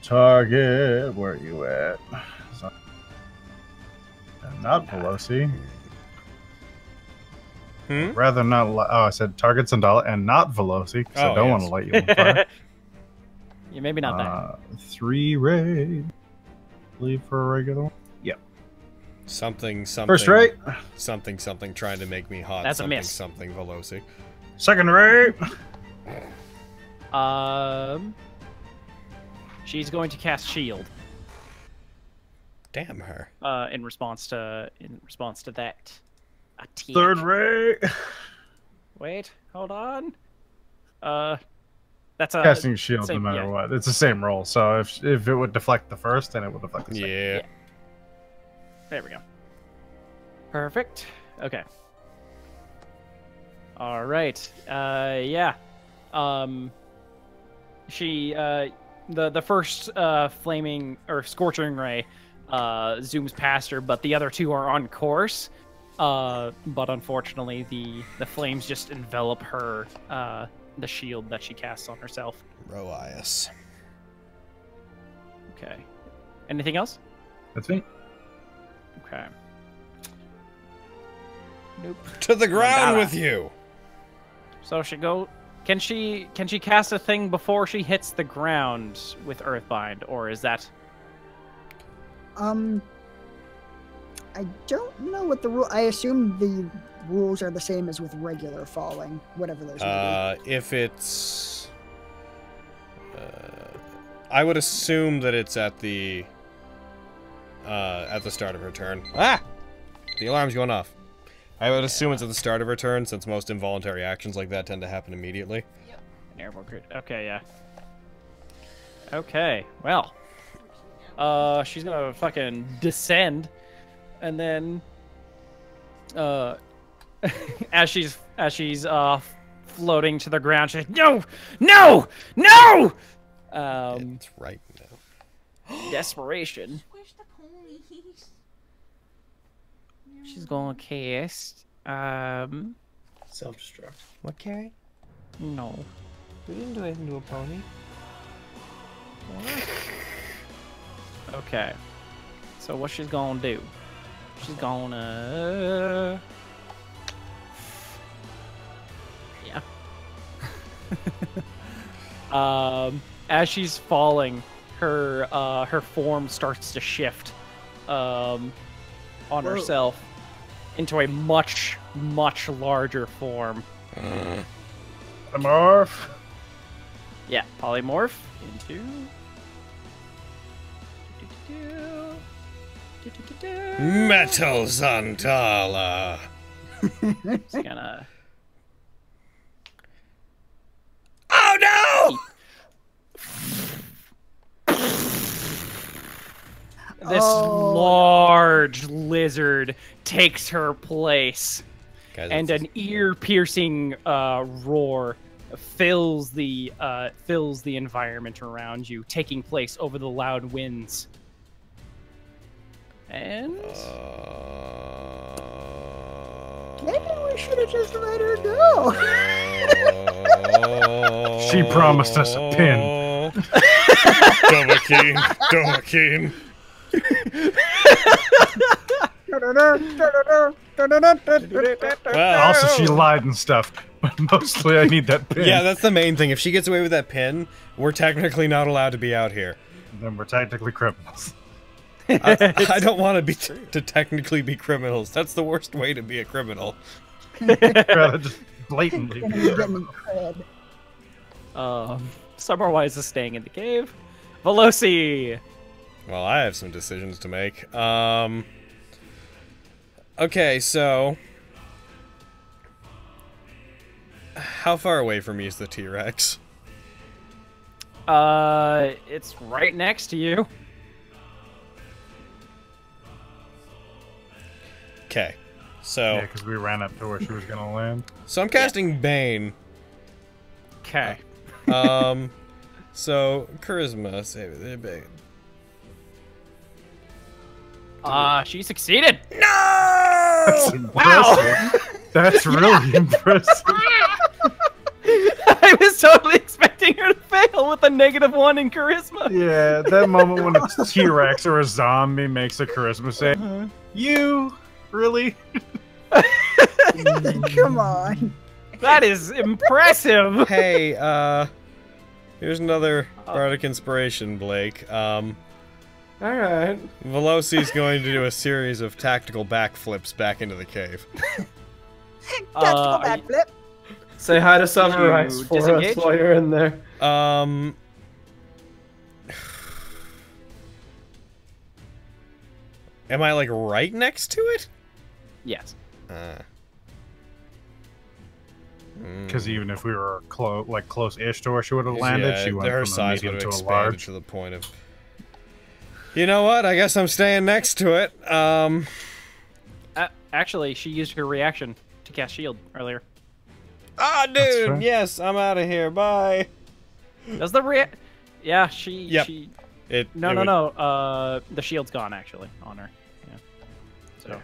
Target, where are you at? Not Pelosi. Rather not. I said target Zandala and not Veloci because I don't want to light you on fire. Yeah, maybe not that. 3 raid. Leave for a regular one. Yep. Something, First rate. something, trying to make me hot. That's a something, miss. something, Veloci. Second rate. She's going to cast shield. Damn her. In response to that. Attack. Third rate. Wait, hold on. That's a Casting shield same, no matter yeah. what. It's the same roll. So if it would deflect the first, then it would deflect the second. Yeah. There we go. Perfect. Okay. All right. Yeah. She the first flaming or scorching ray zooms past her, but the other two are on course. But unfortunately, the flames just envelop her, the shield that she casts on herself. Roias. Okay. Anything else? That's me. Okay. Nope. To the ground Mandala. with you. So she go. Can she cast a thing before she hits the ground with Earthbind, or is that? I don't know what the rule. I assume the rules are the same as with regular falling, whatever those may be. If it's, I would assume that it's at the start of her turn. Ah, the alarm's going off. I would assume it's at the start of her turn, since most involuntary actions like that tend to happen immediately. Okay, yeah. Okay, well. She's gonna fucking descend, and then, as she's floating to the ground, she's like, no! It's right now. Desperation. Where's the ponies? She's gonna cast, Self-destruct. What, Carrie? no. We didn't do anything to a pony. Okay. So what she's gonna do? She's gonna... Yeah. As she's falling, her form starts to shift on herself into a much larger form. Morph. Yeah, polymorph into... Metal Zantala. It's gonna... Oh no! This large lizard takes her place, Guys, and an ear-piercing roar fills the environment around you, taking place over the loud winds. And Maybe we should have just let her go. She promised us a pin. Dovahkiin. Well, Also, she lied and stuff, but mostly I need that pin. yeah, that's the main thing. If she gets away with that pin, we're technically not allowed to be out here. Then we're technically criminals. I don't want to be to technically be criminals. That's the worst way to be a criminal. Rather just blatantly. Gonna be getting cred. Summerwise is staying in the cave. Veloci! Well, I have some decisions to make. Okay, so how far away from me is the T-Rex? It's right next to you. Okay, so Yeah, because we ran up to where she was gonna land. so I'm casting Bane. Okay. So charisma save it, Bane. She succeeded. That's impressive. That's really impressive. I was totally expecting her to fail with a -1 in charisma. Yeah, that moment when a T-Rex or a zombie makes a charisma save. You really? Come on. That is impressive. Hey, here's another bardic inspiration, Blake. All right. Veloci's going to do a series of tactical backflips back into the cave. Tactical backflip. Say hi to Sunrise for disengage? us while you're in there. Am I like right next to it? Yes. Because even if we were close-ish to where she would have landed, yeah, she went her from a size would medium have to a expanded large. to the point of. You know what? I guess I'm staying next to it. Actually, she used her reaction to cast shield earlier. Ah, That's dude. fair. Yes, I'm out of here. Bye. Does the Yeah, she. Yep. She. It. No, it no, would- no. The shield's gone actually on her. Yeah. So. Yeah.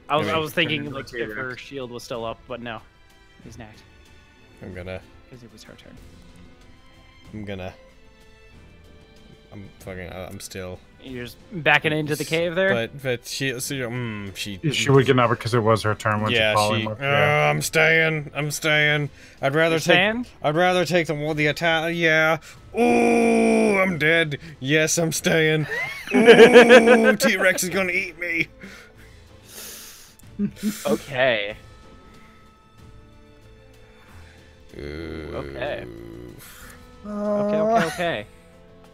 I was I mean, thinking like if her shield was still up, but no, he's not I'm gonna. because it was her turn. I'm still. You're just backing into the cave there. But she She would get over because it was her turn when yeah, she followed she. with. Yeah. I'm staying. I'm staying. I'd rather You're take. staying? I'd rather take the attack. Yeah. Ooh, I'm dead. Yes, I'm staying. Ooh, T-Rex is gonna eat me. Okay. Okay. Okay.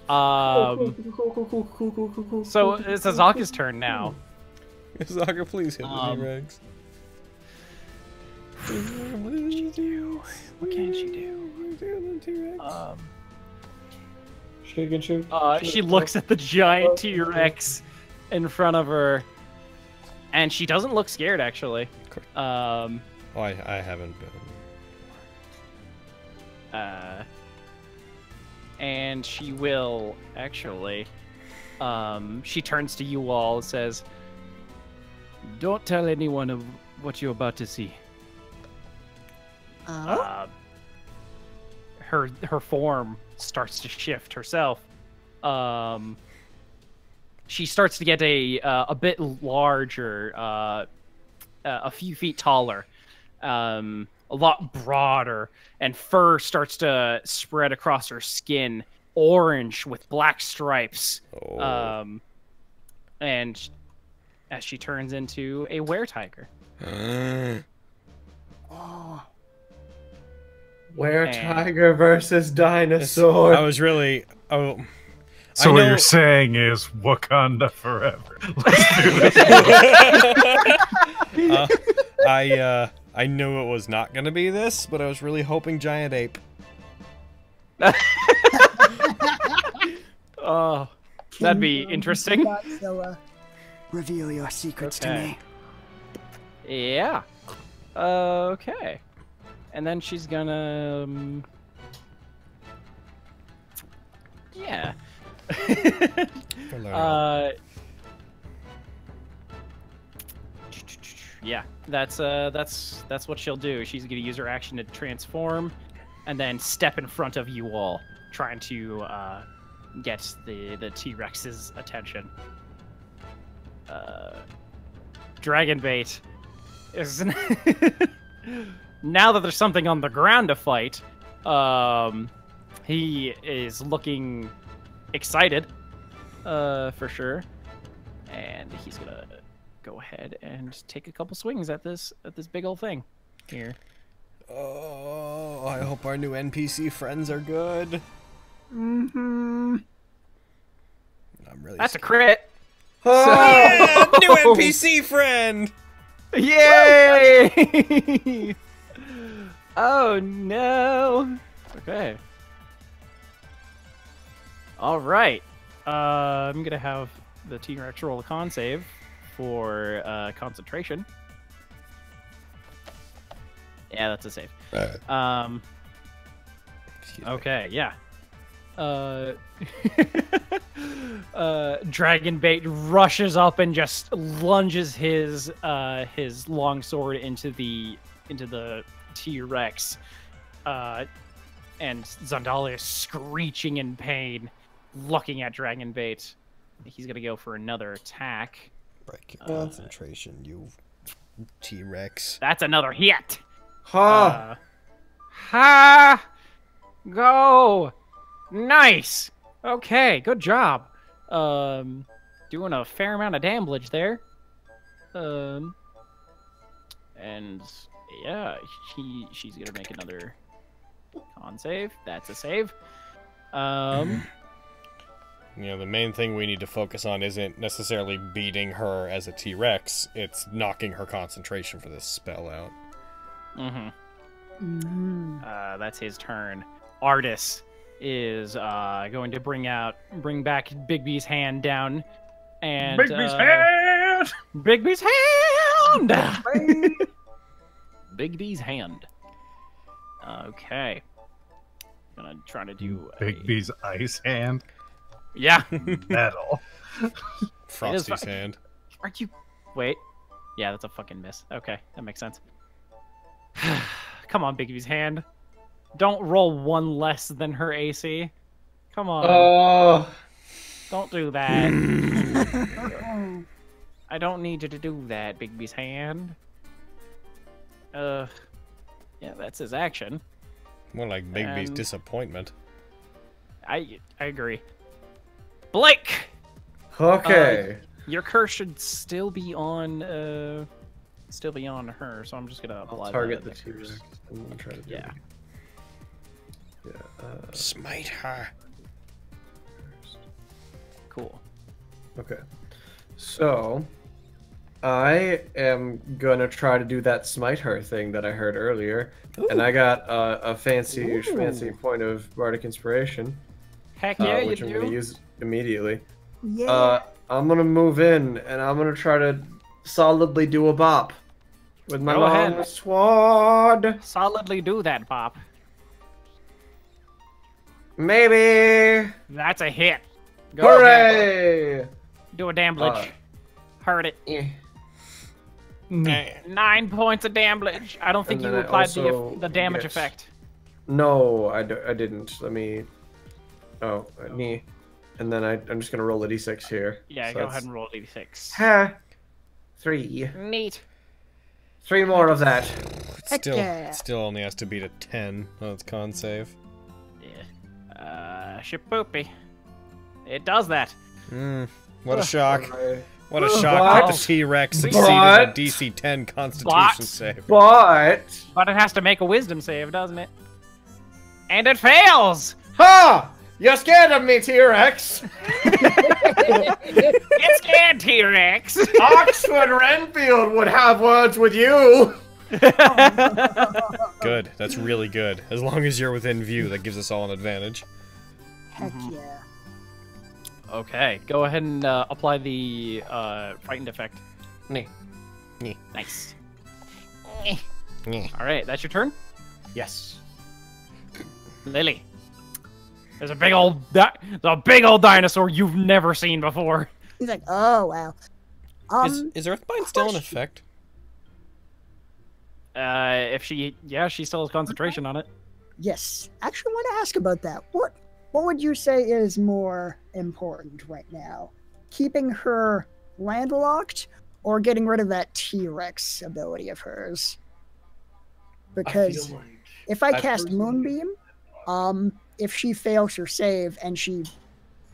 So it's Azaka's turn now. Zaka, please hit the T-Rex. What can she do? She looks at the giant T-Rex in front of her, and she doesn't look scared actually. Oh, I haven't been. And she will actually. She turns to you all and says, "Don't tell anyone of what you're about to see." Her form starts to shift herself. She starts to get a bit larger, a few feet taller, a lot broader, and fur starts to spread across her skin, orange with black stripes. And as she turns into a were-tiger. Were-tiger versus dinosaur. I was really. Oh. So what you're saying is Wakanda forever. Let's do this. I knew it was not gonna be this, but I was really hoping giant ape. Oh, that'd be interesting. Godzilla. Reveal your secrets to me. Yeah. Okay. And then she's gonna. Yeah. Yeah, that's what she'll do. She's gonna use her action to transform, and then step in front of you all, trying to get the T-Rex's attention. Dragon bait is now that there's something on the ground to fight. He is looking excited, for sure, and he's gonna go ahead and take a couple swings at this big old thing here. Oh, I hope our new NPC friends are good. Mm-hmm. I'm really. That's a crit. Yeah, new NPC friend. Yay! Oh no. Okay. All right. I'm gonna have the T-Rex roll a con save for concentration. Yeah, that's a save. Okay, yeah. Dragonbait rushes up and just lunges his long sword into the T-Rex, and Zandalia is screeching in pain, looking at Dragonbait. He's gonna go for another attack. Break your concentration, you T-Rex. That's another hit. Ha! Ha! Go! Nice! Okay, good job. Doing a fair amount of damage there. And yeah, she's gonna make another con save. That's a save. You know, the main thing we need to focus on isn't necessarily beating her as a T-Rex, it's knocking her concentration for this spell out. That's his turn. Artis is going to bring back Bigby's hand down, and Bigby's hand! Bigby's hand! Bigby's hand. Okay. Gonna try to do Bigby's ice hand. Yeah. Metal. Frosty's hand. Are you... Wait. Yeah, that's a fucking miss. Okay, that makes sense. Come on, Bigby's hand. Don't roll one less than her AC. Come on. Oh. Don't do that. I don't need you to do that, Bigby's hand. Yeah, that's his action. More like Bigby's disappointment. I agree. Blake! Okay. Your curse should still be on her, so I'm just gonna apply Target that the T-Rex. I'm gonna try to do Yeah. it. Yeah. Smite her. Cool. Okay. So, I am gonna try to do that smite her thing that I heard earlier, and I got a fancy point of bardic inspiration. Heck yeah, which you I'm do. gonna use immediately. Yeah. I'm gonna move in, and I'm gonna try to solidly do a bop with my Go long ahead. sword. Solidly do that, Pop. Maybe. That's a hit. Go ahead. Hooray! Do a damage. Heard it. Yeah. 9 points of damage. I don't think And you then I applied also the damage get- effect. No, I didn't. Let me. Oh, knee. And then I'm just gonna roll a d6 here. Yeah, So go ahead and roll a d6. Ha! 3. Neat. 3 more of that. Heck yeah. It still only has to beat a 10 on its con save. Yeah. Shapoopy. It does that. What a shock. Hooray. What a shock that the T-Rex succeeded a DC 10 Constitution save. But But it has to make a wisdom save, doesn't it? And it fails! ha! You're scared of me, T-Rex. Get scared, T-Rex! Oxford Renfield would have words with you. Good. That's really good. As long as you're within view, that gives us all an advantage. Heck yeah. Okay, go ahead and apply the frightened effect. Nee. Nice. Nyeh. Alright, that's your turn? Yes. Lily. There's a big old dinosaur you've never seen before. He's like, oh wow. Is Earthbind still in effect? If she still has concentration on it. Yes. Actually, I want to ask about that. What would you say is more important right now? Keeping her landlocked or getting rid of that T-Rex ability of hers? Because if I cast Moonbeam, if she fails her save and she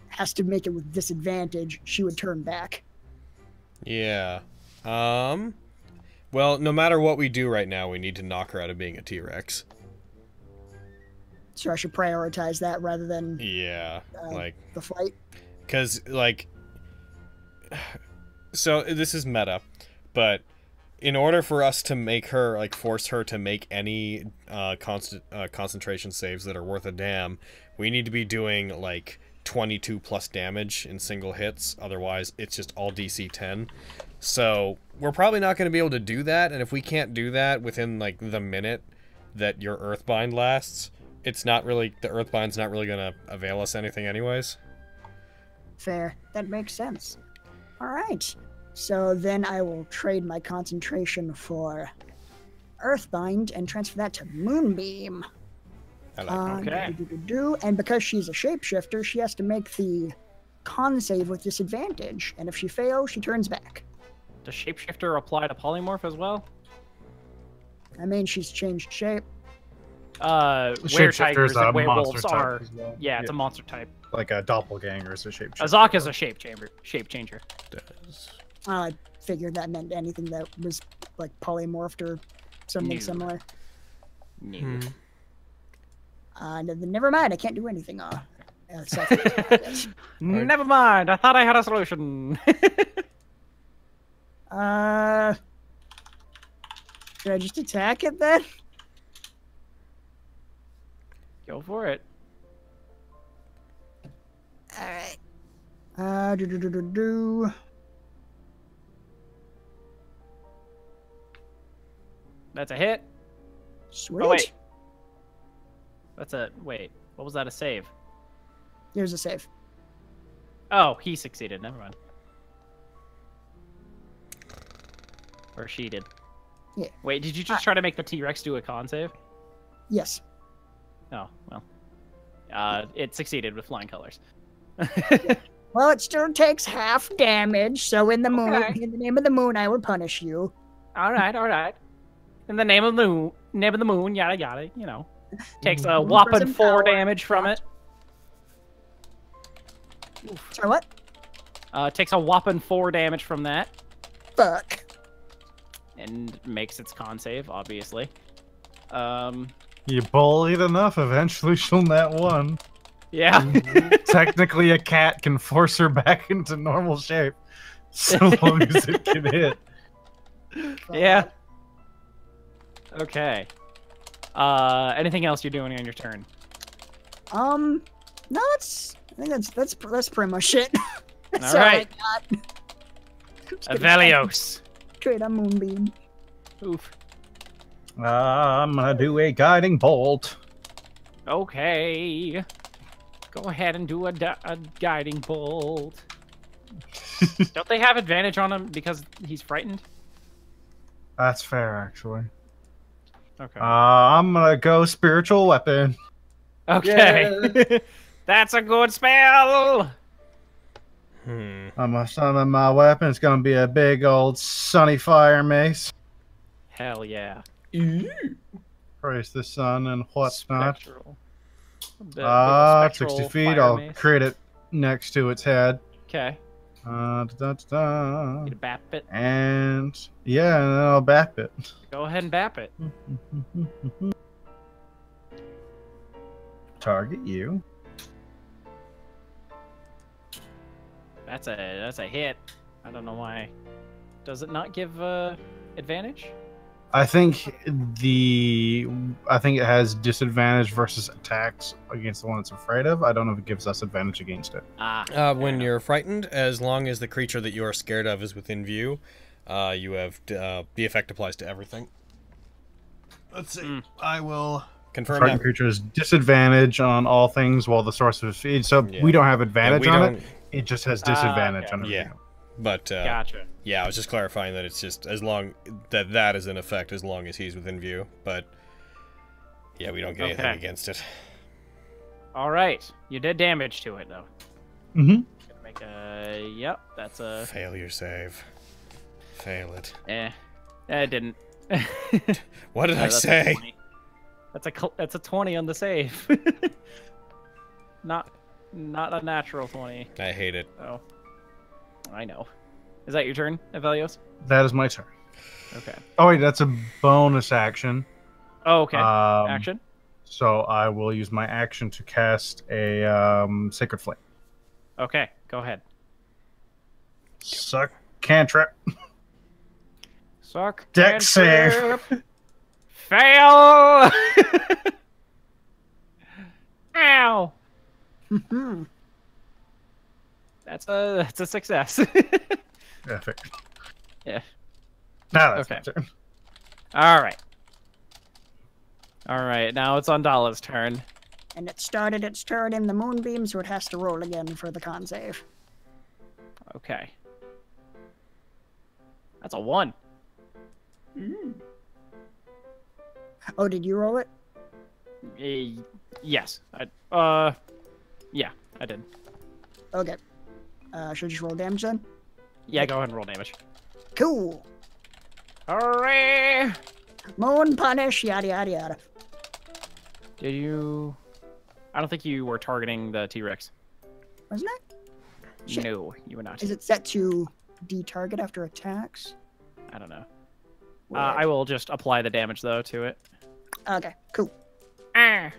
has to make it with disadvantage, she would turn back. Yeah. Well, no matter what we do right now, we need to knock her out of being a T-Rex. So I should prioritize that rather than Yeah, the fight. Because, so this is meta, but in order for us to make her, force her to make any concentration saves that are worth a damn, we need to be doing, 22 plus damage in single hits. Otherwise, it's just all DC 10. So, we're probably not going to be able to do that, and if we can't do that within, the minute that your Earthbind lasts, it's not really, the Earthbind's not really going to avail us anything anyways. Fair. That makes sense. Alright. So then I will trade my concentration for Earthbind and transfer that to Moonbeam. I like Okay. And because she's a shapeshifter, she has to make the con save with disadvantage. And if she fails, she turns back. Does Shapeshifter apply to Polymorph as well? I mean, she's changed shape. Were Shapeshifter tigers is and a werewolves monster type are. as well. Yeah, it's a monster type. Like a doppelganger is a shapeshifter. Azaka's a shape changer. I figured that meant anything that was like polymorphed or something No. similar. No. Never mind. I can't do anything. Never mind. I thought I had a solution. Should I just attack it then? Go for it. All right. That's a hit. Sweet. Oh wait. That's a wait. What was that? A save? Here's a save. Oh, he succeeded. Never mind. Or she did. Yeah. Wait, did you just try to make the T-Rex do a con save? Yes. Oh, well. It succeeded with flying colors. Well, it still takes half damage, so in the moon, Okay. in the name of the moon, I will punish you. All right. In the name of the moon, yada yada, you know. Takes a whopping Present 4 power. damage from it. Sorry, what? Takes a whopping 4 damage from that. Fuck. And makes its con save, obviously. You bullied enough, eventually she'll net 1. Yeah. Technically, a cat can force her back into normal shape, so long as it can hit. Yeah. Okay. Anything else you're doing on your turn? No, that's. I think that's pretty much it. That's All right. all I got. Avelios. Trade on Moonbeam. Oof. I'm gonna do a guiding bolt. Okay. Go ahead and do a guiding bolt. Don't they have advantage on him because he's frightened? That's fair, actually. Okay. I'm gonna go spiritual weapon. Okay. That's a good spell. Hmm. I'm gonna summon my weapon. It's gonna be a big old sunny fire mace. Hell yeah. Praise the sun and whatnot. Spectral. Big old 60 spectral feet. fire I'll mace. create it next to its head. Okay. Da-da-da-da. You bap it. And yeah, and then I'll bap it. Go ahead and bap it. Target you. That's a hit. I don't know why. Does it not give advantage? I think it has disadvantage versus attacks against the one it's afraid of. I don't know if it gives us advantage against it. When you're frightened, as long as the creature that you are scared of is within view, you have the effect applies to everything. Let's see. I will confirm Frightened that. creature has disadvantage on all things while the source of its feed. So Yeah. we don't have advantage we on don't- it. It just has disadvantage okay. on everything. Yeah. But Gotcha. yeah, I was just clarifying that it's just as long that is in effect as long as he's within view. But yeah, we don't get anything Okay. against it. All right. You did damage to it though. Mm-hmm. Gonna make a. Yep. That's a. Failure save. Fail it. It didn't. What did I That's a say? 20. That's a 20 on the save. Not a natural 20. I hate it. Oh. I know. Is that your turn, Avelios? That is my turn. Okay. Oh wait, that's a bonus action. Oh, okay. Um, Action. So I will use my action to cast a Sacred Flame. Okay, go ahead. Suck cantrip. Suck. Dex save. cantrip. Fail. Ow. That's a success. Epic. Yeah. Now that's Okay. my turn. All right. All right. Now it's on Dala's turn. And it started its turn in the Moonbeam, so it has to roll again for the con save. Okay. That's a 1. Oh, did you roll it? Yes. Yeah, I did. Okay. Should I just roll damage then? Yeah, go ahead and roll damage. Cool. Hooray! Moon punish, yada yada yada. Did you? I don't think you were targeting the T-Rex. wasn't it? Shit. No, you were not. Is it set to detarget after attacks? I don't know. I will just apply the damage though to it. Okay, cool. Ah.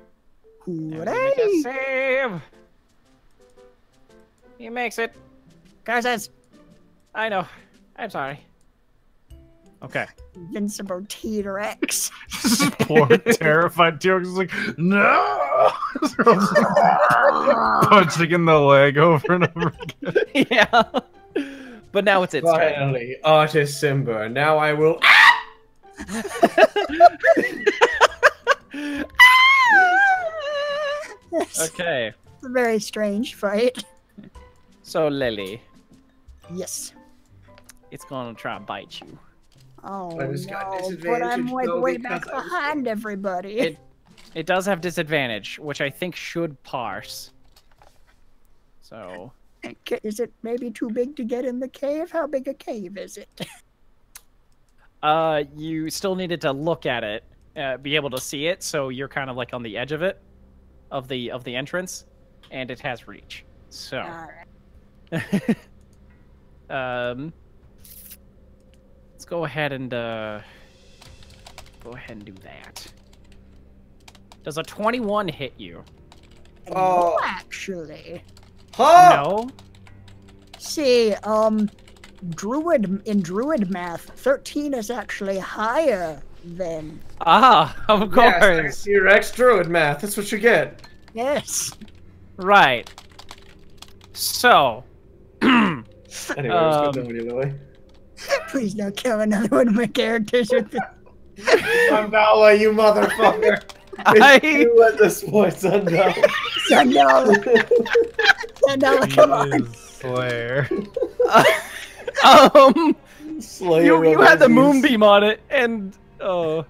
Hooray! Make a save. He makes it. Curses! I know. I'm sorry. Okay. Invincible T-Rex. Poor terrified T-Rex is like, no! Punching in the leg over and over again. Yeah. But now it's its turn. Finally, Artist Simba. Now I will. Okay. It's a very strange fight. So Lily, Yes. it's gonna try and bite you. Oh I just got no, but disadvantage, I'm like though, way because back I was- behind everybody. It does have disadvantage, which I think should parse. So Is it maybe too big to get in the cave? How big a cave is it? you still needed to look at it, be able to see it, so you're kind of like on the edge of it, of the entrance, and it has reach. So, Alright. let's go ahead and do that. Does a 21 hit you? No, actually. No. See, druid math, 13 is actually higher than Ah, of course. T-Rex druid math. That's what you get. yes. Right. So, Anyway, it was good knowing you, Lily. Please don't kill another one of my characters with the Sundala, you motherfucker. It's you at this point, Sundala. Sundala. Sundala, come on. Slayer. Slayer you of had the Aziz. moonbeam on it, and oh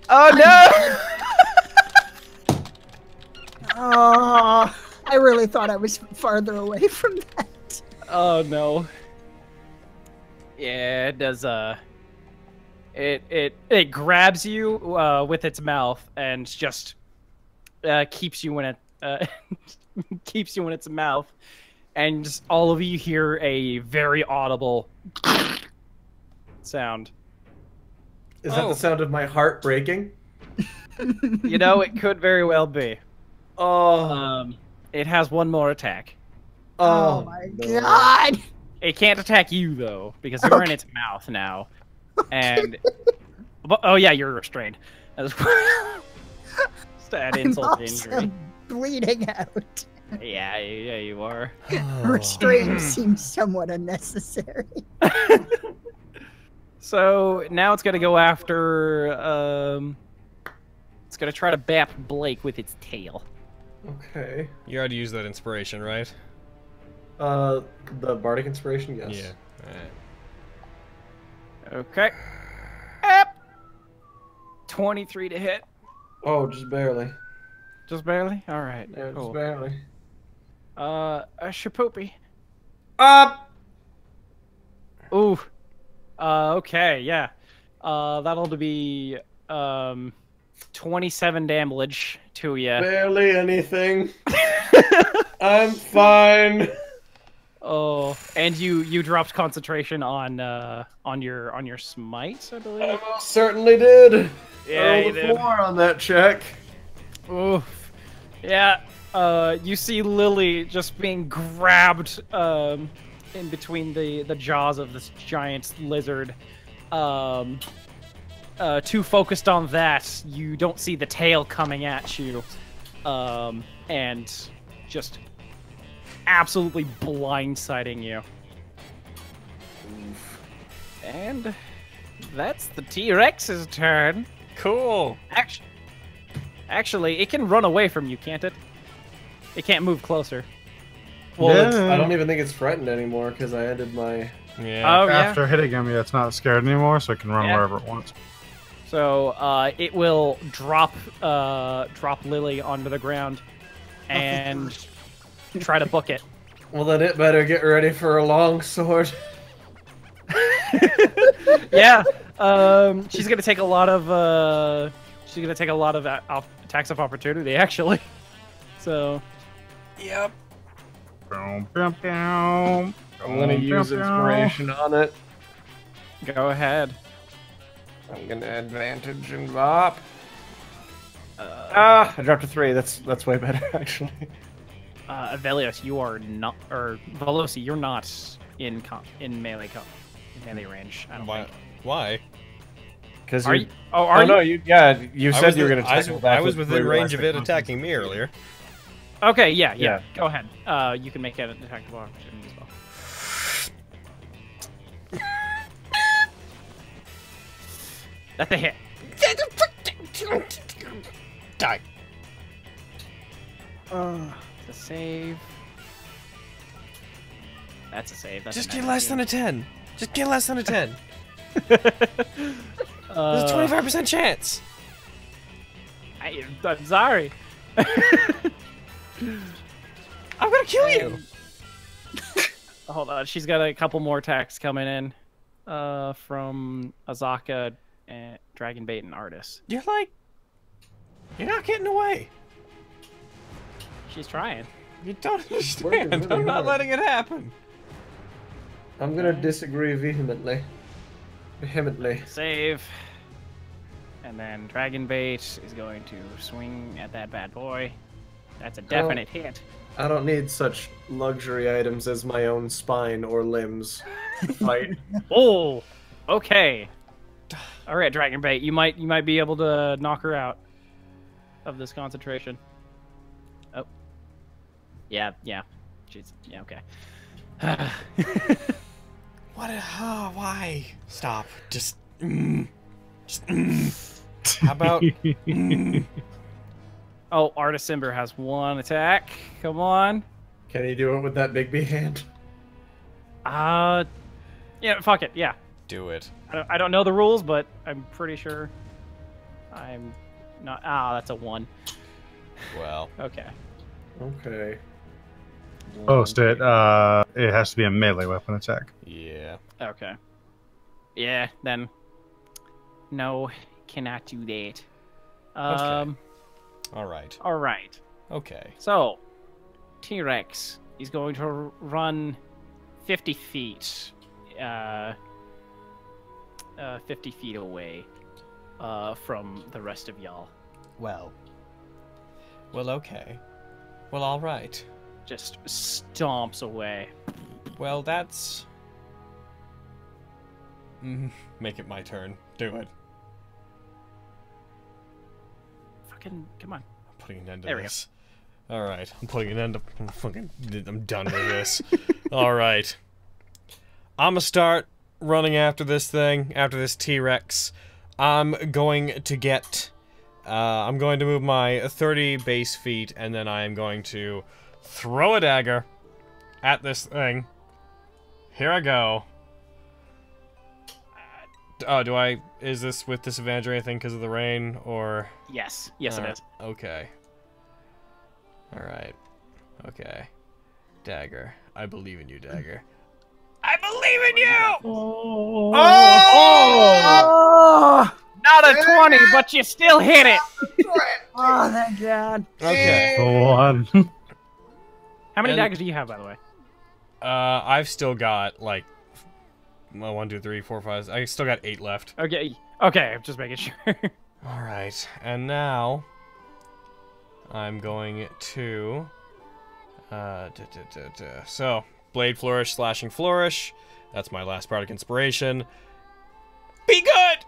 no! Oh, I really thought I was farther away from that. Oh no! Yeah, it does. It grabs you with its mouth and just keeps you in it. Keeps you in its mouth, and just all of you hear a very audible sound. Is that the sound of my heart breaking? You know, it could very well be. Oh. It has one more attack. Oh my god! It can't attack you though, because you're in its mouth now. And oh yeah, you're restrained. As well. Just to add insult to injury. Bleeding out. Yeah, you are. Restraint seems somewhat unnecessary. So now it's gonna go after. It's gonna try to bap Blake with its tail. Okay. You already used that inspiration, right? The bardic inspiration, yes. Yeah. Alright. Okay. Yep. 23 to hit. Oh, just barely. Just barely? Alright. Yeah, Cool. just barely. Shapoopy. Up! Ooh. Okay, yeah. That'll be, 27 damage to you. Barely anything. I'm fine. Oh, and you dropped concentration on your smite, I believe. I most certainly did. Yeah, you rolled a did. 4 on that check. Oof. Yeah. You see Lily just being grabbed in between the jaws of this giant lizard. Too focused on that, you don't see the tail coming at you, and just absolutely blindsiding you. And that's the T-Rex's turn. Cool. Actually, it can run away from you, can't it? It can't move closer. Well, I don't even think it's threatened anymore because I ended my. Yeah. Oh, yeah. After hitting him, yeah, it's not scared anymore, so it can run Yeah. wherever it wants. So it will drop Lily onto the ground and try to book it. Well, then it better get ready for a long sword. Yeah, she's gonna take a lot of attacks of opportunity actually. So Yep. Boom, boom, boom. I'm gonna use inspiration on it. Go ahead. I'm gonna advantage and bop. I dropped a 3. That's way better actually. Avelios, you are not, or Veloci, you're not in melee range. I don't think. Why? Because are you? Oh, are you? No, you said you were gonna tackle that. I was within range of it attacking me earlier. Okay, yeah. Go ahead. You can make an attack of opportunity as well. That's a hit. Die. It's a save. That's a save. That's Just a get less than a 10. Just get less than a 10. There's a 25% chance. I'm sorry. I'm gonna kill you. Hold on, she's got a couple more attacks coming in from Azaka, and Dragonbait, and Artis. You're not getting away. She's trying. You don't understand. I'm not letting it happen. I'm gonna disagree vehemently. Save. And then Dragonbait is going to swing at that bad boy. That's a definite hit. I don't need such luxury items as my own spine or limbs to fight. Oh, okay. All right, Dragonbait, you might be able to knock her out of this concentration. Oh, yeah. She's okay. What? Why? Stop. Just. How about? Oh, Artis Simber has one attack. Come on. Can he do it with that big B hand? Yeah, fuck it. Yeah. Do it. I don't know the rules, but I'm pretty sure I'm not. That's a 1. Well. Okay. Okay. Post it. It has to be a melee weapon attack. Yeah. Okay. Yeah, then. No, cannot do that. Okay. All right. Okay. So, T-Rex is going to run 50 feet. 50 feet away from the rest of y'all. Well, okay. Well, all right. Just stomps away. Well, that's... Make it my turn. Do it. Fucking, come on. I'm putting an end to There we this. All right. I'm putting an end to... I'm done with this. All right. I'm gonna start running after this thing, after this T-Rex. I'm going to get... I'm going to move my 30 base feet, and then I am going to throw a dagger at this thing. Here I go. Do I... Is this with disadvantage or anything because of the rain, or... Yes. Yes, it is. Okay. Alright. Okay. Dagger. I believe in you, Dagger. I believe in you! Oh! Not a 20, but you still hit it! Oh, thank God. Okay. One. How many daggers do you have, by the way? I've still got, like... 1, 2, 3, 4, 5... I still got 8 left. Okay, I'm just making sure. Alright, and now... I'm going to... So, Blade Flourish, Slashing Flourish. That's my last Bardic Inspiration. Be good!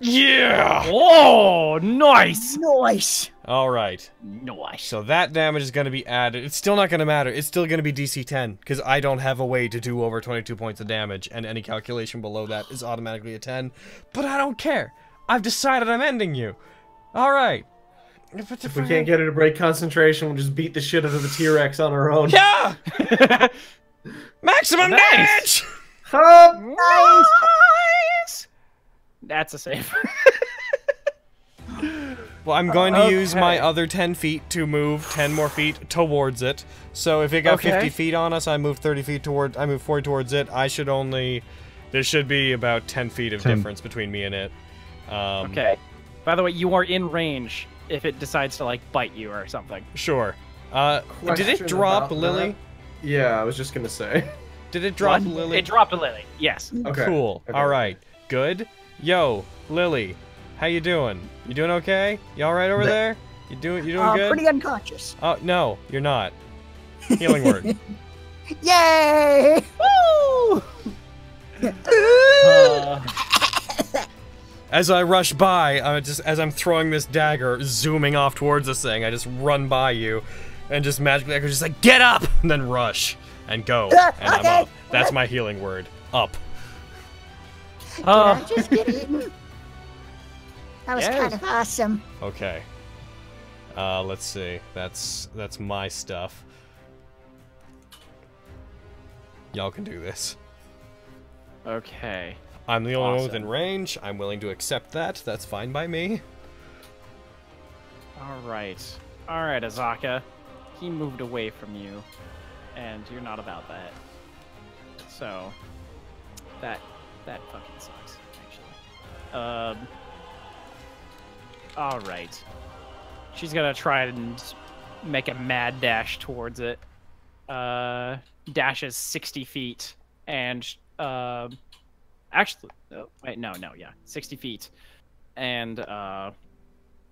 Yeah! Oh, nice! Nice. Alright. Nice. So that damage is going to be added. It's still not going to matter. It's still going to be DC 10, because I don't have a way to do over 22 points of damage, and any calculation below that is automatically a 10. But I don't care. I've decided I'm ending you. Alright. If we can't get her to break concentration, we'll just beat the shit out of the T-Rex on our own. Yeah! Maximum damage! Nice! That's a save. Well, I'm going to use my other 10 feet to move 10 more feet towards it. So if it got 50 feet on us, I move 30 feet toward. I move 40 towards it. I should only. There should be about 10 feet of difference between me and it. Okay. By the way, you are in range if it decides to like bite you or something. Sure. Did it drop Lily? That? Yeah, I was just gonna say. Did it drop What? Lily? It dropped a Lily. Yes. Okay. Cool. Okay. All right. Good. Yo, Lily, how you doing? You doing okay? You all right over there? You doing good? Pretty unconscious. Oh no, you're not. Healing word. Yay! Woo! As I rush by, as I'm throwing this dagger, zooming off towards this thing, I just run by you, and just magically I can just like get up, and then rush and go, and I'm up. That's my healing word. Up. Did I just get eaten? That was Yes. kind of awesome. Okay. Let's see. That's my stuff. Y'all can do this. Okay. I'm the only one Awesome. within range. I'm willing to accept that. That's fine by me. All right, Azaka. He moved away from you, and you're not about that. So that fucking sucks, actually. All right. She's gonna try and make a mad dash towards it. Dashes 60 feet, and actually, oh, wait, no, yeah, 60 feet, and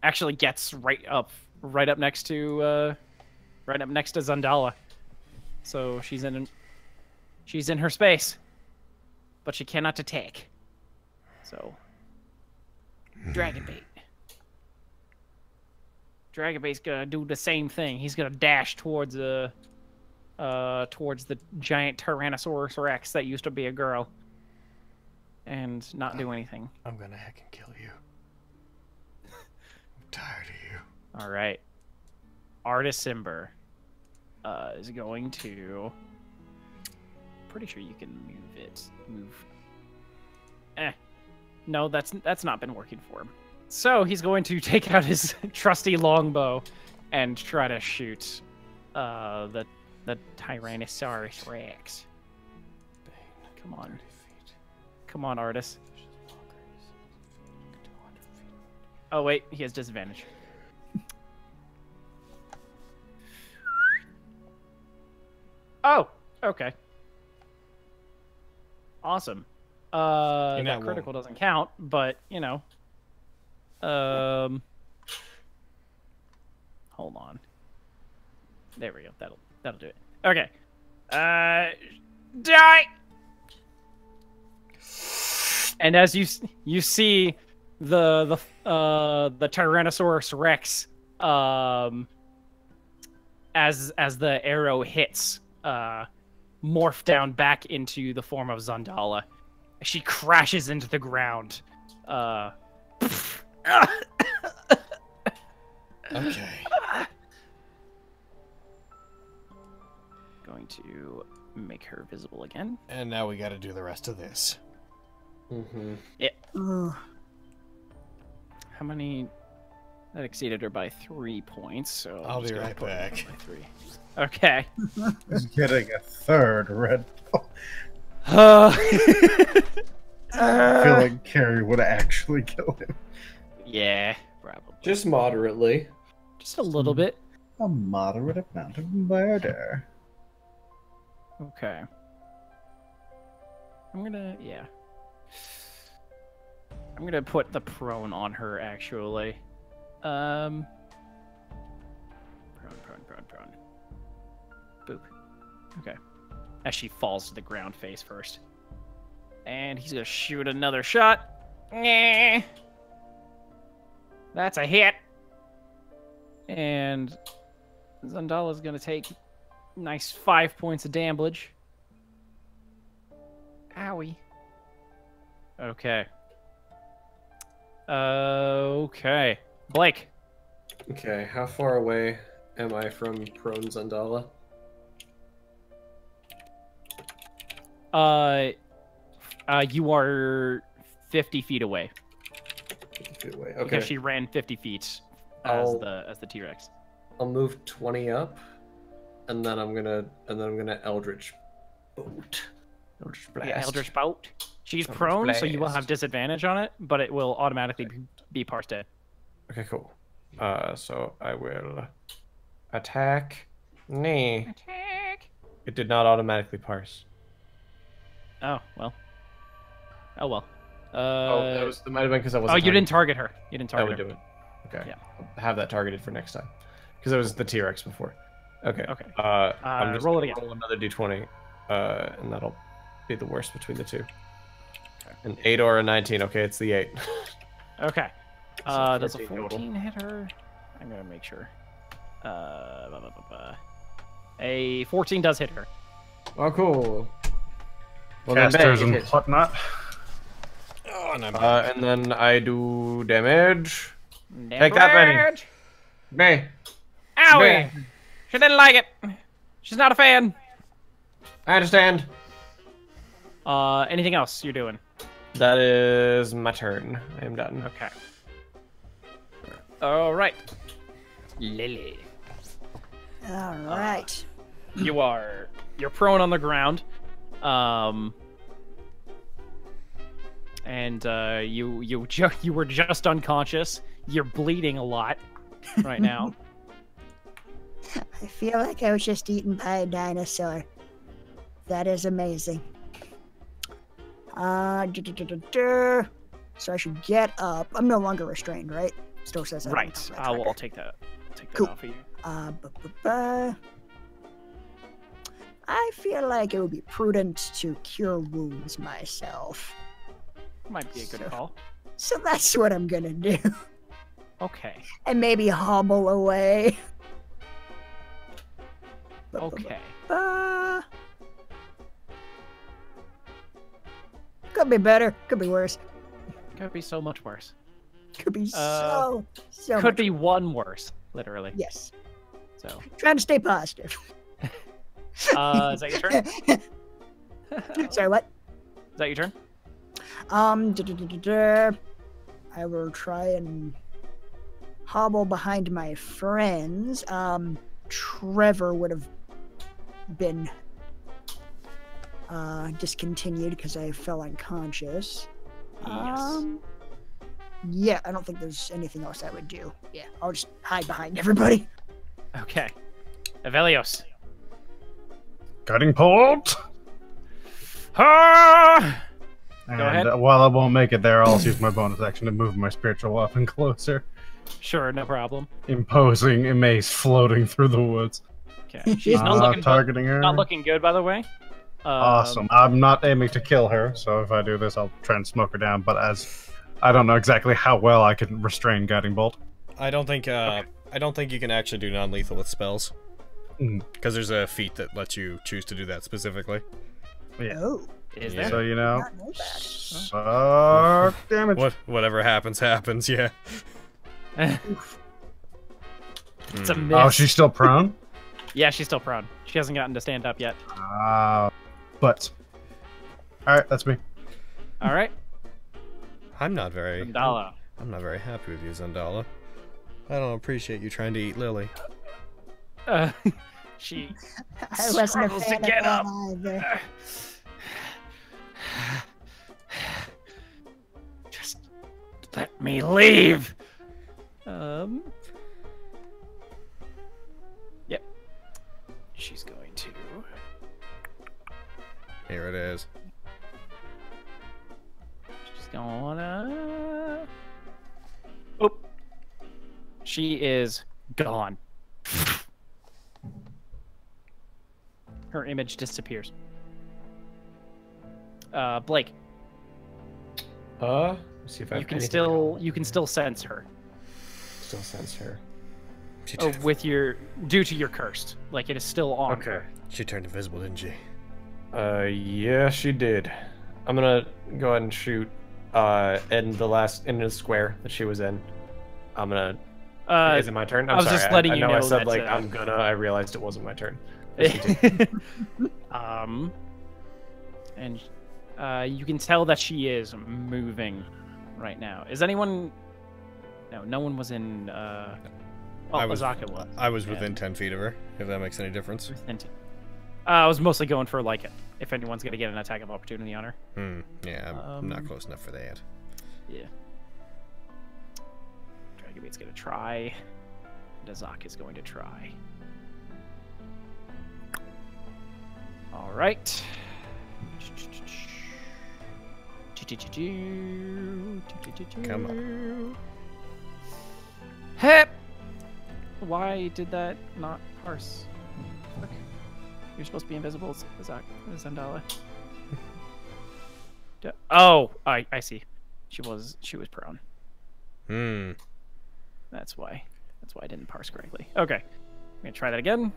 actually gets right up next to Zandala. So she's in her space, but she cannot attack. So Dragon Bait. Dragon Bait's gonna do the same thing. He's gonna dash towards the giant Tyrannosaurus Rex that used to be a girl, and not do anything. I'm gonna heck and kill you. I'm tired of you. All right. Artis Simber is going to. Pretty sure you can move it. No, that's not been working for him. So he's going to take out his trusty longbow and try to shoot the Tyrannosaurus Rex. Come on. Come on, Artis. Oh wait, he has disadvantage. Oh, okay. Awesome. That critical doesn't count, but you know. Hold on. There we go. That'll do it. Okay. Die. And as you see the Tyrannosaurus Rex as the arrow hits morph down back into the form of Zandala. She crashes into the ground. Okay. Going to make her visible again. And now we gotta do the rest of this. Mm-hmm. Yeah. Ugh. How many? That exceeded her by 3 points, so I'll just be gonna right put her back. down by 3. Okay. He's getting a third red ball. I feel like Carrie would actually kill him. Yeah, probably. Just moderately. Just a little bit. A moderate amount of murder. Okay. I'm gonna put the prone on her, actually. Prone. Boop. Okay. As she falls to the ground face first. And he's gonna shoot another shot. Nyeh. That's a hit. And Zandala's gonna take nice 5 points of damage. Owie. Okay. Okay. Blake. Okay, how far away am I from prone Zandala? You are 50 feet away. 50 feet away. Okay. Because she ran 50 feet as the T-Rex. I'll move 20 up, and then I'm gonna Eldritch Bolt. Eldritch Blast. Yeah, Eldritch Bolt. She's prone, so you will have disadvantage on it, but it will automatically be parse dead. Okay, cool. So I will attack Nee. Attack. It did not automatically parse. Oh well. Oh well. That might have been because I wasn't. Oh, you didn't target her. You didn't That target would her. do it. Okay. Yeah. I'll have that targeted for next time. Because it was the T-Rex before. Okay. Okay. I'm just roll it gonna again. roll another d20, and that'll be the worst between the two. Okay. An 8 or a 19. Okay, it's the 8. Okay. So Does a 14 total. 14 hit her? I'm gonna make sure. A 14 does hit her. Oh, cool. Well, Casters then and bang, it hit. whatnot. Oh, and I'm And then I do damage. Take that, Benny. May. Owie! She didn't like it. She's not a fan. I understand. Anything else you're doing? That is my turn. I am done. Okay. All right. Lily. All right. You're prone on the ground. And you were just unconscious. You're bleeding a lot right now. I feel like I was just eaten by a dinosaur. That is amazing. So I should get up. I'm no longer restrained, right? Still says that. Right. I'll take that. Take that Cool. off of you. I feel like it would be prudent to cure wounds myself. Might be a good call. So that's what I'm gonna do. Okay. And maybe hobble away. Okay. Could be better. Could be worse. Could be so much worse. Could be so Could much be one worse, literally. Yes. So. Trying to stay positive. Is that your turn? Sorry, what? Is that your turn? I will try and hobble behind my friends. Trevor would have been discontinued because I fell unconscious. Yes. Yeah, I don't think there's anything else I would do. Yeah, I'll just hide behind everybody. Okay. Avelios. Guiding bolt. Ah! And ahead. While I won't make it there, I'll use my bonus action to move my spiritual weapon closer, Sure, no problem. imposing a mace floating through the woods. Okay. She's not looking targeting her. Not looking good, by the way. Awesome. I'm not aiming to kill her, so if I do this, I'll try and smoke her down. But as I don't know exactly how well I can restrain guiding bolt. I don't think you can actually do non-lethal with spells. Because there's a feat that lets you choose to do that specifically. Yeah. Oh, Is Yeah. there? So you know, not know that. suck damage. Whatever happens, yeah. It's a miss. Oh, she's still prone. Yeah, she's still prone. She hasn't gotten to stand up yet. But all right, that's me. All right. I'm not very Zandala. happy with you, Zandala. I don't appreciate you trying to eat Lily. She I wasn't a struggles fan to get of that up. either. Just let me leave. Yep. She's going to. Here it is. She's gonna. Oh. She is gone. Her image disappears. Blake. Let's see if I You can still sense her. Still sense her. With your due to your cursed, like it is still on. Okay. She turned invisible, didn't she? Yeah, she did. I'm gonna go ahead and shoot in the square that she was in. I'm gonna. Is it my turn? I was just letting you know I said that, like I'm gonna. I realized it wasn't my turn. And you can tell that she is moving right now. Is anyone? No one was in. Well, Azaka was. I was within 10 feet of her. If that makes any difference. I was mostly going for like if anyone's gonna get an attack of opportunity on her. Yeah, I'm not close enough for that. Yeah. Dragonbait's gonna try. Azaka is going to try. right. Come on. Hep. Why did that not parse? Look. You're supposed to be invisible, Zandala. Oh, I see. She was prone. Hmm. That's why I didn't parse correctly. Okay. I'm gonna try that again.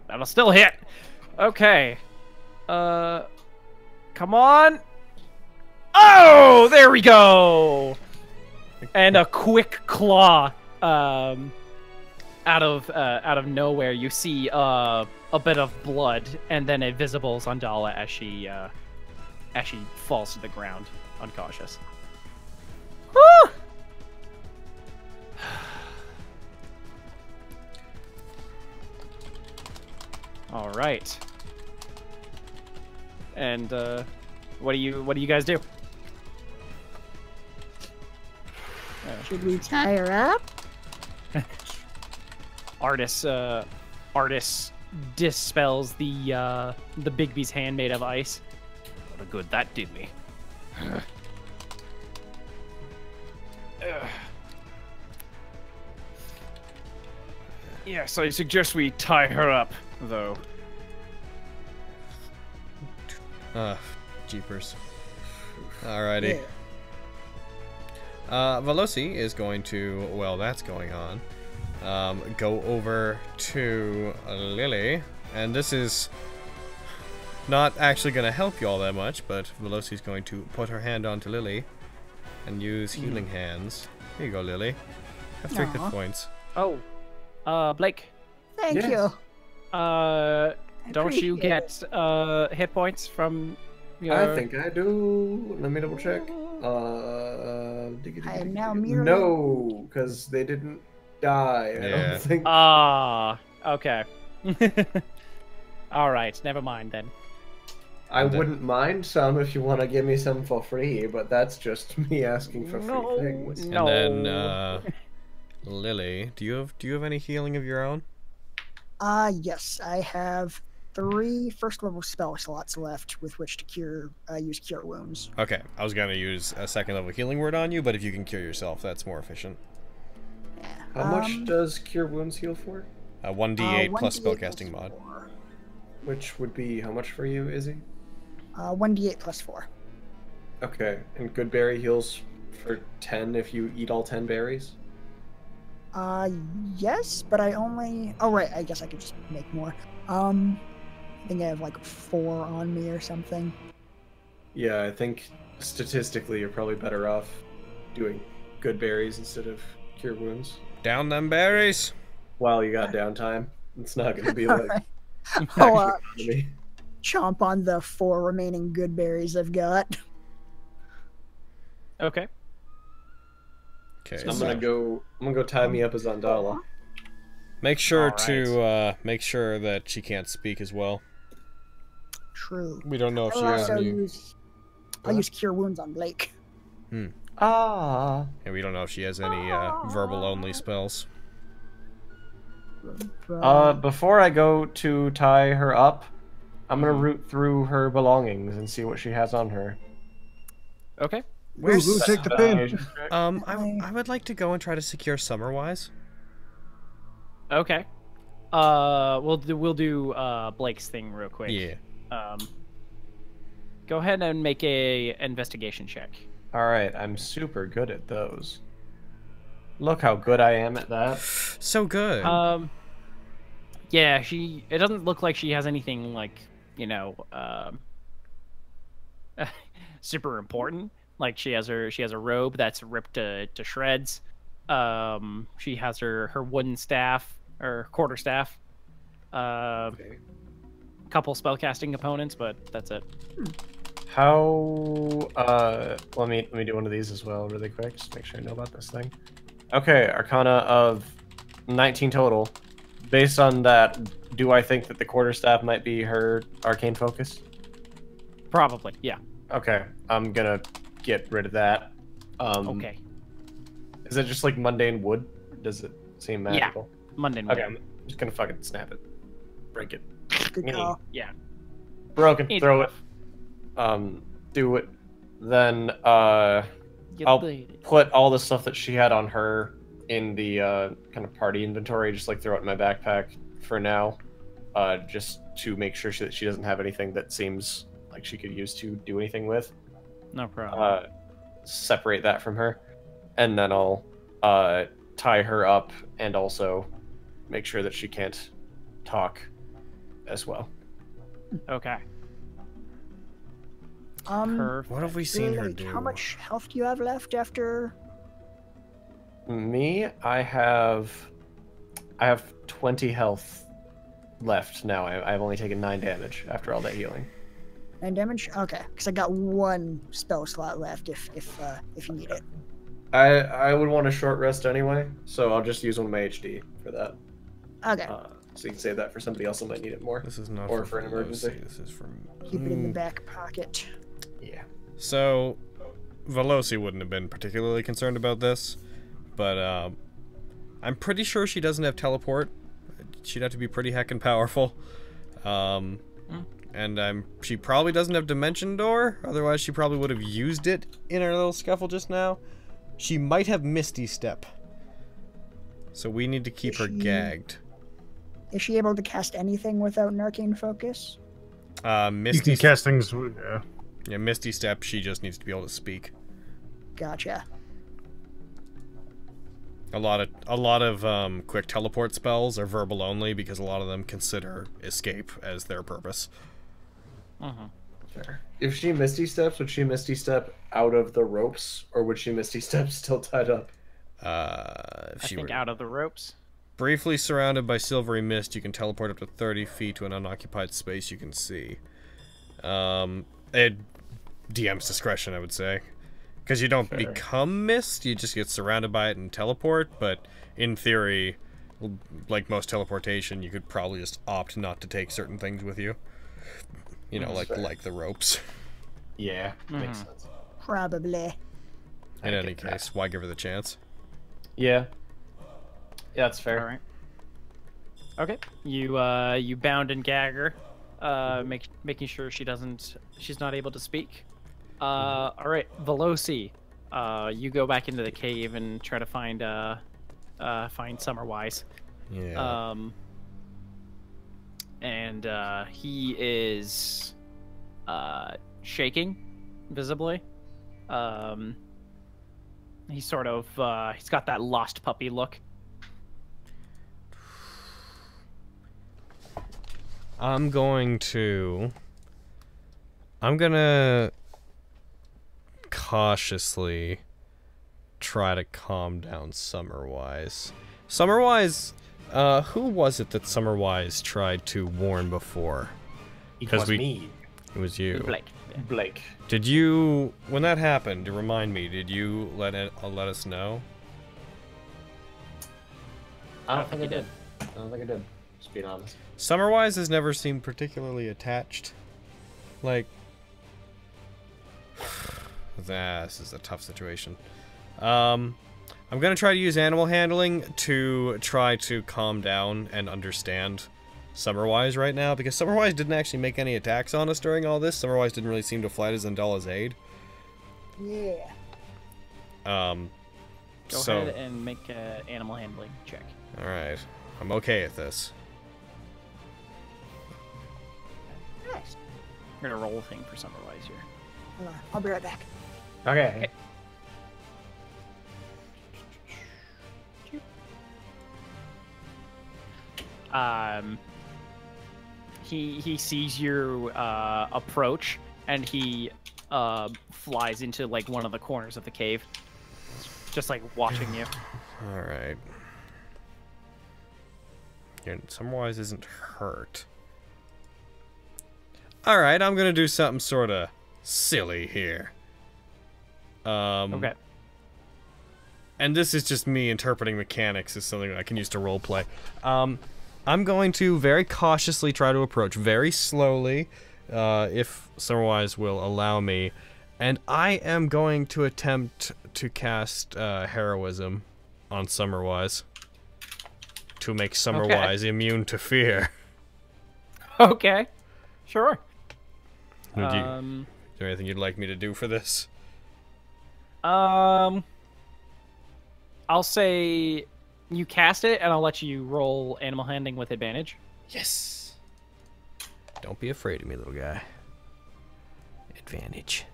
That'll still hit. Okay. Come on. Oh, there we go. And a quick claw. Out of nowhere, you see a bit of blood, and then a visible Zandala as she falls to the ground, unconscious. Woo! All right. And what do you guys do? Should we tie her up? Artis dispels the Bigby's hand made of ice. What a good that did me. Yes, I suggest we tie her up, though. Jeepers. Alrighty. Veloci is going to, while that's going on, go over to Lily, and this is not actually going to help you all that much, but Veloci's going to put her hand onto Lily and use healing hands. Here you go, Lily. Have 3 hit points. Oh, Blake. Thank you. Don't you get hit points from your... I think I do. Let me double check. I am now merely... No, because they didn't die. I don't think. Okay. All right, never mind then. I wouldn't mind some if you want to give me some for free, but that's just me asking for free things. No. And then, Lily, do you have any healing of your own? Yes, I have 3 first-level spell slots left with which to use Cure Wounds. Okay, I was gonna use a 2nd-level healing word on you, but if you can cure yourself, that's more efficient. Yeah. How much does Cure Wounds heal for? 1d8 plus spellcasting mod. Which would be how much for you, Izzy? 1d8 plus 4. Okay, and Good Berry heals for 10 if you eat all 10 berries? Yes, but I only... Oh, right, I guess I could just make more. I think I have like 4 on me or something. Yeah, I think statistically you're probably better off doing Good Berries instead of Cure Wounds. Down them berries! While you got downtime. It's not going to be like... Right. I'll chomp on the 4 remaining good berries I've got. Okay. Okay. So I'm gonna go tie me up as Zandala. Make sure to make sure that she can't speak as well. True. We don't know if she has any. I'll use Cure Wounds on Blake. And we don't know if she has any verbal only spells. Before I go to tie her up, I'm gonna root through her belongings and see what she has on her. Okay. Who take the pin? I would like to go and try to secure Summerwise. Okay. We'll do Blake's thing real quick. Yeah. Go ahead and make a investigation check. All right, I'm super good at those. Look how good I am at that. So good. Yeah, it doesn't look like she has anything like, you know, super important. Like she has a robe that's ripped to shreds. She has her wooden staff or quarter staff. Couple spellcasting components, but that's it. How? Let me do one of these as well, really quick, just make sure I know about this thing. Okay, Arcana of 19 total. Based on that, do I think that the quarterstaff might be her arcane focus? Probably, yeah. Okay, I'm gonna get rid of that. Okay. Is it just like mundane wood? Does it seem magical? Yeah, mundane wood. Okay, I'm just gonna fucking snap it. break it. Good call. Yeah. Broken. Either Throw way. it. Do it. Then You I'll did it. put all the stuff that she had on her in the kind of party inventory. Just like throw it in my backpack for now, just to make sure that she doesn't have anything that seems like she could use to do anything with. No problem. Separate that from her, and then I'll tie her up and also make sure that she can't talk as well. Okay. Perfect. What have we seen her Lily, do? How much health do you have left after? Me, I have 20 health left now. I've only taken 9 damage after all that healing. 9 damage? Okay, because I got 1 spell slot left if you need it. I would want a short rest anyway, so I'll just use one of my HD for that. Okay. So you can save that for somebody else who might need it more. This is not or for an Veloci, emergency. This is from. Keep it in the back pocket. Yeah. So, Veloci wouldn't have been particularly concerned about this, but I'm pretty sure she doesn't have teleport. She'd have to be pretty heckin' powerful. And she probably doesn't have Dimension Door, otherwise she probably would have used it in our little scuffle just now. She might have Misty Step. So we need to keep her gagged. Is she able to cast anything without an arcane focus? Misty You can cast things. Yeah, Misty Step, she just needs to be able to speak. Gotcha. A lot of quick teleport spells are verbal only because a lot of them consider escape as their purpose. Fair. If she Misty Steps, would she Misty Step out of the ropes, or would she Misty Step still tied up? I think out of the ropes. Briefly surrounded by silvery mist, you can teleport up to 30 feet to an unoccupied space you can see. DM's discretion, I would say. Because you don't become mist, you just get surrounded by it and teleport, but in theory, like most teleportation, you could probably just opt not to take certain things with you. You know, like the ropes. Yeah, makes sense. Probably. In any case, why give her the chance? Yeah. Yeah, that's fair. All right. Okay. You bound and gag her, making sure she's not able to speak. All right, Veloci, you go back into the cave and try to find Summerwise. Yeah. And he is shaking visibly. He's sort of he's got that lost puppy look. I'm gonna cautiously try to calm down Summerwise. Summerwise, who was it that Summerwise tried to warn before? It was me. It was you. Blake. Did you, when that happened, to remind me, did you let us know? I don't think I did. Just being honest. Summerwise has never seemed particularly attached. Like, this is a tough situation. I'm gonna try to use animal handling to try to calm down and understand Summerwise right now, because Summerwise didn't actually make any attacks on us during all this. Summerwise didn't really seem to fly to Zendala's aid. Yeah. Go ahead and make an animal handling check. Alright. I'm okay at this. Nice. We're gonna roll a thing for Summerwise here. Hold on, I'll be right back. Okay. He sees your approach, and he flies into like one of the corners of the cave, just like watching you. All right. Summerwise isn't hurt. All right, I'm gonna do something sort of silly here. Okay. And this is just me interpreting mechanics as something I can use to roleplay. I'm going to very cautiously try to approach, very slowly, if Summerwise will allow me, and I am going to attempt to cast Heroism on Summerwise to make Summerwise immune to fear. Okay. Sure. Is there anything you'd like me to do for this? I'll say you cast it, and I'll let you roll animal handling with advantage. Yes. Don't be afraid of me, little guy. Advantage.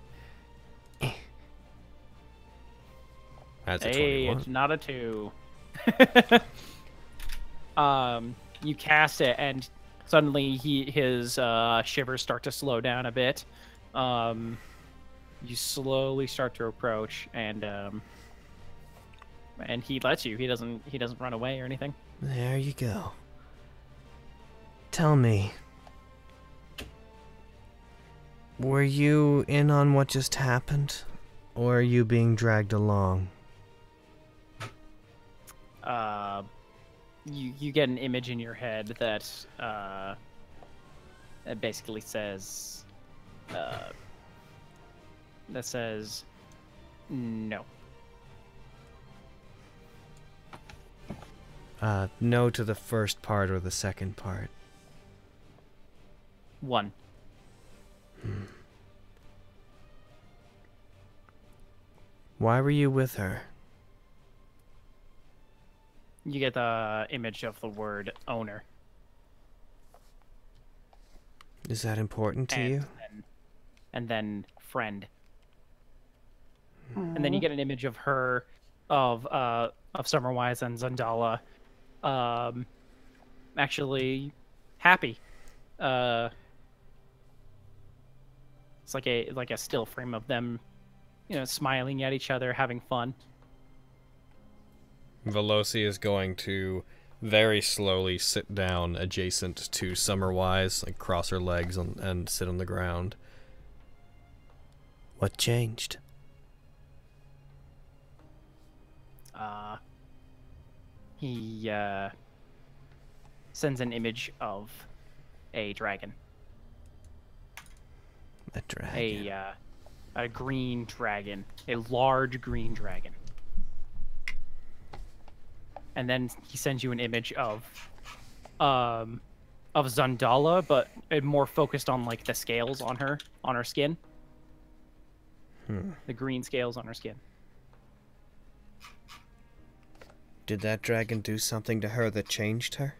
That's a 21. It's not a 2. You cast it, and suddenly his shivers start to slow down a bit. You slowly start to approach, and he lets you. He doesn't run away or anything. There you go. Tell me, were you in on what just happened, or are you being dragged along? You get an image in your head that basically says no. No to the first part or the second part? 1. Why were you with her? You get the image of the word owner. Is that important to you? And then friend. And then you get an image of her, of Summerwise and Zandala, actually happy. It's like a still frame of them, smiling at each other, having fun. Veloci is going to very slowly sit down adjacent to Summerwise, like cross her legs and sit on the ground. What changed? He sends an image of a dragon. A dragon. A green dragon, a large green dragon. And then he sends you an image of Zandala, but more focused on like the scales on her skin. The green scales on her skin. Did that dragon do something to her that changed her?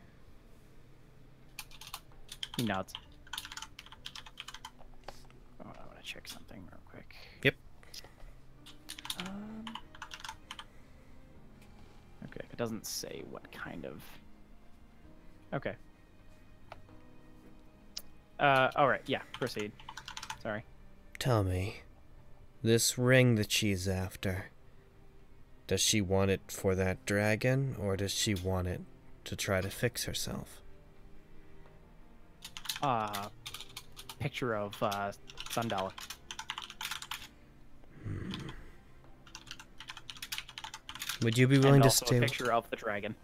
He nods. Oh, I want to check something real quick. Yep. Okay, it doesn't say what kind of... Okay. Alright, yeah, proceed. Sorry. Tell me, this ring that she's after, does she want it for that dragon, or does she want it to try to fix herself? Picture of Zandala. Would you be willing to stay? A picture of the dragon.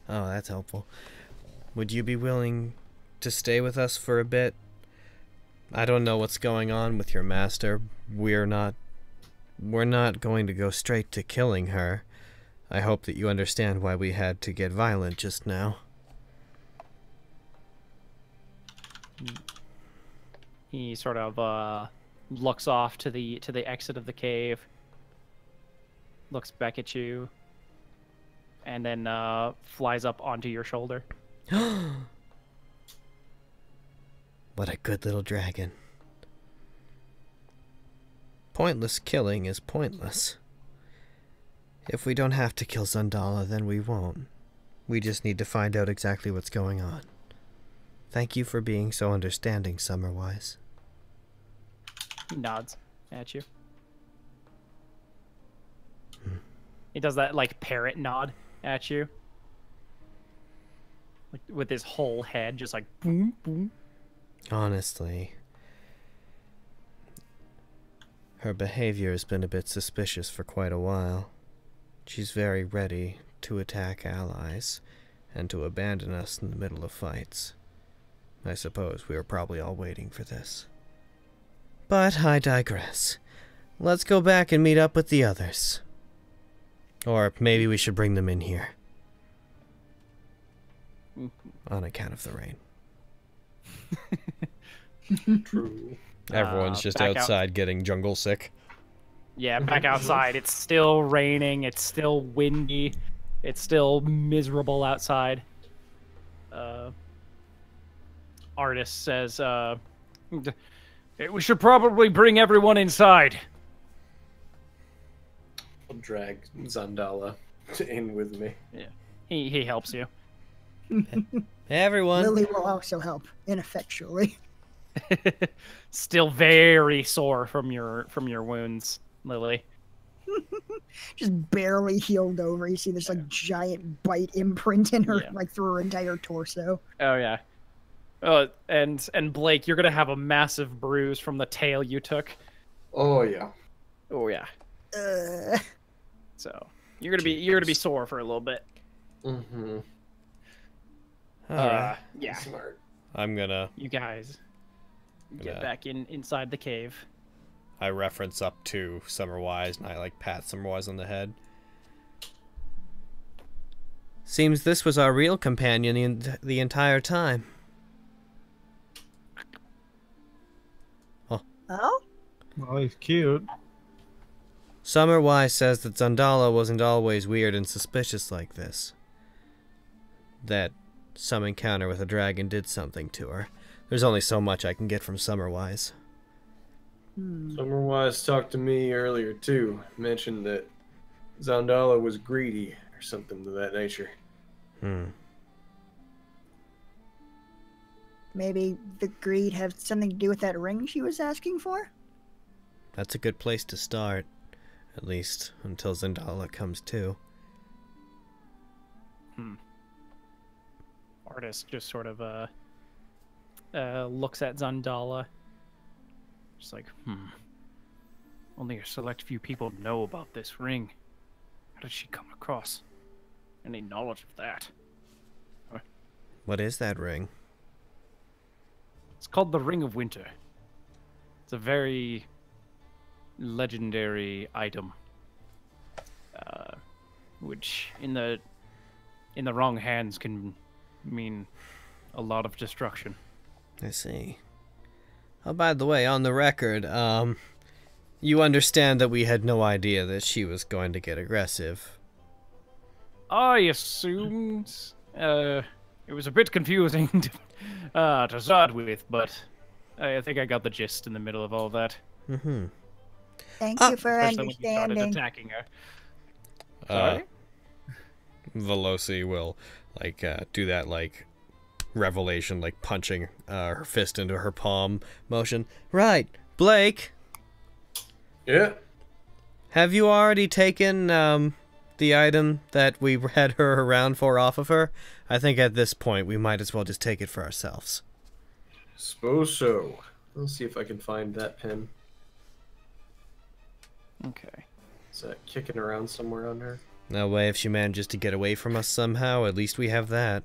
Oh, that's helpful. Would you be willing to stay with us for a bit? I don't know what's going on with your master. We're not going to go straight to killing her. I hope that you understand why we had to get violent just now. He sort of looks off to the exit of the cave, looks back at you, and then flies up onto your shoulder. What a good little dragon. Pointless killing is pointless. If we don't have to kill Zandala, then we won't. We just need to find out exactly what's going on. Thank you for being so understanding, Summerwise. He nods at you. He does that, like, parrot nod at you. Like, with his whole head just like, boom, boom. Honestly, her behavior has been a bit suspicious for quite a while. She's very ready to attack allies and to abandon us in the middle of fights. I suppose we were probably all waiting for this. But I digress. Let's go back and meet up with the others. Or maybe we should bring them in here. On account of the rain. True. Everyone's just back outside getting jungle sick. Yeah, back outside. It's still raining. It's still windy. It's still miserable outside. Artist says, we should probably bring everyone inside. I'll drag Zandala in with me. Yeah, he helps you. Hey, everyone. Lily will also help, ineffectually. Still very sore from your wounds, Lily. Just barely healed over. You see this like giant bite imprint in her, like through her entire torso. Oh yeah. And Blake, you're gonna have a massive bruise from the tail you took. Oh yeah. Oh yeah. So you're gonna be sore for a little bit. Mm-hmm. Yeah. Smart. I'm gonna. You guys get back inside the cave. I reference up to Summerwise and I like pat Summerwise on the head. Seems this was our real companion the entire time. Oh? Well, he's cute. Summerwise says that Zandala wasn't always weird and suspicious like this. That some encounter with a dragon did something to her. There's only so much I can get from Summerwise. Summerwise talked to me earlier too. Mentioned that Zandala was greedy or something of that nature. Maybe the greed had something to do with that ring she was asking for? That's a good place to start. At least until Zandala comes to. Artist just sort of looks at Zandala. Just like, only a select few people know about this ring. How did she come across any knowledge of that? What is that ring? It's called the Ring of Winter. It's a very legendary item, which in the wrong hands can mean a lot of destruction. I see. Oh, by the way, on the record, you understand that we had no idea that she was going to get aggressive. I assumed it was a bit confusing to start with, but I think I got the gist in the middle of all that. Thank you for Especially when you started understanding. attacking her. Sorry? Veloci will do that revelation, punching her fist into her palm motion. Right, Blake. Yeah. Have you already taken the item that we had her around for off of her? I think at this point we might as well just take it for ourselves. Suppose so. Let's see if I can find that pin. Okay. Is that kicking around somewhere on her? That way, if she manages to get away from us somehow, at least we have that.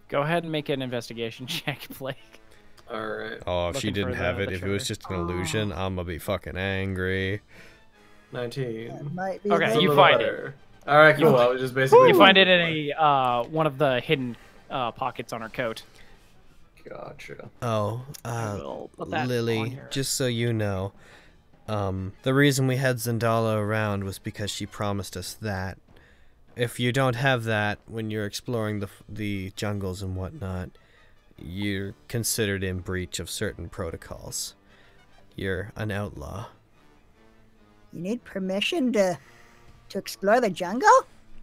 Go ahead and make an investigation check, Blake. Alright. Oh, if she Looking didn't for have the it, if it was just an illusion, I'm gonna be fucking angry. 19. Might be Okay, the- you find it. Alright, cool. I was just basically... You find it in a one of the hidden pockets on her coat. Gotcha. Oh, will put that on Lily, here. just so you know, the reason we had Zandala around was because she promised us that. If you don't have that when you're exploring the jungles and whatnot, you're considered in breach of certain protocols. You're an outlaw. You need permission to explore the jungle?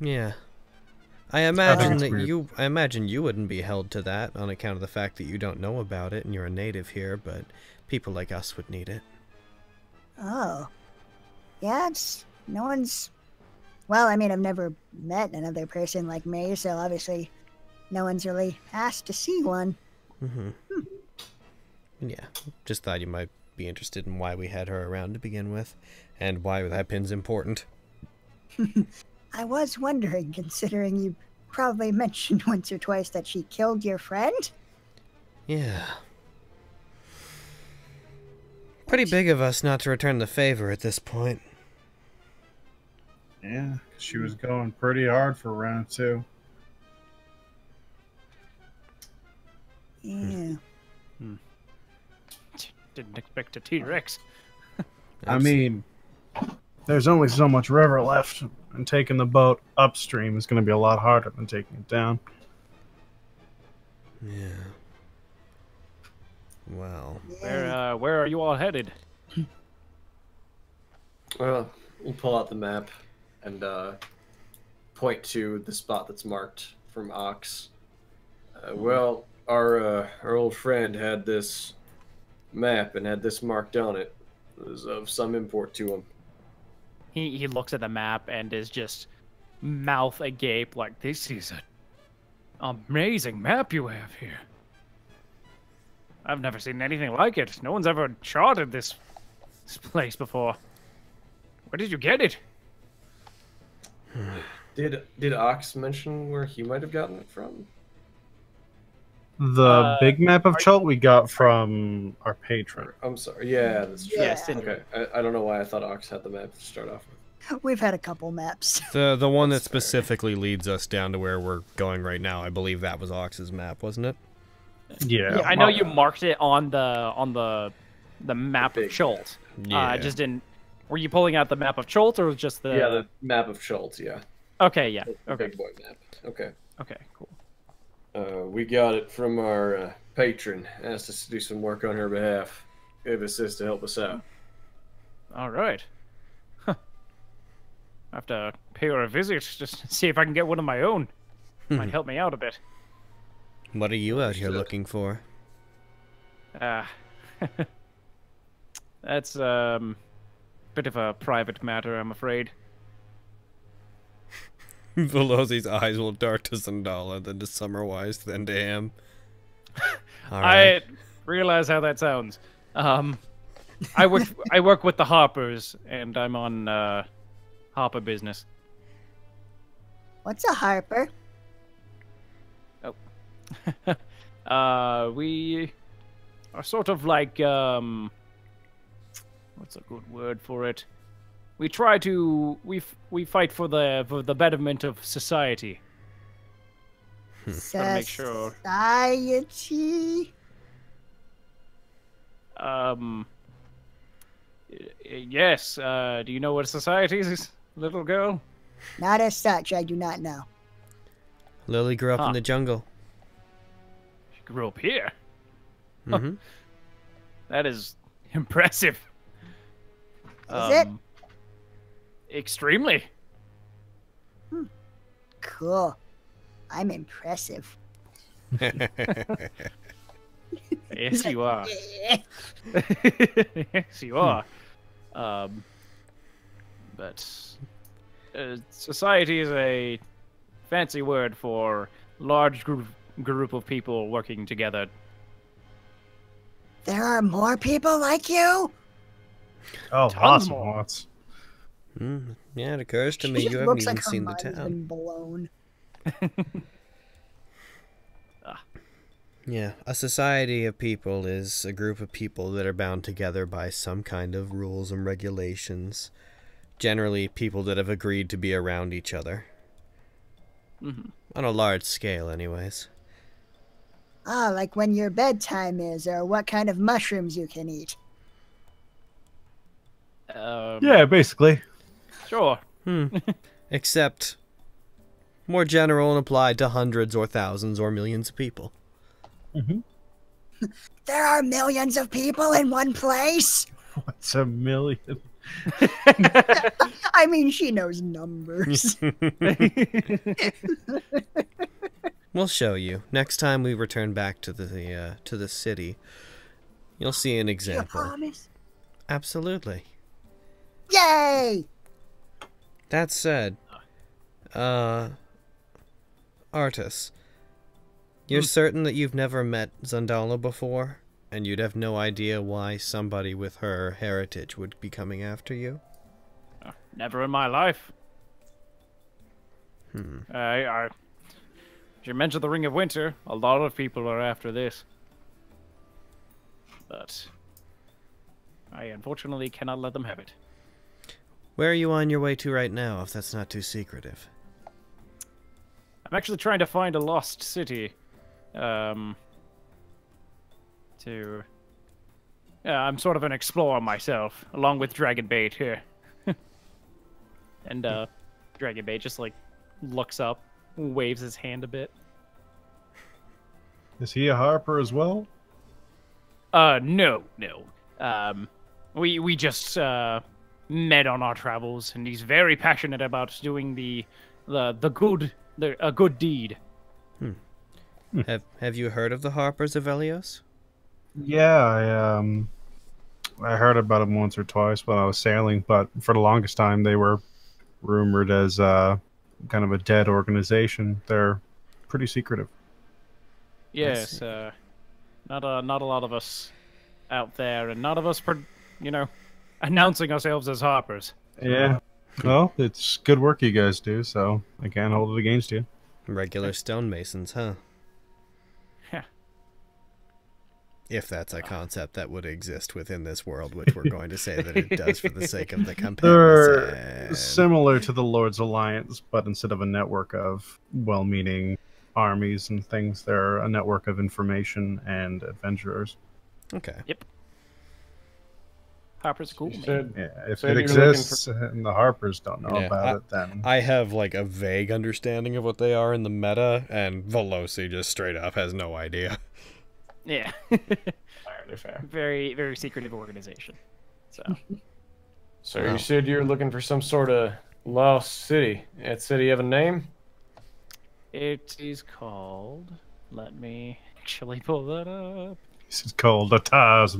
Yeah. I imagine it's that weird. I imagine you wouldn't be held to that on account of the fact that you don't know about it and you're a native here, but people like us would need it. Oh. Yeah, no one's... Well, I mean, I've never met another person like me, so obviously no one's really asked to see one. Yeah, just thought you might be interested in why we had her around to begin with, and why that pin's important. I was wondering, considering you probably mentioned once or twice that she killed your friend? Yeah. Pretty big of us not to return the favor at this point. Yeah, 'cause she was going pretty hard for round 2. Yeah. Didn't expect a T-Rex. I mean, there's only so much river left, and taking the boat upstream is going to be a lot harder than taking it down. Yeah. Well. Where are you all headed? Well, we'll pull out the map and point to the spot that's marked from Ox. Well, our old friend had this map and had this marked on it. It was of some import to him. He looks at the map and is just mouth agape like, this is an amazing map you have here. I've never seen anything like it. No one's ever charted this place before. Where did you get it? Did Ox mention where he might have gotten it from? The big map of Chult we got from our patron. I'm sorry. Yeah, that's true. Yes. Okay. I don't know why I thought Ox had the map to start off with. We've had a couple maps. The one that specifically leads us down to where we're going right now, I believe that was Ox's map, wasn't it? Yeah. I know you marked it on the map of Chult. Yeah. I just didn't. Were you pulling out the map of Chult or just the? Yeah, the map of Chult. Yeah. Okay. Yeah. The Okay. big boy map. Okay. Okay. Cool. We got it from our patron. Asked us to do some work on her behalf. Gave us this to help us out. All right. Huh. I have to pay her a visit just to see if I can get one of my own. Might help me out a bit. What are you out here looking for? That's bit of a private matter, I'm afraid. Veloci's eyes will dart to Zandala, then to Summerwise, then to him. All I right. realize how that sounds. I work with the Harpers, and I'm on Harper business. What's a Harper? We are sort of like what's a good word for it? We try to we fight for the betterment of society. Gotta make sure. Society. Yes. Do you know what society is, little girl? Not as such. I do not know. Lily grew up in the jungle. She grew up here. Mm-hmm. That is impressive. Is it? Extremely. Cool. I'm impressive. Yes, you are. Yes, you are. But society is a fancy word for large group of people working together. There are more people like you? Oh, Tons lots and more. lots. Yeah, it occurs to me She you just haven't looks even like her seen the mind's town. been blown. Yeah, a society of people is a group of people that are bound together by some kind of rules and regulations. Generally, people that have agreed to be around each other. Mm-hmm. On a large scale, anyways. Ah, like when your bedtime is, or what kind of mushrooms you can eat. Yeah, basically. Sure. Except more general and applied to hundreds or thousands or millions of people. There are millions of people in one place? What's a million? I mean, she knows numbers. We'll show you. Next time we return back to the city, you'll see an You example. promise? Absolutely. Yay! That said, Artis, you're certain that you've never met Zandala before, and you'd have no idea why somebody with her heritage would be coming after you? Never in my life. You mentioned the Ring of Winter. A lot of people are after this. But I unfortunately cannot let them have it. Where are you on your way to right now, if that's not too secretive? I'm actually trying to find a lost city. It's to... I'm sort of an explorer myself, along with Dragonbait here. And Dragonbait just like looks up, waves his hand a bit. Is he a harper as well? No. We just met on our travels, and he's very passionate about doing a good deed. Have you heard of the Harpers of Elios? Yeah, I heard about them once or twice when I was sailing, but for the longest time they were rumored as kind of a dead organization. They're pretty secretive. Yes, not a lot of us out there, and none of us, announcing ourselves as Harpers. Yeah. Well, it's good work you guys do, so I can't hold it against you. Regular stonemasons, huh? Yeah. If that's a concept that would exist within this world, which we're going to say that it does for the sake of the campaign. They're similar to the Lord's Alliance, but instead of a network of well-meaning armies and things, they're a network of information and adventurers. Okay. Yep. Harper's cool, man. Yeah, if it exists and the Harpers don't know about it, then... I have, like, a vague understanding of what they are in the meta, and Veloci just straight up has no idea. Yeah. Entirely fair. Very, very secretive organization. So you said you're looking for some sort of lost city. That city have a name? It is called... Let me actually pull that up. This is called a Taz.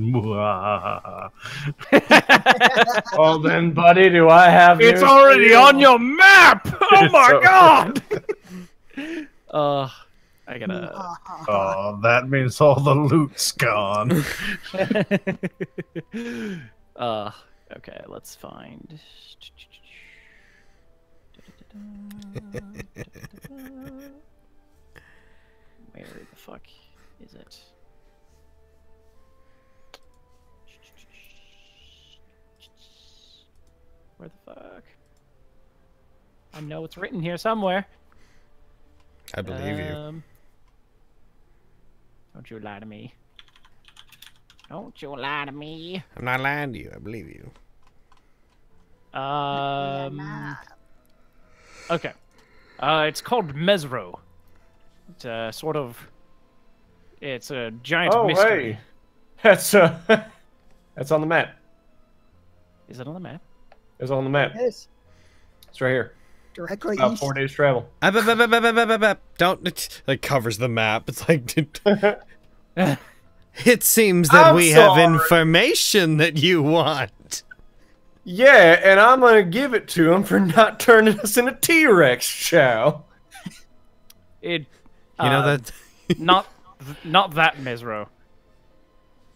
Well then, buddy, do I have It's already on your map! Oh my god! I gotta... Oh, that means all the loot's gone. Okay, let's find... Where the fuck is it? Where the fuck? I know it's written here somewhere. I believe you. Don't you lie to me. Don't you lie to me. I'm not lying to you. I believe you. Okay. It's called Mesro. It's a sort of... It's a giant mystery. Hey. That's that's on the map. Is it on the map? It's on the map. It is. It's right here. Directly About east. 4 days travel. Don't, like, covers the map. It's like... It seems that I'm we have sorry. information that you want. Yeah, and I'm gonna give it to him for not turning us into T-Rex, chow. It... You know that... not that Mesro.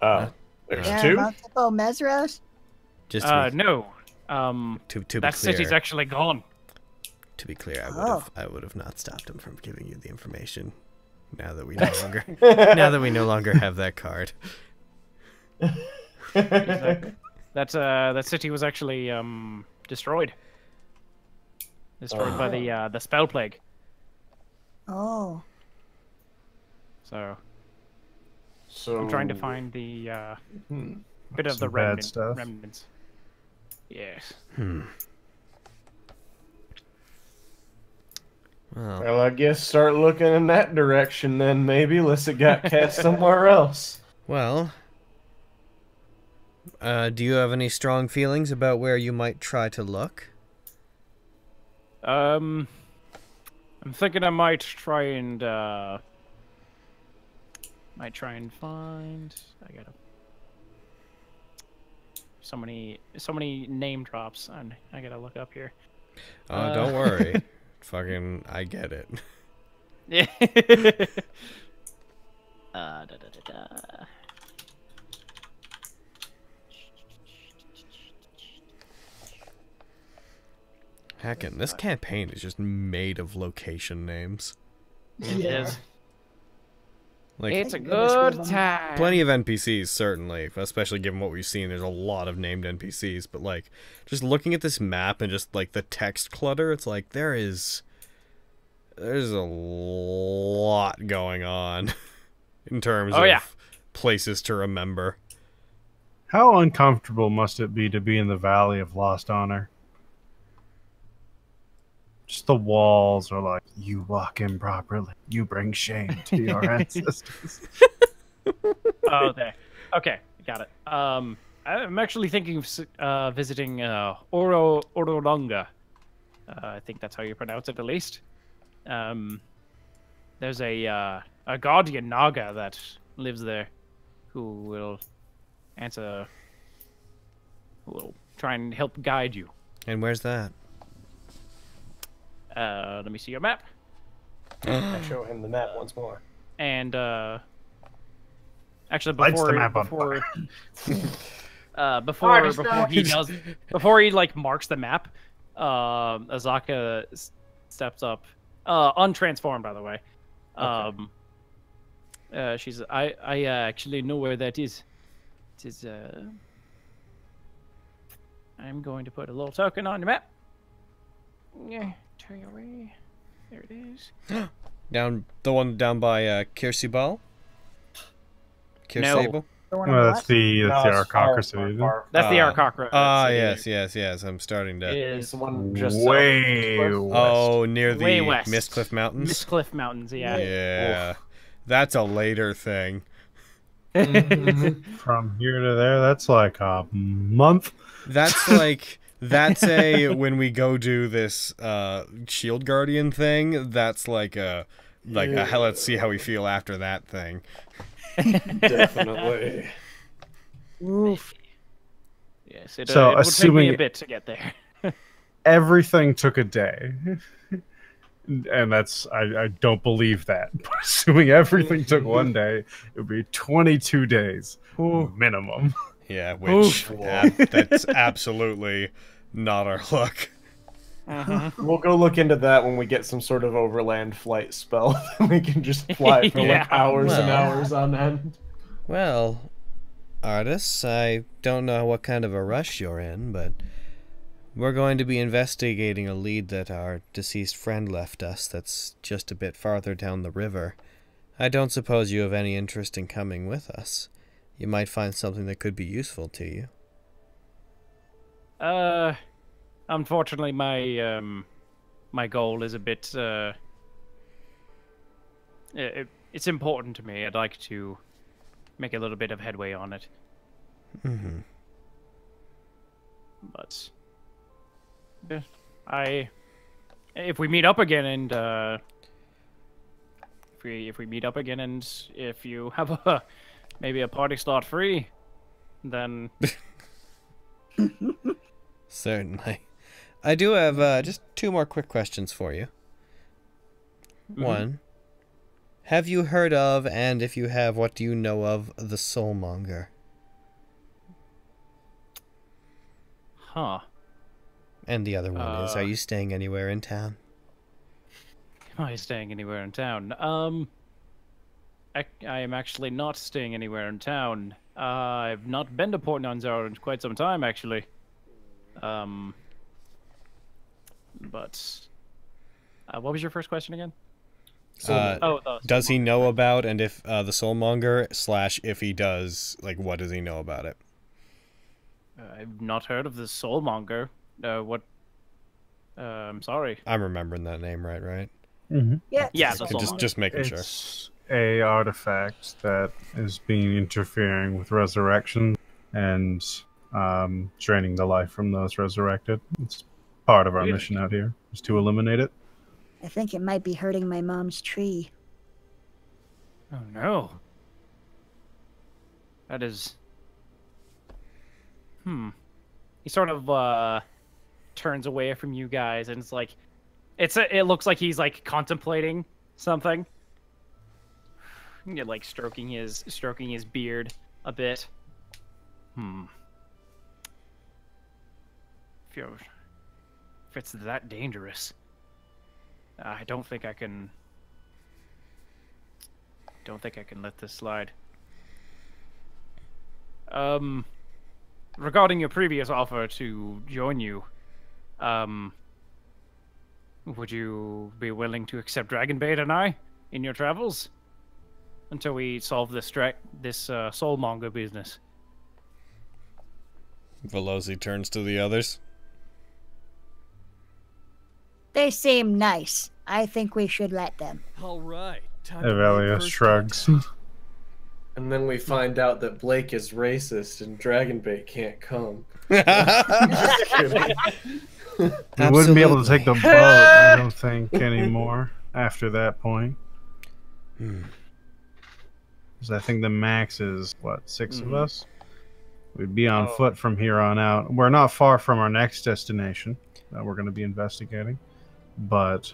Oh. There's Yeah, two? multiple Mesros? Just to be, No. to be That clear, city's actually gone. to be clear, Oh. I would have not stopped him from giving you the information. Now that we no longer have that card. That city was actually destroyed. Destroyed by the spell plague. Oh. So So I'm trying to find the bit of Some the bad stuff. remnants. Yes. Well, I guess start looking in that direction then, maybe, unless it got cast somewhere else. Well, do you have any strong feelings about where you might try to look? I'm thinking I might try and find. I gotta. So many name drops, and I gotta look up here. Oh, don't worry. Fucking, I get it. Yeah. Heckin', this campaign is just made of location names. It is. Like, It's a Thank goodness we good have time. plenty of NPCs, certainly, especially given what we've seen. There's a lot of named NPCs, but, like, just looking at this map and just, like, the text clutter, it's like, there's a lot going on in terms of places to remember. How uncomfortable must it be to be in the Valley of Lost Honor? Just the walls are like, you walk improperly. You bring shame to your ancestors. Oh, there. Okay, got it. I'm actually thinking of visiting Orolonga. I think that's how you pronounce it, at least. There's a guardian Naga that lives there, who will try and help guide you. And where's that? Let me see your map. I show him the map once more. And actually, Lights the map before he like marks the map, Azaka steps up, untransformed, by the way. She's I actually know where that is. It is I'm going to put a little token on your map. Yeah, turn your way. There it is. The one down by Kirsibal? Kirsable? No, that's the Arakocra city. That's the Arakocra. Yes. I'm starting to. Is the one just way west. Oh, near the Way west. Mistcliff Mountains? Mistcliff Mountains, yeah. Yeah. Oof. That's a later thing. From here to there, that's like a month. That's like when we go do this Shield Guardian thing. That's like a let's see how we feel after that thing. Definitely. Oof. Yes, it So, would take assuming me a bit to get there. everything took a day. And that's I don't believe that. But assuming everything took one day, it would be 22 days minimum. Yeah, which that's absolutely not our luck. We'll go look into that when we get some sort of overland flight spell. We can just fly for like hours and hours on end. Well, Artis, I don't know what kind of a rush you're in, but we're going to be investigating a lead that our deceased friend left us that's just a bit farther down the river. I don't suppose you have any interest in coming with us. You might find something that could be useful to you. Unfortunately, my goal is a bit. It's important to me. I'd like to make a little bit of headway on it. Mm-hmm. But if we meet up again and if we meet up again and if you have maybe a party slot free, then Certainly. I do have just 2 more quick questions for you. One, have you heard of, and if you have, what do you know of, the Soulmonger? Huh. And the other one is, are you staying anywhere in town? Am I staying anywhere in town? I am actually not staying anywhere in town. I've not been to Port Nunzaro in quite some time, actually. But what was your first question again? Does he know about, and if the Soulmonger / if he does, like, what does he know about it? I've not heard of the Soulmonger. What? I'm sorry. I'm remembering that name right? Mm-hmm. Yeah. Yeah, Just making sure. It's a artifact that is being interfering with resurrection and draining the life from those resurrected. It's part of our mission out here, is to eliminate it. I think it might be hurting my mom's tree. Oh no. That is. He sort of turns away from you guys, and it's like, it looks like he's like contemplating something. You're like stroking his beard a bit. If it's that dangerous, I don't think I can let this slide. Regarding your previous offer to join you, would you be willing to accept Dragonbait and I in your travels? until we solve this soulmonger business. Veloci turns to the others. They seem nice. I think we should let them. All right. Avelia shrugs. And then we find out that Blake is racist and Dragonbait can't come. We wouldn't be able to take the boat, I don't think, anymore after that point. Because I think the max is, what, 6 of us? We'd be on foot from here on out. We're not far from our next destination that we're going to be investigating. But,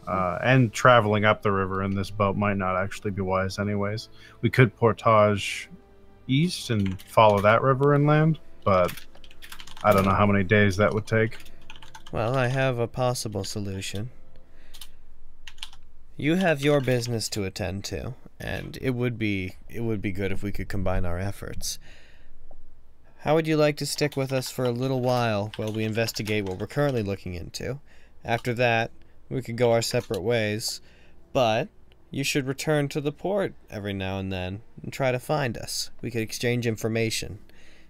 and traveling up the river in this boat might not actually be wise anyways. We could portage east and follow that river inland, but I don't know how many days that would take. Well, I have a possible solution. You have your business to attend to, and it would be good if we could combine our efforts. How would you like to stick with us for a little while we investigate what we're currently looking into? After that, we could go our separate ways, but you should return to the port every now and then and try to find us. We could exchange information.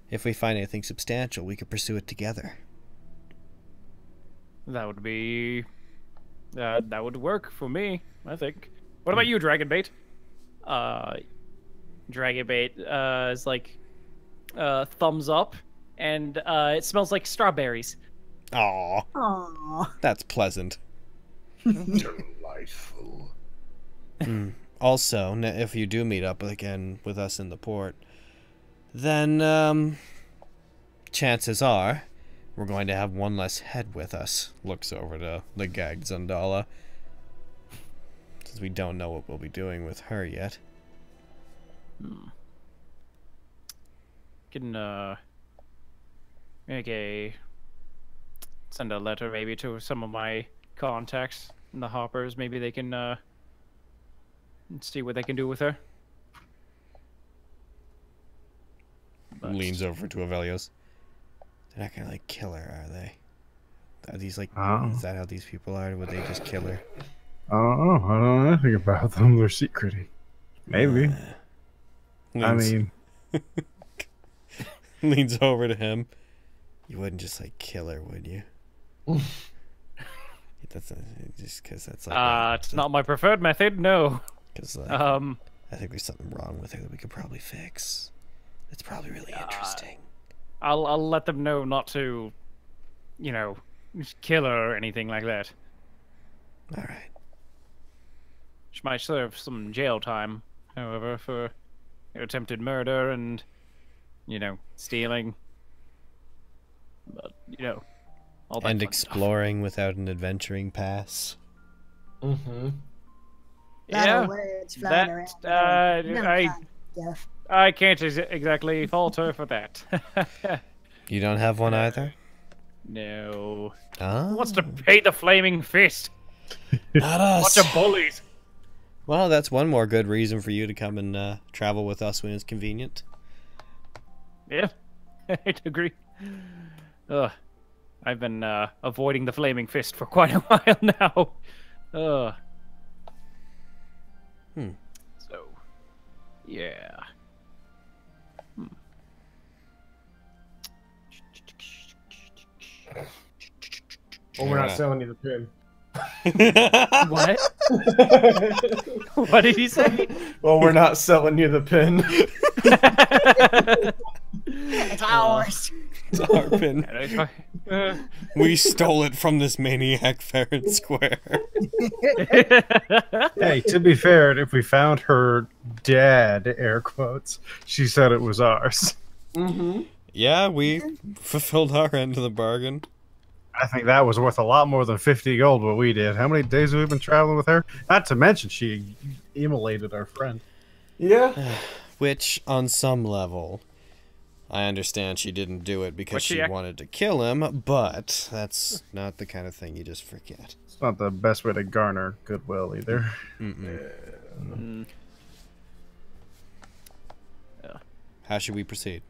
If we find anything substantial, we could pursue it together. That would be... that would work for me, I think. What about you, Dragonbait? Dragonbait is like... thumbs up, and it smells like strawberries. Aww. Aww. That's pleasant. Delightful. Also, if you do meet up again with us in the port, then, chances are we're going to have one less head with us. Looks over to the gagged Zundala. Since we don't know what we'll be doing with her yet. Can, send a letter maybe to some of my contacts in the hoppers. Maybe they can, see what they can do with her. But... Leans over to Avelios. They're not gonna, like, kill her, are they? Are these, like, Oh. is that how these people are? Would they just kill her? Oh, I don't know anything about them. They're secrety. Maybe. I Leans, mean, leans over to him. You wouldn't just, like, kill her, would you? That's just because that's like... it's not my preferred method, no. Because, like, I think there's something wrong with her that we could probably fix. It's probably really interesting. I'll let them know not to, kill her or anything like that. All right. She might serve some jail time, however, for attempted murder and, stealing. But, all that And fun exploring without an adventuring pass. Mm-hmm. Yeah, Words that, flying around. None I fun stuff. I can't exactly fault her for that. You don't have one either? No. Ah. Who wants to pay the flaming fist? Not us. Bunch of bullies. Well, that's one more good reason for you to come and travel with us when it's convenient. Yeah, I'd agree. Ugh. I've been avoiding the flaming fist for quite a while now. Ugh. So, yeah. Well, we're not selling you the pin. What? What did he say? Well, we're not selling you the pin. It's ours. It's our pin. We stole it from this maniac fair and square. hey, to be fair, if we found her dad, air quotes, she said it was ours. Mm-hmm. Yeah, we fulfilled our end of the bargain. I think that was worth a lot more than 50 gold, what we did. How many days have we been traveling with her? Not to mention she immolated our friend. Yeah. Which, on some level, I understand she didn't do it because she wanted to kill him, but that's not the kind of thing you just forget. It's not the best way to garner goodwill either. Yeah. How should we proceed?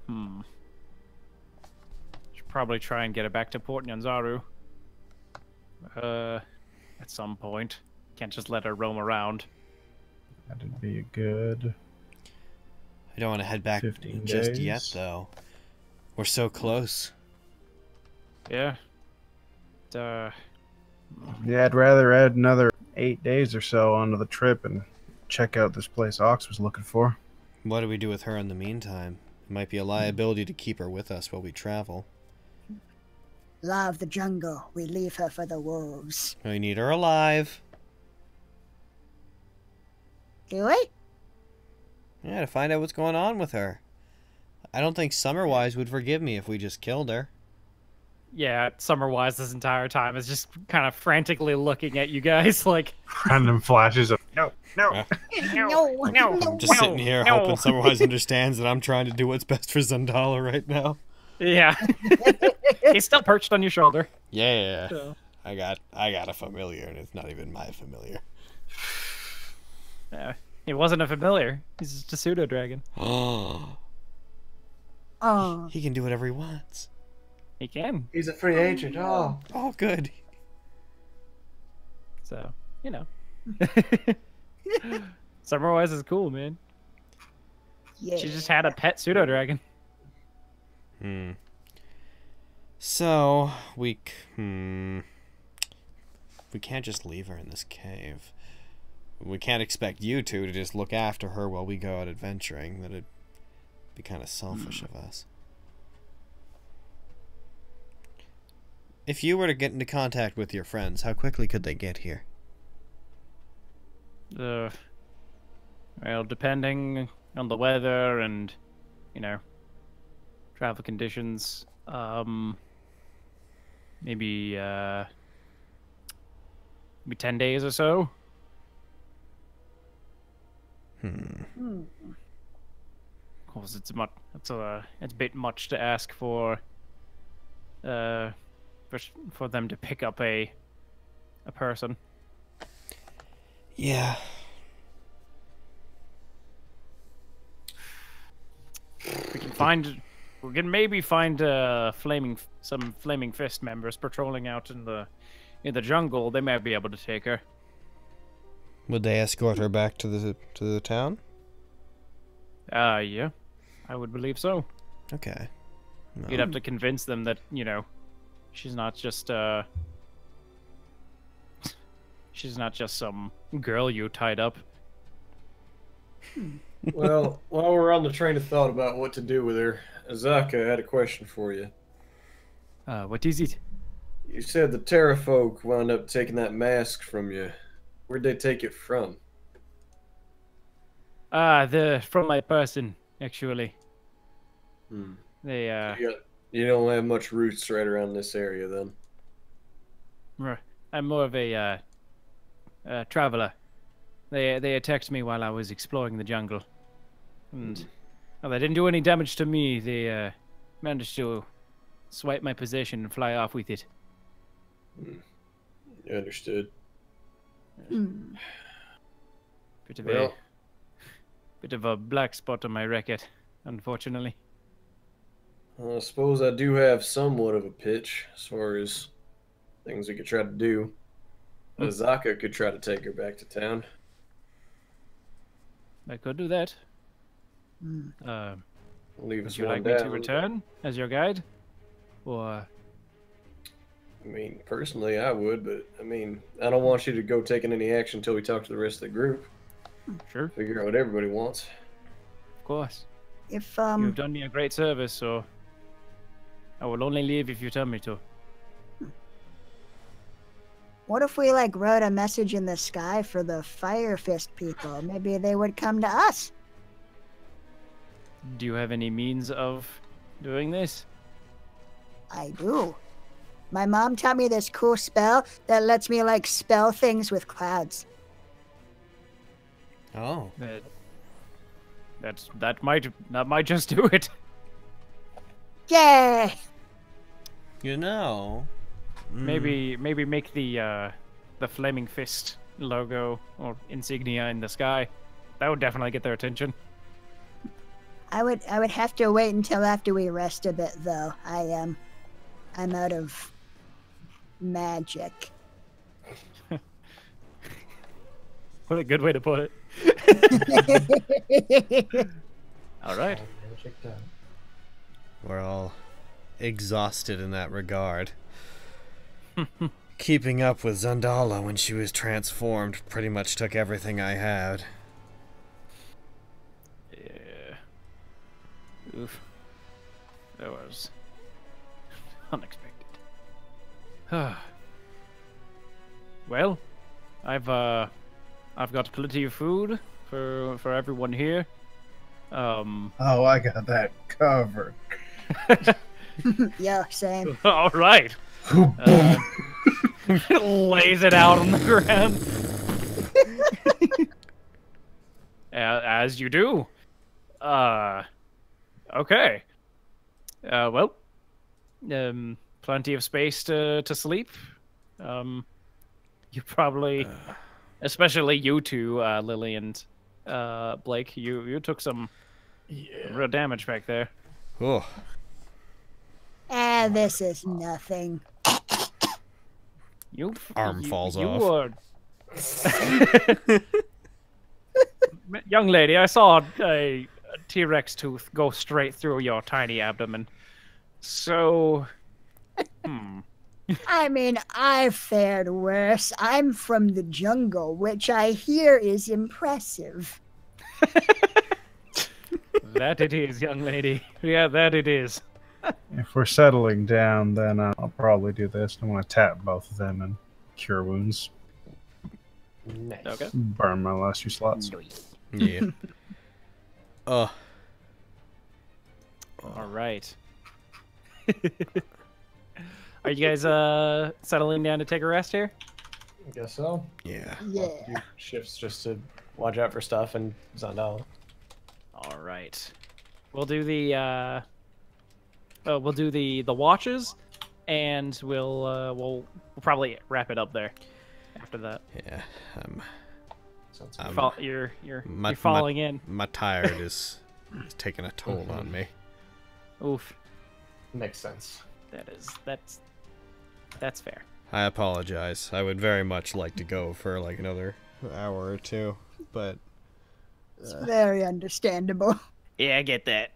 Should probably try and get it back to Port Nyanzaru. At some point. Can't just let her roam around. That'd be a good. I don't want to head back 15 just days. yet, though. We're so close. Yeah. Yeah, I'd rather add another 8 days or so onto the trip and check out this place Ox was looking for. What do we do with her in the meantime? It might be a liability to keep her with us while we travel. Law of the jungle. We leave her for the wolves. We need her alive. Do we? Yeah, to find out what's going on with her. I don't think Summerwise would forgive me if we just killed her. Yeah, Summerwise this entire time is just kind of frantically looking at you guys like... Random flashes of, no. No, no, I'm just sitting here hoping Summerwise understands that I'm trying to do what's best for Zendala right now. Yeah. He's still perched on your shoulder. Yeah. So. I got a familiar, and it's not even my familiar. Yeah. He wasn't a familiar. He's just a pseudo-dragon. Oh. Oh. He can do whatever he wants. He can. He's a free agent. Oh. Oh, good. So, you know. Summerwise is cool, man. Yeah. She just had a pet pseudo-dragon. So, we can't just leave her in this cave. We can't expect you two to just look after her while we go out adventuring. That'd be kind of selfish of us. If you were to get into contact with your friends, how quickly could they get here? Well, depending on the weather and, you know, travel conditions, maybe 10 days or so. Of course, it's a bit much to ask for them to pick up a person. Yeah. We can maybe find some Flaming Fist members patrolling out in the jungle. They might be able to take her. Would they escort her back to the town? Yeah, I would believe so. Okay. No. You'd have to convince them that, you know, she's not just some girl you tied up. Well, while we're on the train of thought about what to do with her, Azaka had a question for you. What is it? You said the Terra folk wound up taking that mask from you. Where'd they take it from? From my person, actually. They You don't have much roots right around this area, then. I'm more of a traveler. They attacked me while I was exploring the jungle, and well, they didn't do any damage to me. They managed to swipe my possession and fly off with it. Understood. Bit of a black spot on my record, unfortunately. I suppose I do have somewhat of a pitch as far as things we could try to do. Azaka could try to take her back to town. I could do that. Leave Would us you one like me to down. return as your guide? Or... I mean, personally, I would, but I mean, I don't want you to go taking any action until we talk to the rest of the group. Sure. Figure out what everybody wants. Of course. If You've done me a great service, so I will only leave if you tell me to. what if we like wrote a message in the sky for the Fire Fist people? Maybe they would come to us. Do you have any means of doing this? I do. My mom taught me this cool spell that lets me like spell things with clouds. Oh. That might just do it. Yay! You know. Maybe make the Flaming Fist logo or insignia in the sky. That would definitely get their attention. I would have to wait until after we rest a bit though. I'm out of magic. What a good way to put it. All right. We're all exhausted in that regard. Keeping up with Zandala when she was transformed pretty much took everything I had. Yeah. Oof. That was unexpected. Well, I've got plenty of food for everyone here. Oh, I got that covered. Yeah, same. All right. Lays it out on the ground. As you do. Okay. Well, plenty of space to sleep. You probably, especially you two, Lily and Blake, you took some real damage back there. Oh. This is nothing. Arm falls you off. Young lady, I saw a T-Rex tooth go straight through your tiny abdomen. So, I mean, I've fared worse. I'm from the jungle, which I hear is impressive. That it is, young lady. Yeah, that it is. If we're settling down, then I'll probably do this. I want to tap both of them and cure wounds. Nice. Okay. Burn my last 2 slots. Yeah. All right. Are you guys settling down to take a rest here? I guess so. Yeah. Yeah. Shifts just to watch out for stuff and Zandala. All right. We'll do the watches, and we'll probably wrap it up there after that. Yeah. You're falling in. My tired is taking a toll on me. Oof. Makes sense. That's fair. I apologize. I would very much like to go for like another hour or two, but It's very understandable. Yeah, I get that.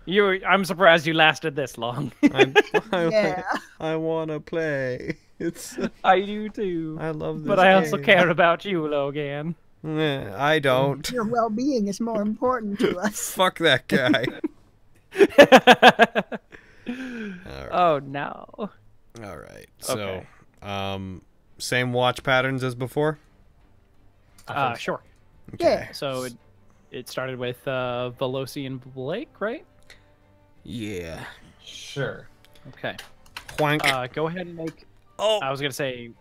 I'm surprised you lasted this long. Yeah. I want to play. I do too. I love this But I also game. care about you, Logan. I don't. Your well-being is more important to us. Fuck that guy. Right. Oh no. All right. So, same watch patterns as before? Sure. Okay. Yeah. So it started with Veloci and Blake, right? Yeah. Sure. Okay. Wank. Go ahead and make. Oh. I was gonna say,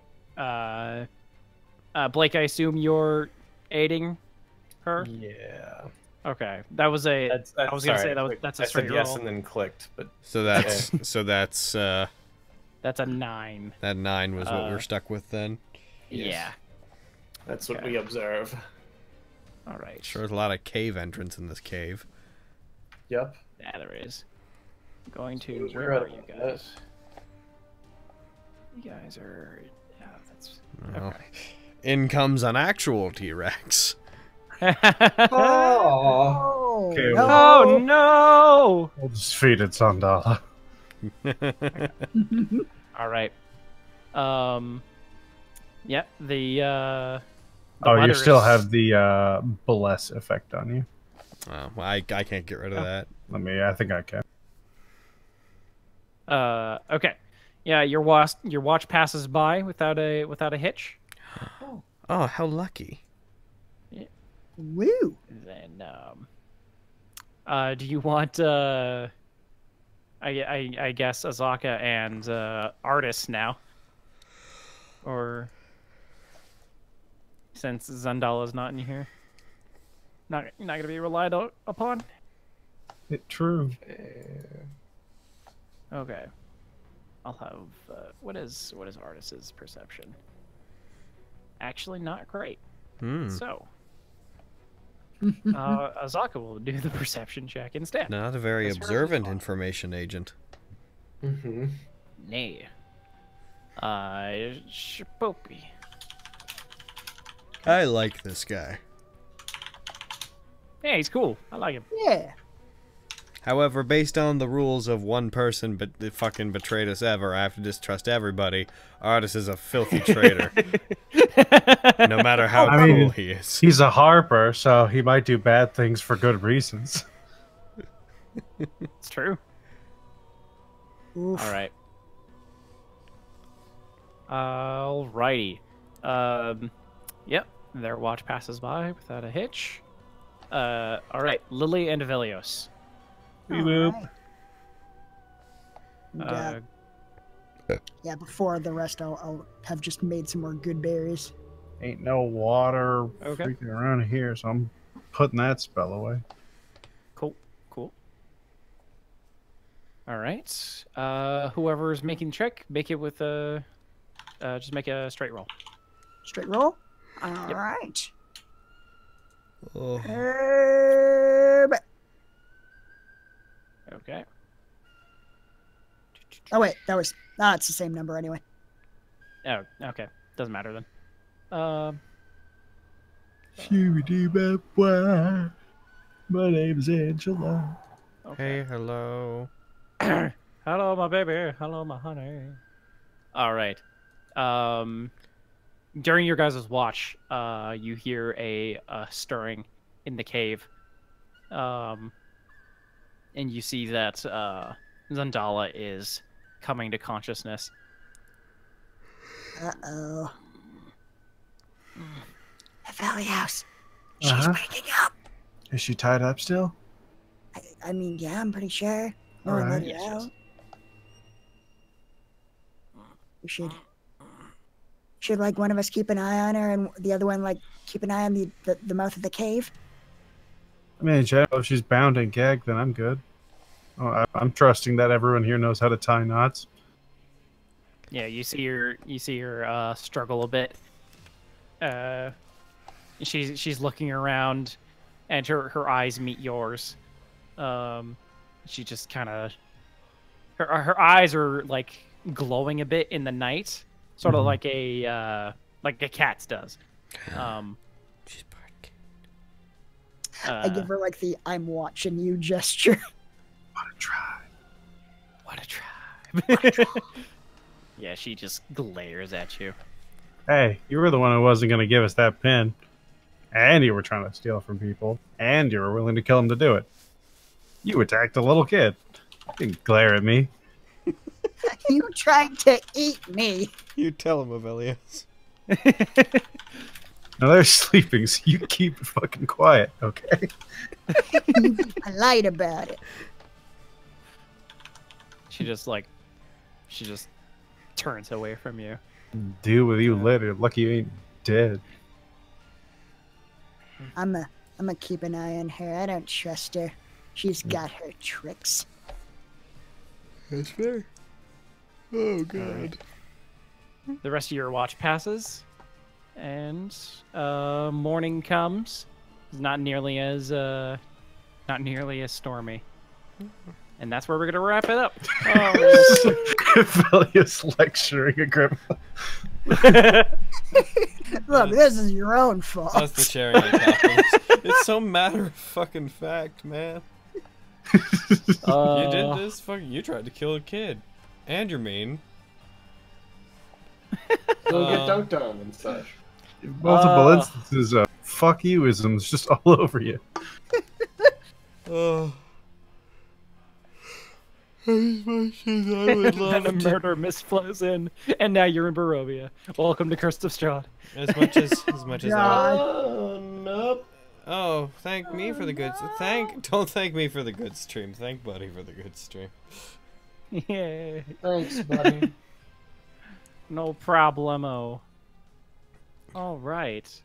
Blake. I assume you're aiding her. Yeah. Okay. That was a. That's I was gonna say that's a I straight said yes roll. and then clicked, but So that's that's That's a 9. that 9 was what we're stuck with then. Yeah. that's what we observe. All right. Sure, there's a lot of cave entrance in this cave. Yep. Yeah, there is. Going to. We're Where are at you that. guys? You guys are. Yeah, that's. Well, in comes an actual T-Rex. Oh. Okay, no. Oh no! We'll just feed it Sandala. All right. Yeah. The Oh, you weather still is- have the bless effect on you. Well, I can't get rid of that. I think I can. Okay. Yeah, your watch passes by without a hitch. Oh, how lucky. Woo. Then do you want I guess Azaka and Artis now, or since Zandala's not in here, not gonna be relied upon. True. Okay, I'll have what is Artis's perception? Actually, not great. So. Azaka will do the perception check instead. Not a very That's her observant response. information agent. Mm-hmm. Nay. Shpopi. I like this guy. Yeah, he's cool. I like him. Yeah. However, based on the rules of one person but fucking betrayed us ever, I have to distrust everybody. Artis is a filthy traitor. No matter how cool he is. He's a harper, so he might do bad things for good reasons. It's true. Oof. All right. Alrighty. Yep. Their watch passes by without a hitch. All right. Lily and Avelios. Alright. Yeah, before the rest, I'll have just made some more good berries. Ain't no water Okay. freaking around here, so I'm putting that spell away. Cool. Cool. All right. Whoever's making the trick, make it with a. Just make a straight roll. Straight roll? Alright. Oh. Okay. Oh, wait. That was... it's the same number anyway. Oh, okay. Doesn't matter then. My name's Angela. Okay. Hey, hello. Hello, my baby. Hello, my honey. All right. During your guys' watch, you hear a stirring in the cave. And you see that Zandala is coming to consciousness. Uh-oh. Avelios. She's waking up. Is she tied up still? I mean, yeah, I'm pretty sure. No, All right. let her Yes, out. yes. We should like one of us keep an eye on her and the other one like keep an eye on the mouth of the cave. I mean, if she's bound and gagged, then I'm good. Oh, I'm trusting that everyone here knows how to tie knots. Yeah, you see her struggle a bit. She's looking around, and her eyes meet yours. She just kind of her eyes are like glowing a bit in the night, sort of like a cat's does. She's barking. I give her like the "I'm watching you" gesture. Wanna try? What a tribe! Yeah, she just glares at you. Hey, you were the one who wasn't going to give us that pin. And you were trying to steal from people. And you were willing to kill him to do it. You attacked a little kid. You didn't glare at me. You tried to eat me. You tell him, Avelios. Now they're sleeping, so you keep it fucking quiet, okay? I lied about it. She just turns away from you. Deal with you later. Lucky you ain't dead. I'm a keep an eye on her. I don't trust her. She's got her tricks. That's fair. Oh, God. The rest of your watch passes, and morning comes. It's not nearly as stormy, and that's where we're gonna wrap it up. Velius lecturing a grandma. Look, this is your own fault. That's the cherry on top. It's so matter of fucking fact, man. You did this. You tried to kill a kid, and you're mean. Don't get dunked on and such. Multiple instances of fuck you-isms just all over you. Oh. As much as I would love And a murder mist flows in, and now you're in Barovia. Welcome to Curse of Strahd. As much as I God. Oh, nope. Oh, thank me for the good. Don't thank me for the good stream. Thank Buddy for the good stream. Yeah. Thanks, buddy. No problemo. All right.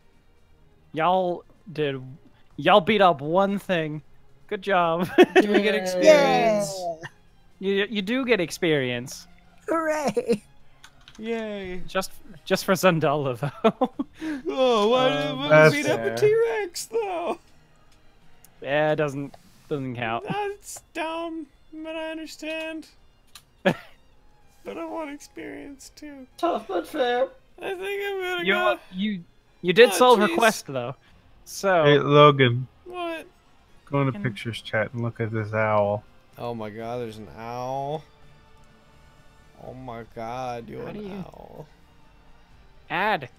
Y'all beat up one thing. Good job. Do we get experience? You do get experience. Hooray! Yay! Just for Zandala though. Oh, why did we beat up a T-Rex though? Yeah, it doesn't count. That's dumb, but I understand. But I want experience too. Tough but fair. I think I'm gonna go. You did solve her jeez. quest though. So Hey, Logan. What? Go into pictures chat and look at this owl. Oh my god, there's an owl. Oh my god, you're an owl. Add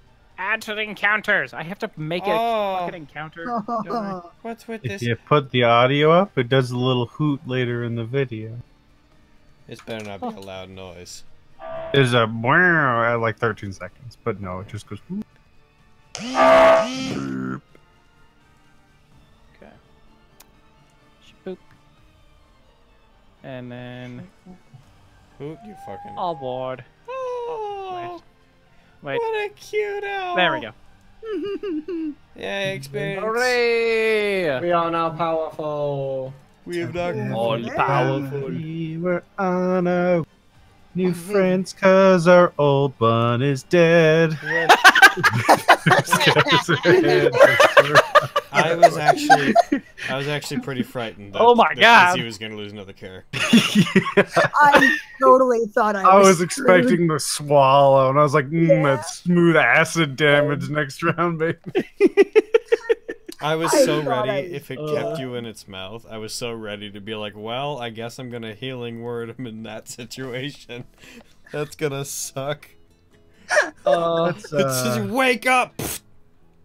to the encounters. I have to make a fucking encounter. don't I? What's with If this? you put the audio up, it does a little hoot later in the video. This better not be a loud noise. There's a wow at like 13 seconds, but no, it just goes. Hoot. Okay. Boop. And then Hoot, you fucking. all board. Oh, Wait. what a cute owl. There we go. Yay, experience. Hooray! We are now powerful. We have not All powerful. We were on our new friends, cause our old one is dead. I was actually pretty frightened that, Oh my God. he was gonna lose another character. I totally thought I was screwed. expecting the swallow, and I was like, that's smooth acid damage next round, baby. I was I so thought ready, I- if it kept you in its mouth, I was so ready to be like, well, I guess I'm gonna healing word him in that situation. That's gonna suck. That's, It's just wake up!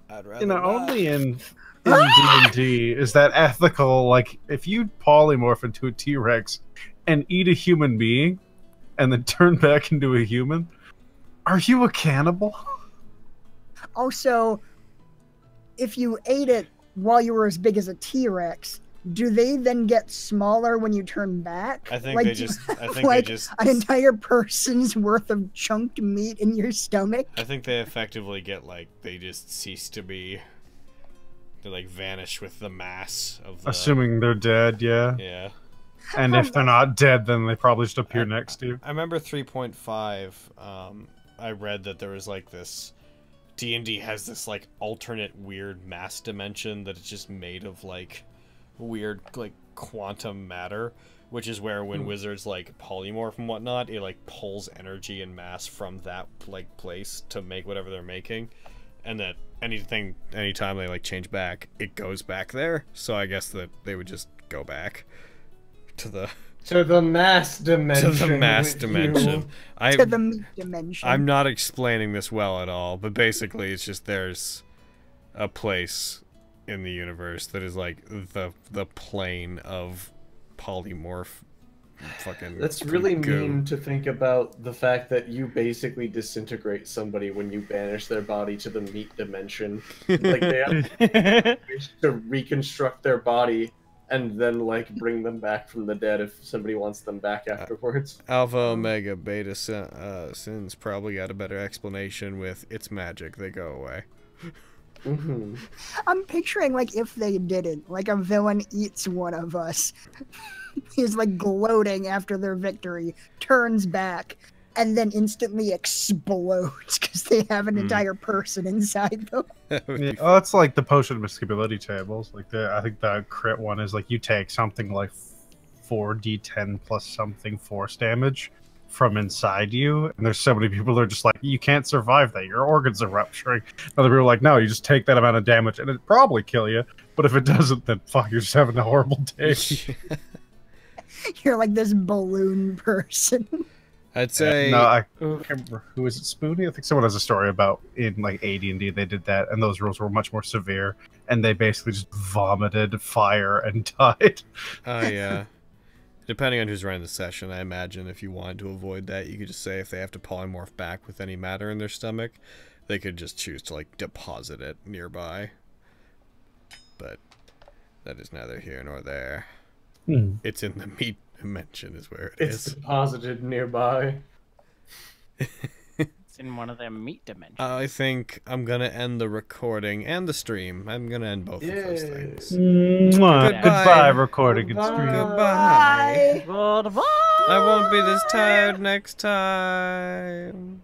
I'd rather not. only in D&D is that ethical, like, if you polymorph into a T-Rex and eat a human being, and then turn back into a human, are you a cannibal? Also, if you ate it while you were as big as a T-Rex, do they then get smaller when you turn back? I think like, they do you just. I have, think like, they just. an entire person's worth of chunked meat in your stomach. I think they effectively get like they just cease to be. They like vanish with the mass of the. Assuming they're dead, yeah. Yeah. And if they're not dead, then they probably just appear next to you. I remember 3.5. I read that there was like this. D&D has this like alternate weird mass dimension that it's just made of like weird like quantum matter, which is where when wizards like polymorph and whatnot, it like pulls energy and mass from that like place to make whatever they're making, and that anytime they like change back, it goes back there. So I guess that they would just go back to the mass dimension. to the mass with dimension. you. To the meat dimension. I'm not explaining this well at all, but basically it's just there's a place in the universe that is like the plane of polymorph fucking That's really goo. mean to think about the fact that you basically disintegrate somebody when you banish their body to the meat dimension. Like they have to reconstruct their body and then like bring them back from the dead if somebody wants them back afterwards. Alpha, Omega, Beta sins probably got a better explanation with it's magic, they go away. I'm picturing like if they didn't, like a villain eats one of us. He's like gloating after their victory, turns back, and then instantly explodes because they have an entire person inside them. Yeah, oh, it's like the potion of miscapability tables. Like I think the crit one is like you take something like 4d10 plus something force damage from inside you, and there's so many people that are just like, you can't survive that, your organs are rupturing. Other people are like, no, you just take that amount of damage and it'd probably kill you, but if it doesn't, then fuck, you're just having a horrible day. You're like this balloon person. I'd say no, I can't remember who is it, Spoony? I think someone has a story about in like AD&D they did that, and those rules were much more severe, and they basically just vomited fire and died. Oh yeah. Depending on who's running the session, I imagine if you wanted to avoid that, you could just say if they have to polymorph back with any matter in their stomach, they could just choose to like deposit it nearby. But that is neither here nor there. It's in the meat dimension is where It's deposited nearby. It's in one of them meat dimensions. I think I'm gonna end the recording and the stream. I'm gonna end both of those things. Goodbye, recording and stream. Goodbye. Goodbye. I won't be this tired next time.